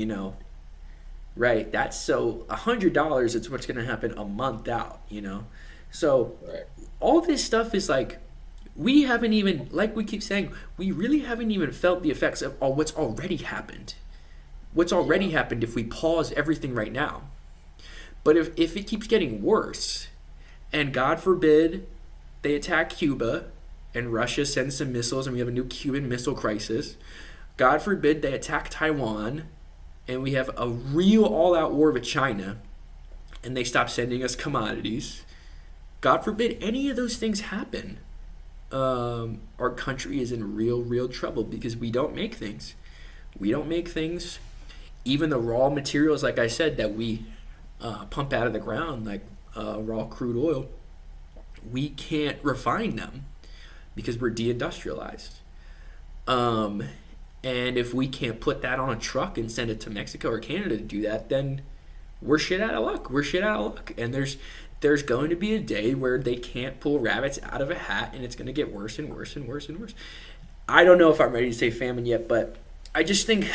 right? That's so $100 is what's going to happen a month out, So all this stuff is like, we haven't even, like we keep saying, we really haven't even felt the effects of all what's already happened. What's already happened if we pause everything right now. But if it keeps getting worse, and God forbid they attack Cuba and Russia sends some missiles and we have a new Cuban missile crisis, God forbid they attack Taiwan and we have a real all-out war with China and they stop sending us commodities, God forbid any of those things happen, our country is in real trouble because we don't make things. We don't make things. Even the raw materials, like I said, that we pump out of the ground, like raw crude oil, we can't refine them because we're deindustrialized. And if we can't put that on a truck and send it to Mexico or Canada to do that, then we're shit out of luck. And there's going to be a day where they can't pull rabbits out of a hat, and it's going to get worse and worse and worse and worse. I don't know if I'm ready to say famine yet, but I just think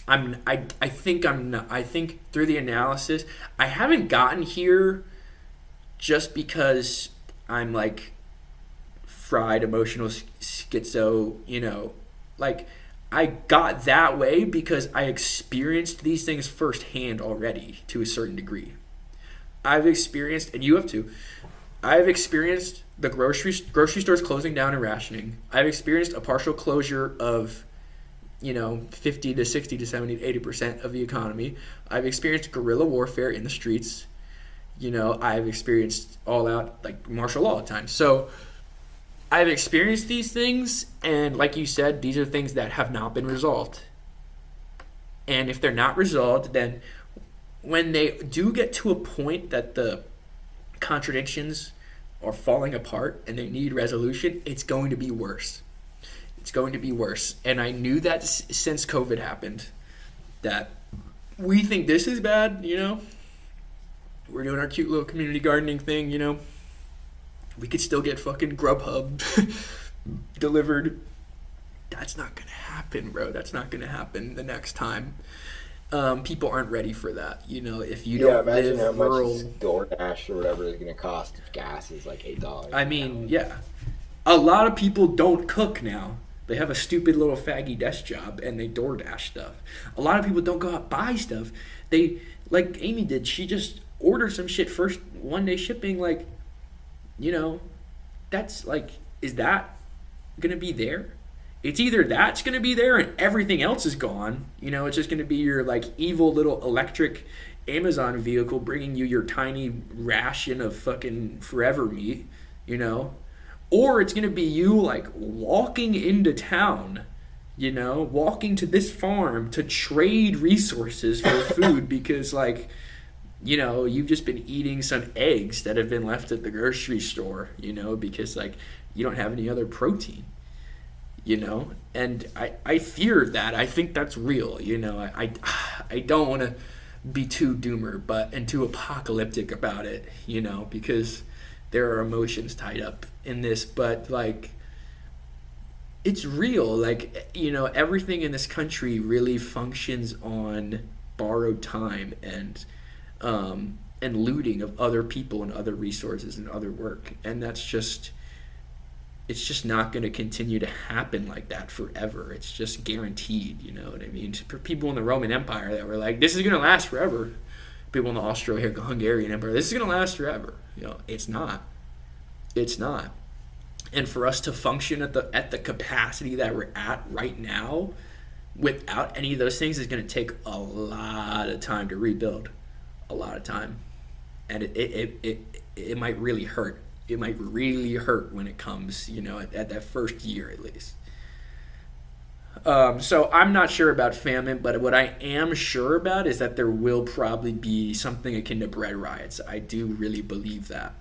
I think through the analysis, I haven't gotten here just because I'm like fried emotional schizo, like I got that way because I experienced these things firsthand already to a certain degree. I've experienced, and you have too, I've experienced the grocery stores closing down and rationing. I've experienced a partial closure of 50 to 60 to 70 to 80% of the economy. I've experienced guerrilla warfare in the streets. I've experienced all out like martial law at times. So I've experienced these things, and like you said, these are things that have not been resolved. And if they're not resolved, then when they do get to a point that the contradictions are falling apart and they need resolution, it's going to be worse. It's going to be worse. And I knew that since COVID happened, that we think this is bad, We're doing our cute little community gardening thing, We could still get fucking Grubhub delivered. That's not going to happen, bro. That's not going to happen the next time. People aren't ready for that. If you don't imagine live how rural... much DoorDash or whatever is going to cost if gas is like $8. I mean, yeah. A lot of people don't cook now. They have a stupid little faggy desk job and they DoorDash stuff. A lot of people don't go out and buy stuff. They, like Amy did, she just ordered some shit first, one-day shipping, that's like, is that going to be there? It's either that's going to be there and everything else is gone. It's just going to be your like evil little electric Amazon vehicle bringing you your tiny ration of fucking forever meat, Or it's going to be you like walking into town, walking to this farm to trade resources for food because like, you've just been eating some eggs that have been left at the grocery store, because like you don't have any other protein. And I fear that. I think that's real. I don't want to be too doomer and too apocalyptic about it, because there are emotions tied up in this, but like it's real. Like, everything in this country really functions on borrowed time and looting of other people and other resources and other work. And it's just not going to continue to happen like that forever. It's just guaranteed, you know what I mean? For people in the Roman Empire that were like, this is going to last forever. People in the Austro-Hungarian Empire, this is going to last forever. It's not. It's not. And for us to function at the capacity that we're at right now, without any of those things, is going to take a lot of time to rebuild. A lot of time. And it might really hurt. It might really hurt when it comes, at that first year at least. So I'm not sure about famine, but what I am sure about is that there will probably be something akin to bread riots. I do really believe that,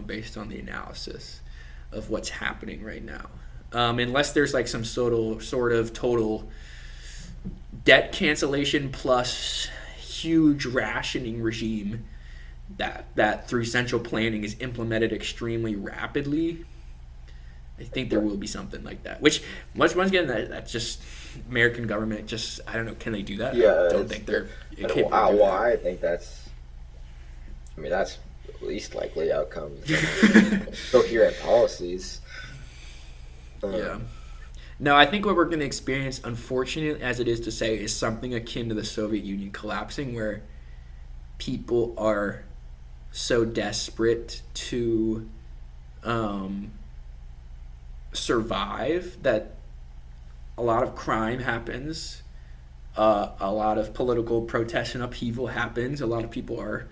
based on the analysis of what's happening right now. Unless there's like some sort of total debt cancellation plus huge rationing regime that through central planning is implemented extremely rapidly. I think there will be something like that. Which, once again, that's just American government. Just, I don't know, can they do that? Yeah, I don't think they're capable of doing that. I think that's the least likely outcome. Coherent policies. Yeah. No, I think what we're going to experience, unfortunate as it is to say, is something akin to the Soviet Union collapsing, where people are so desperate to survive that a lot of crime happens, a lot of political protest and upheaval happens, a lot of people are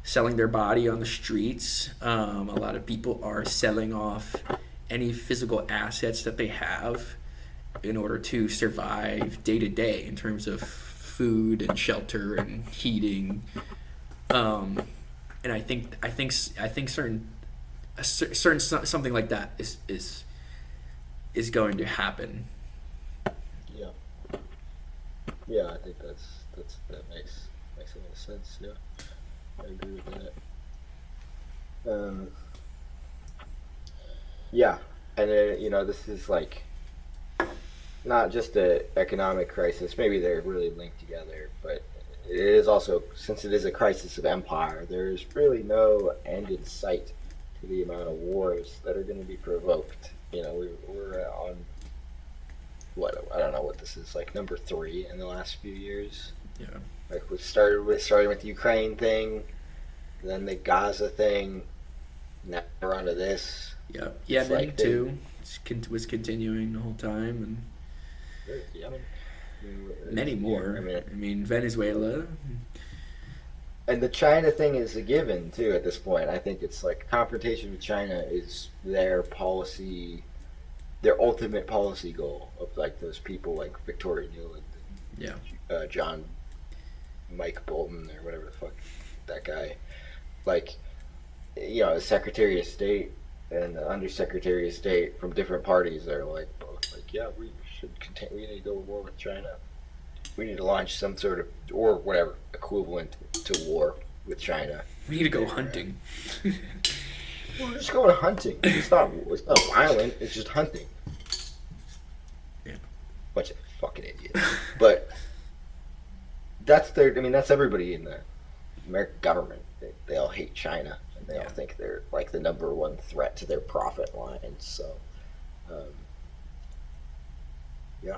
selling their body on the streets, a lot of people are selling off any physical assets that they have in order to survive day to day in terms of food and shelter and heating. And I think certain something like that is going to happen. Yeah. Yeah, I think that makes a lot of sense. Yeah, I agree with that. Yeah, and then this is like not just an economic crisis. Maybe they're really linked together, but it is also, since it is a crisis of empire, there's really no end in sight to the amount of wars that are going to be provoked. We're on I don't know what this is, like number 3 in the last few years. Yeah. Like we starting with the Ukraine thing, then the Gaza thing, now we're onto this. Yeah. Yemen too. Was continuing the whole time, and Yemen. Many more. I mean, Venezuela. And the China thing is a given too at this point. I think it's like confrontation with China is their policy, their ultimate policy goal of like those people like Victoria Nuland, John, Mike Bolton or whatever the fuck that guy, like, you know, the Secretary of State and the Undersecretary of State from different parties are like both like, yeah, we should continue. We need to go to war with China. We need to launch some sort of, or whatever, equivalent to war with China. We need to go hunting. We're just going hunting. It's not violent. It's just hunting. Yeah. Bunch of fucking idiots. But that's that's everybody in the American government. They all hate China, and they all think they're like the number one threat to their profit lines. So, yeah.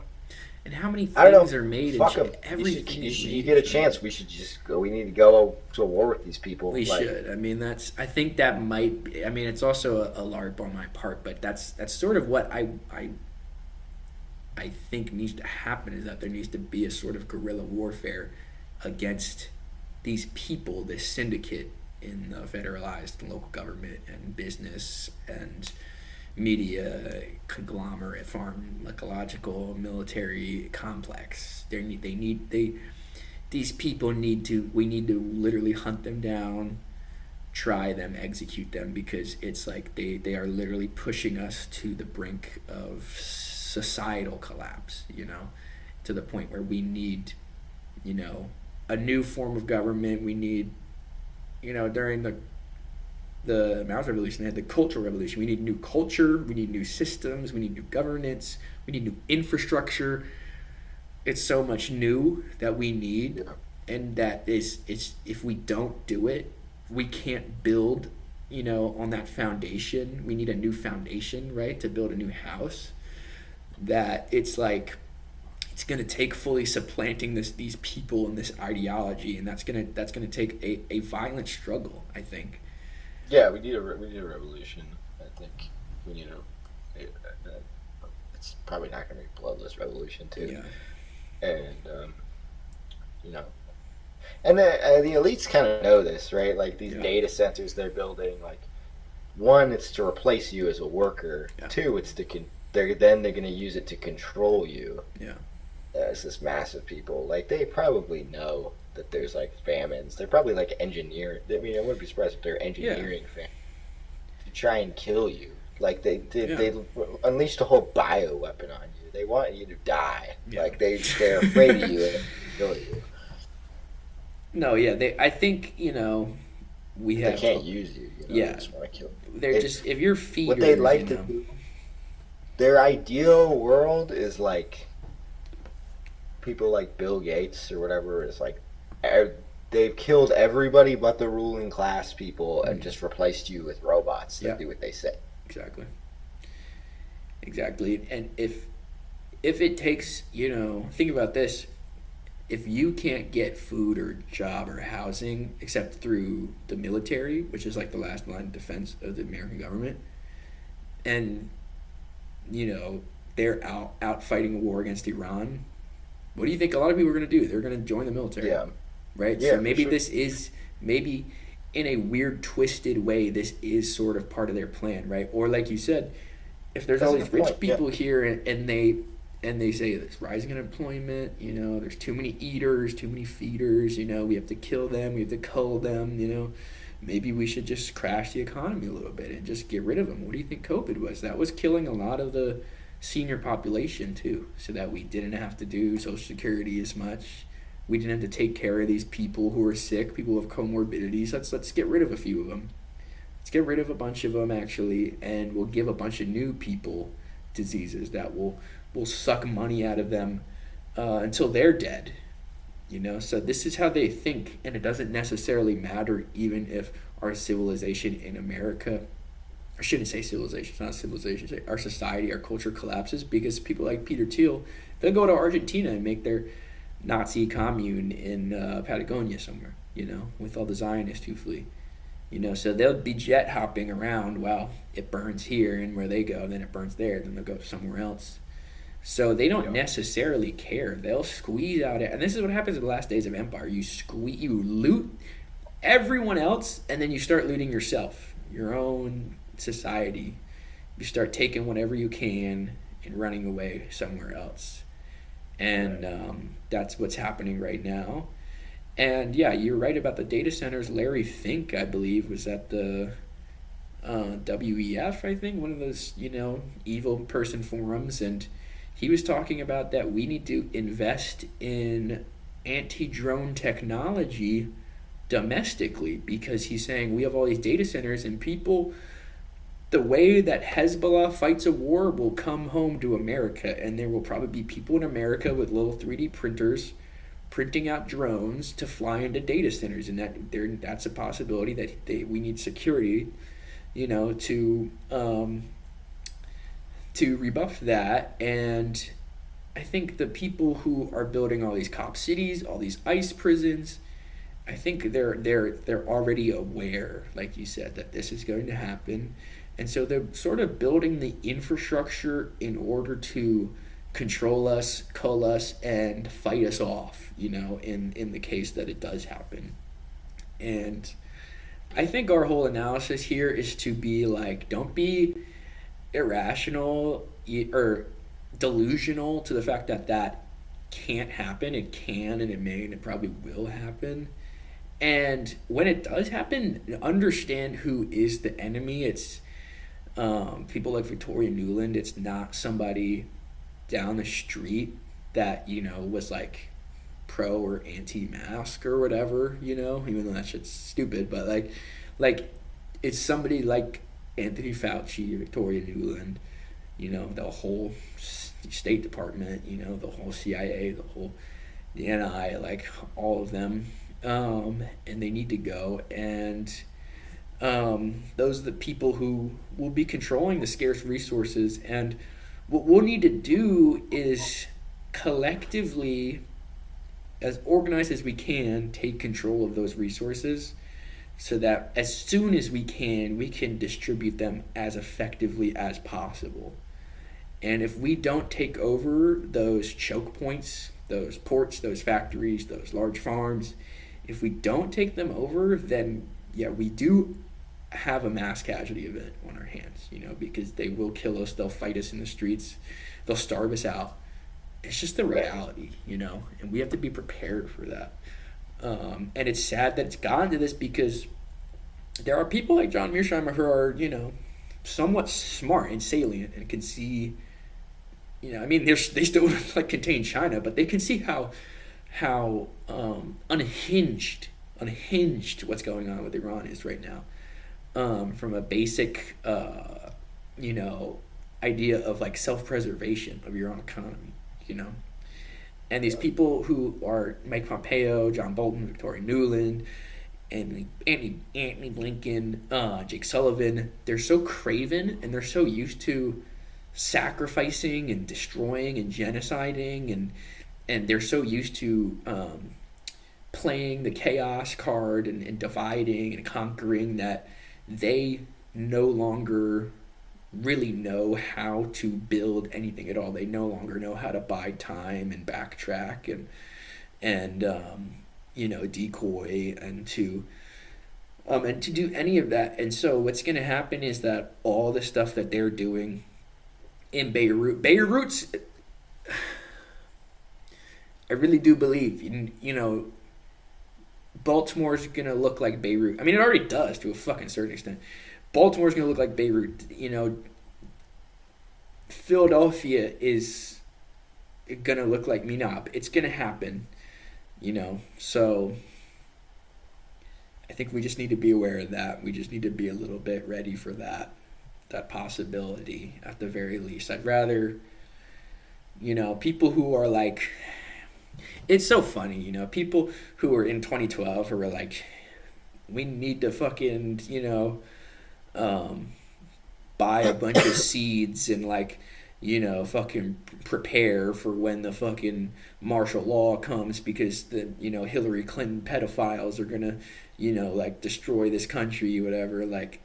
And how many things are made in China? Everything. You get a chance, we should just go. We need to go to war with these people. We should. I mean, I think that might be. I mean, it's also a LARP on my part, but that's sort of what I think needs to happen. Is that there needs to be a sort of guerrilla warfare against these people, this syndicate in the federalized local government and business and media conglomerate, pharmacological, military complex. These people we need to literally hunt them down, try them, execute them, because it's like they are literally pushing us to the brink of societal collapse, you know, to the point where we need, you know, a new form of government. We need, you know, during the Mouse Revolution, they had the Cultural Revolution. We need new culture. We need new systems. We need new governance. We need new infrastructure. It's so much new that we need, and it's if we don't do it, we can't build, you know, on that foundation. We need a new foundation, right, to build a new house. That it's like it's gonna take fully supplanting these people and this ideology, and that's gonna take a violent struggle, I think. Yeah, we need a revolution. I think we need it's probably not going to be a bloodless revolution too. Yeah. And you know, and the elites kind of know this, right? Like these data centers they're building. Like, one, it's to replace you as a worker. Yeah. Two, it's they're going to use it to control you. Yeah. As this mass of people, like they probably know that there's like famines. They're probably like engineering. I mean, I wouldn't be surprised if they're engineering famines to try and kill you. Like they unleashed a whole bioweapon on you. They want you to die. Yeah. Like they're afraid of you and kill you. No, yeah, I think, you know, we have. They can't use you. You know, yeah, they just want to kill you. They're just if you're feeders. What they'd like to do. Their ideal world is like people like Bill Gates or whatever is like. They've killed everybody but the ruling class people and just replaced you with robots that do what they say. Exactly. And if it takes, you know, think about this. If you can't get food or job or housing except through the military, which is like the last line of defense of the American government, and, you know, they're out fighting a war against Iran, what do you think a lot of people are going to do? They're going to join the military. Yeah. Right? Yeah, so maybe sure. this is, maybe in a weird, twisted way, this is sort of part of their plan, right? Or like you said, if there's all these rich people here and they say there's rising unemployment, you know, there's too many eaters, too many feeders, you know, we have to kill them, we have to cull them, you know, maybe we should just crash the economy a little bit and just get rid of them. What do you think COVID was? That was killing a lot of the senior population too, so that we didn't have to do Social Security as much. We didn't have to take care of these people who are sick, people with comorbidities. Let's get rid of a few of them. Let's get rid of a bunch of them, actually, and we'll give a bunch of new people diseases that will suck money out of them until they're dead. You know, so this is how they think, and it doesn't necessarily matter even if our civilization in America, I shouldn't say civilization, it's not civilization, our society, our culture collapses, because people like Peter Thiel, they'll go to Argentina and make their Nazi commune in Patagonia somewhere, you know, with all the Zionists who flee. You know, so they'll be jet hopping around while it burns here, and where they go, then it burns there, then they'll go somewhere else. So they don't necessarily care. They'll squeeze out it, and this is what happens in the last days of empire. You loot everyone else, and then you start looting yourself, your own society. You start taking whatever you can and running away somewhere else. And that's what's happening right now. And yeah, you're right about the data centers. Larry Fink, I believe, was at the WEF, I think, one of those, evil person forums, and he was talking about that we need to invest in anti-drone technology domestically, because he's saying we have all these data centers, and people, the way that Hezbollah fights a war, will come home to America, and there will probably be people in America with little 3D printers printing out drones to fly into data centers, and that's a possibility that we need security, to rebuff that. And I think the people who are building all these cop cities, all these ICE prisons, I think they're already aware, like you said, that this is going to happen. And so they're sort of building the infrastructure in order to control us, cull us, and fight us off, in the case that it does happen. And I think our whole analysis here is to be like, don't be irrational or delusional to the fact that can't happen. It can, and it may, and it probably will happen. And when it does happen, understand who is the enemy. It's people like Victoria Nuland. It's not somebody down the street that, was like pro or anti-mask or whatever, even though that shit's stupid. But like it's somebody like Anthony Fauci, Victoria Nuland, the whole State Department, the whole CIA, the NI, like all of them. And they need to go. And those are the people who will be controlling the scarce resources. And what we'll need to do is collectively, as organized as we can, take control of those resources so that as soon as we can distribute them as effectively as possible. And if we don't take over those choke points, those ports, those factories, those large farms, if we don't take them over, then yeah, we do have a mass casualty event on our hands, because they will kill us, they'll fight us in the streets, they'll starve us out. It's just the reality, and we have to be prepared for that. And it's sad that it's gotten to this, because there are people like John Mearsheimer who are, somewhat smart and salient and can see, they still like contain China, but they can see how unhinged what's going on with Iran is right now. From a basic, idea of like self-preservation of your own economy, And these people who are Mike Pompeo, John Bolton, Victoria Nuland, and Antony Blinken, Jake Sullivan, they're so craven, and they're so used to sacrificing and destroying and genociding, and they're so used to playing the chaos card and dividing and conquering, that they no longer really know how to build anything at all. They no longer know how to buy time and backtrack and decoy and to do any of that. And so what's going to happen is that all the stuff that they're doing in Beirut's, I really do believe, Baltimore's going to look like Beirut. I mean, it already does to a fucking certain extent. Baltimore's going to look like Beirut. Philadelphia is going to look like Minab. It's going to happen, So I think we just need to be aware of that. We just need to be a little bit ready for that possibility at the very least. I'd rather, people who are like, it's so funny, people who were in 2012 who were like, we need to fucking, buy a bunch of seeds and fucking prepare for when the fucking martial law comes, because the, Hillary Clinton pedophiles are gonna, destroy this country, whatever. Like,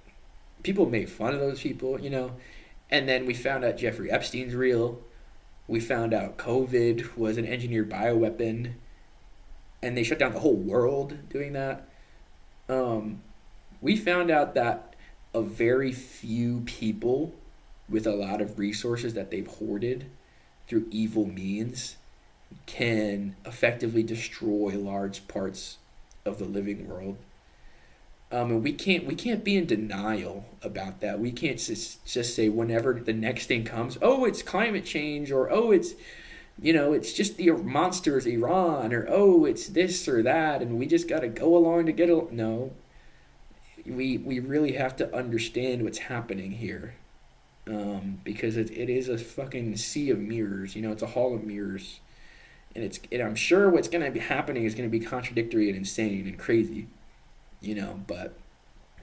people made fun of those people, and then we found out Jeffrey Epstein's real. We found out COVID was an engineered bioweapon, and they shut down the whole world doing that. We found out that a very few people with a lot of resources that they've hoarded through evil means can effectively destroy large parts of the living world. And we can't be in denial about that. We can't just say whenever the next thing comes, oh, it's climate change, or oh, it's it's just the monsters Iran, or oh, it's this or that, and we just got to go along to get no. We really have to understand what's happening here, because it is a fucking sea of mirrors. It's a hall of mirrors, and I'm sure what's going to be happening is going to be contradictory and insane and crazy. But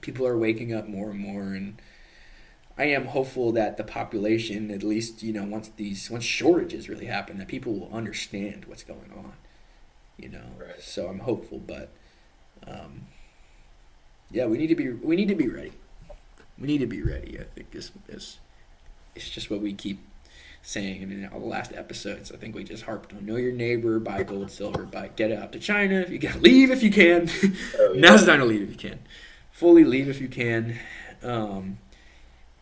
people are waking up more and more, and I am hopeful that the population, at least, once shortages really happen, that people will understand what's going on, Right. So I'm hopeful, but, yeah, we need to be ready. We need to be ready. I think it's just what we keep saying, and in all the last episodes, I think we just harped on know your neighbor, buy gold, silver, get out to China if you can, leave if you can. Oh, yeah. Now's the time to leave if you can, fully leave if you can.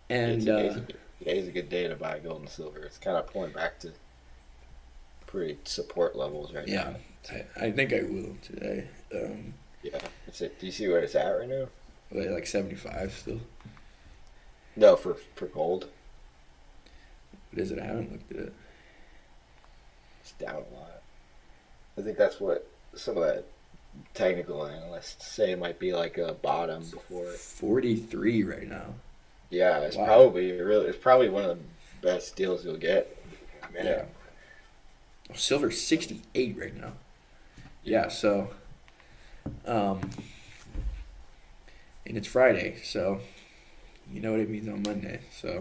Today's a good day to buy gold and silver. It's kind of pulling back to pretty support levels right now. Yeah, I think I will today. Yeah, do you see where it's at right now? Like 75 still. No, for gold. What is it? I haven't looked at it. It's down a lot. I think that's what some of that technical analysts say might be like a bottom before it. 43 right now. Yeah, it's probably one of the best deals you'll get. Yeah. Silver's 68 right now. Yeah, so and it's Friday, so you know what it means on Monday. So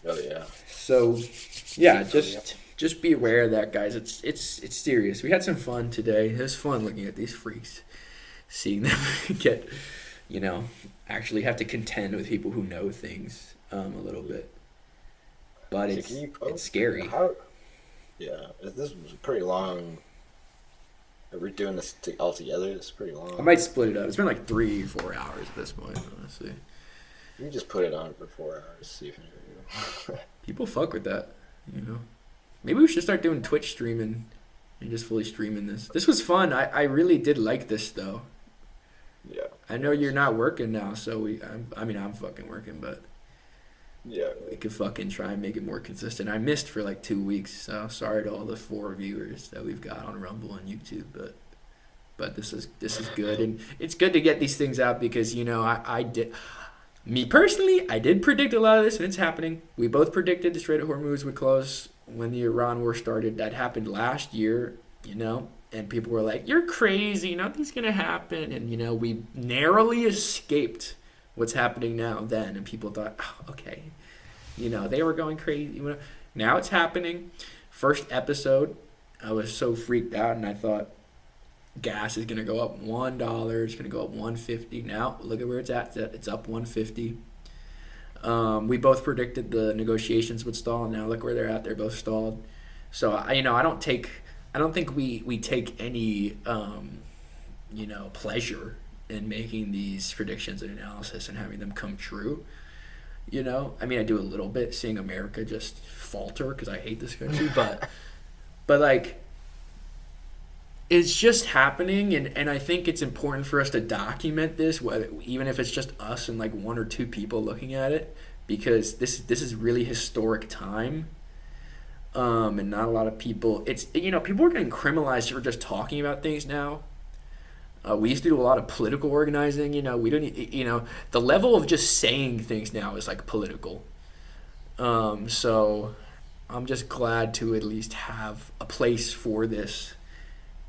oh yeah. So yeah, just be aware of that, guys. It's serious. We had some fun today. It was fun looking at these freaks, seeing them get, actually have to contend with people who know things a little bit. But it's scary. Yeah, this was pretty long. Are we doing this all together? It's pretty long. I might split it up. It's been like 3-4 hours at this point, honestly. You can just put it on for 4 hours, see if it People fuck with that, Maybe we should start doing Twitch streaming and just fully streaming this. This was fun. I really did like this, though. Yeah. I know you're not working now, so I'm fucking working, but yeah, we could fucking try and make it more consistent. I missed for like 2 weeks, so sorry to all the 4 viewers that we've got on Rumble and YouTube, but this is good, and it's good to get these things out because me personally, I did predict a lot of this, and it's happening. We both predicted the Strait of Hormuz would close when the Iran war started. That happened last year, and people were like, you're crazy, nothing's going to happen. And, we narrowly escaped what's happening now then. And people thought, oh, okay, they were going crazy. Now it's happening. First episode, I was so freaked out, and I thought gas is going to go up $1. It's going to go up $1.50. Now, look at where it's at. It's up $1.50. We both predicted the negotiations would stall. Now look where they're at. They're both stalled. So I don't think we take any pleasure in making these predictions and analysis and having them come true. I do a little bit, seeing America just falter because I hate this country, but like, it's just happening, and I think it's important for us to document this, even if it's just us and like 1 or 2 people looking at it, because this is really historic time, and not a lot of people. People are getting criminalized for just talking about things now. We used to do a lot of political organizing. We don't. The level of just saying things now is like political. So I'm just glad to at least have a place for this.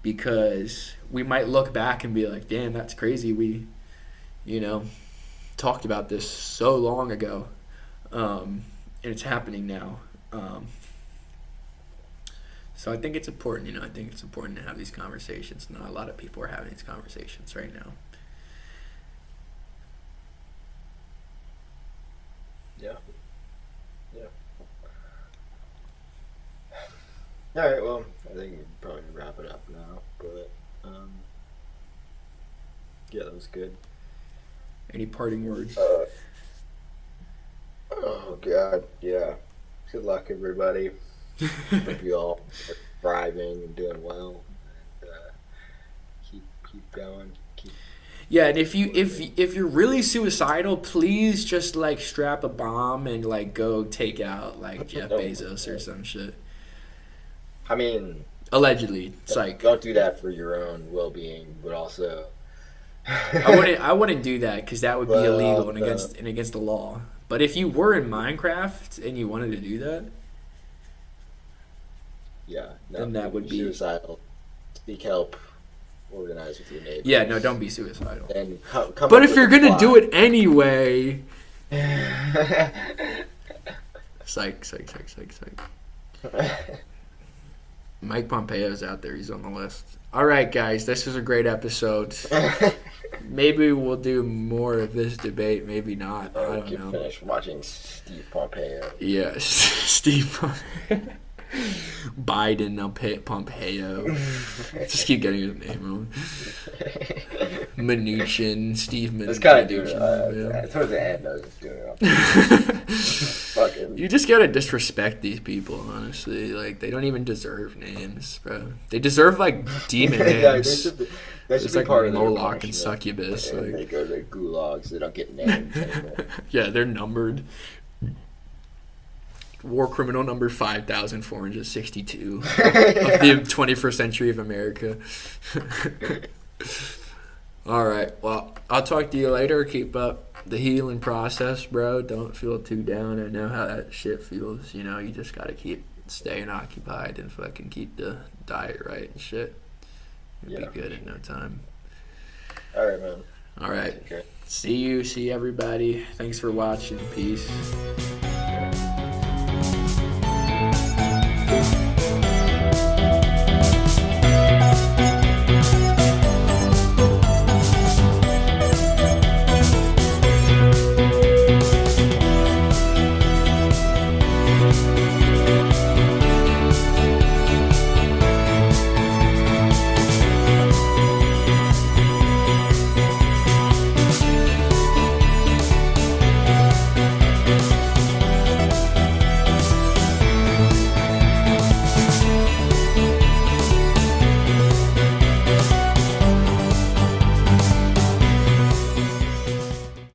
Because we might look back and be like, damn, that's crazy. We, talked about this so long ago. And it's happening now. So I think it's important, I think it's important to have these conversations. Not a lot of people are having these conversations right now. Yeah. Yeah. All right, well, I think we can probably wrap it up now, but yeah, that was good. Any parting words? Oh God, yeah. Good luck, everybody. Hope you all are thriving and doing well, and keep going. Yeah, and if you're really suicidal, please just like strap a bomb and like go take out like Jeff Bezos or some shit. I mean, allegedly, it's like don't do that for your own well-being, but also I wouldn't do that because that would be illegal and against the law. But if you were in Minecraft and you wanted to do that, yeah, then that would be suicidal. Seek help. Organize with your neighbors. Yeah, no, don't be suicidal. And but if you're gonna do it anyway, psych. Mike Pompeo's out there. He's on the list. All right, guys, this was a great episode. Maybe we'll do more of this debate. Maybe not. I don't know. Finish watching Steve Pompeo. Yes, Steve Pompeo. Biden Pompeo. Just keep getting his name wrong. Mnuchin, Steve Mnuchin. It's kind of doing it. Towards the end, I was just doing it. Fucking. You just gotta disrespect these people, honestly. Like, they don't even deserve names, bro. They deserve, like, demon names. They should be like part of Moloch and Succubus. Like, they go to the gulags. They don't get names anymore. Yeah, they're numbered. War criminal number 5,462 of the 21st century of America. All right. Well, I'll talk to you later. Keep up the healing process, bro. Don't feel too down. I know how that shit feels. You know, you just got to keep staying occupied and fucking keep the diet right and shit. You'll be good in no time. All right, man. All right. See you. See everybody. Thanks for watching. Peace.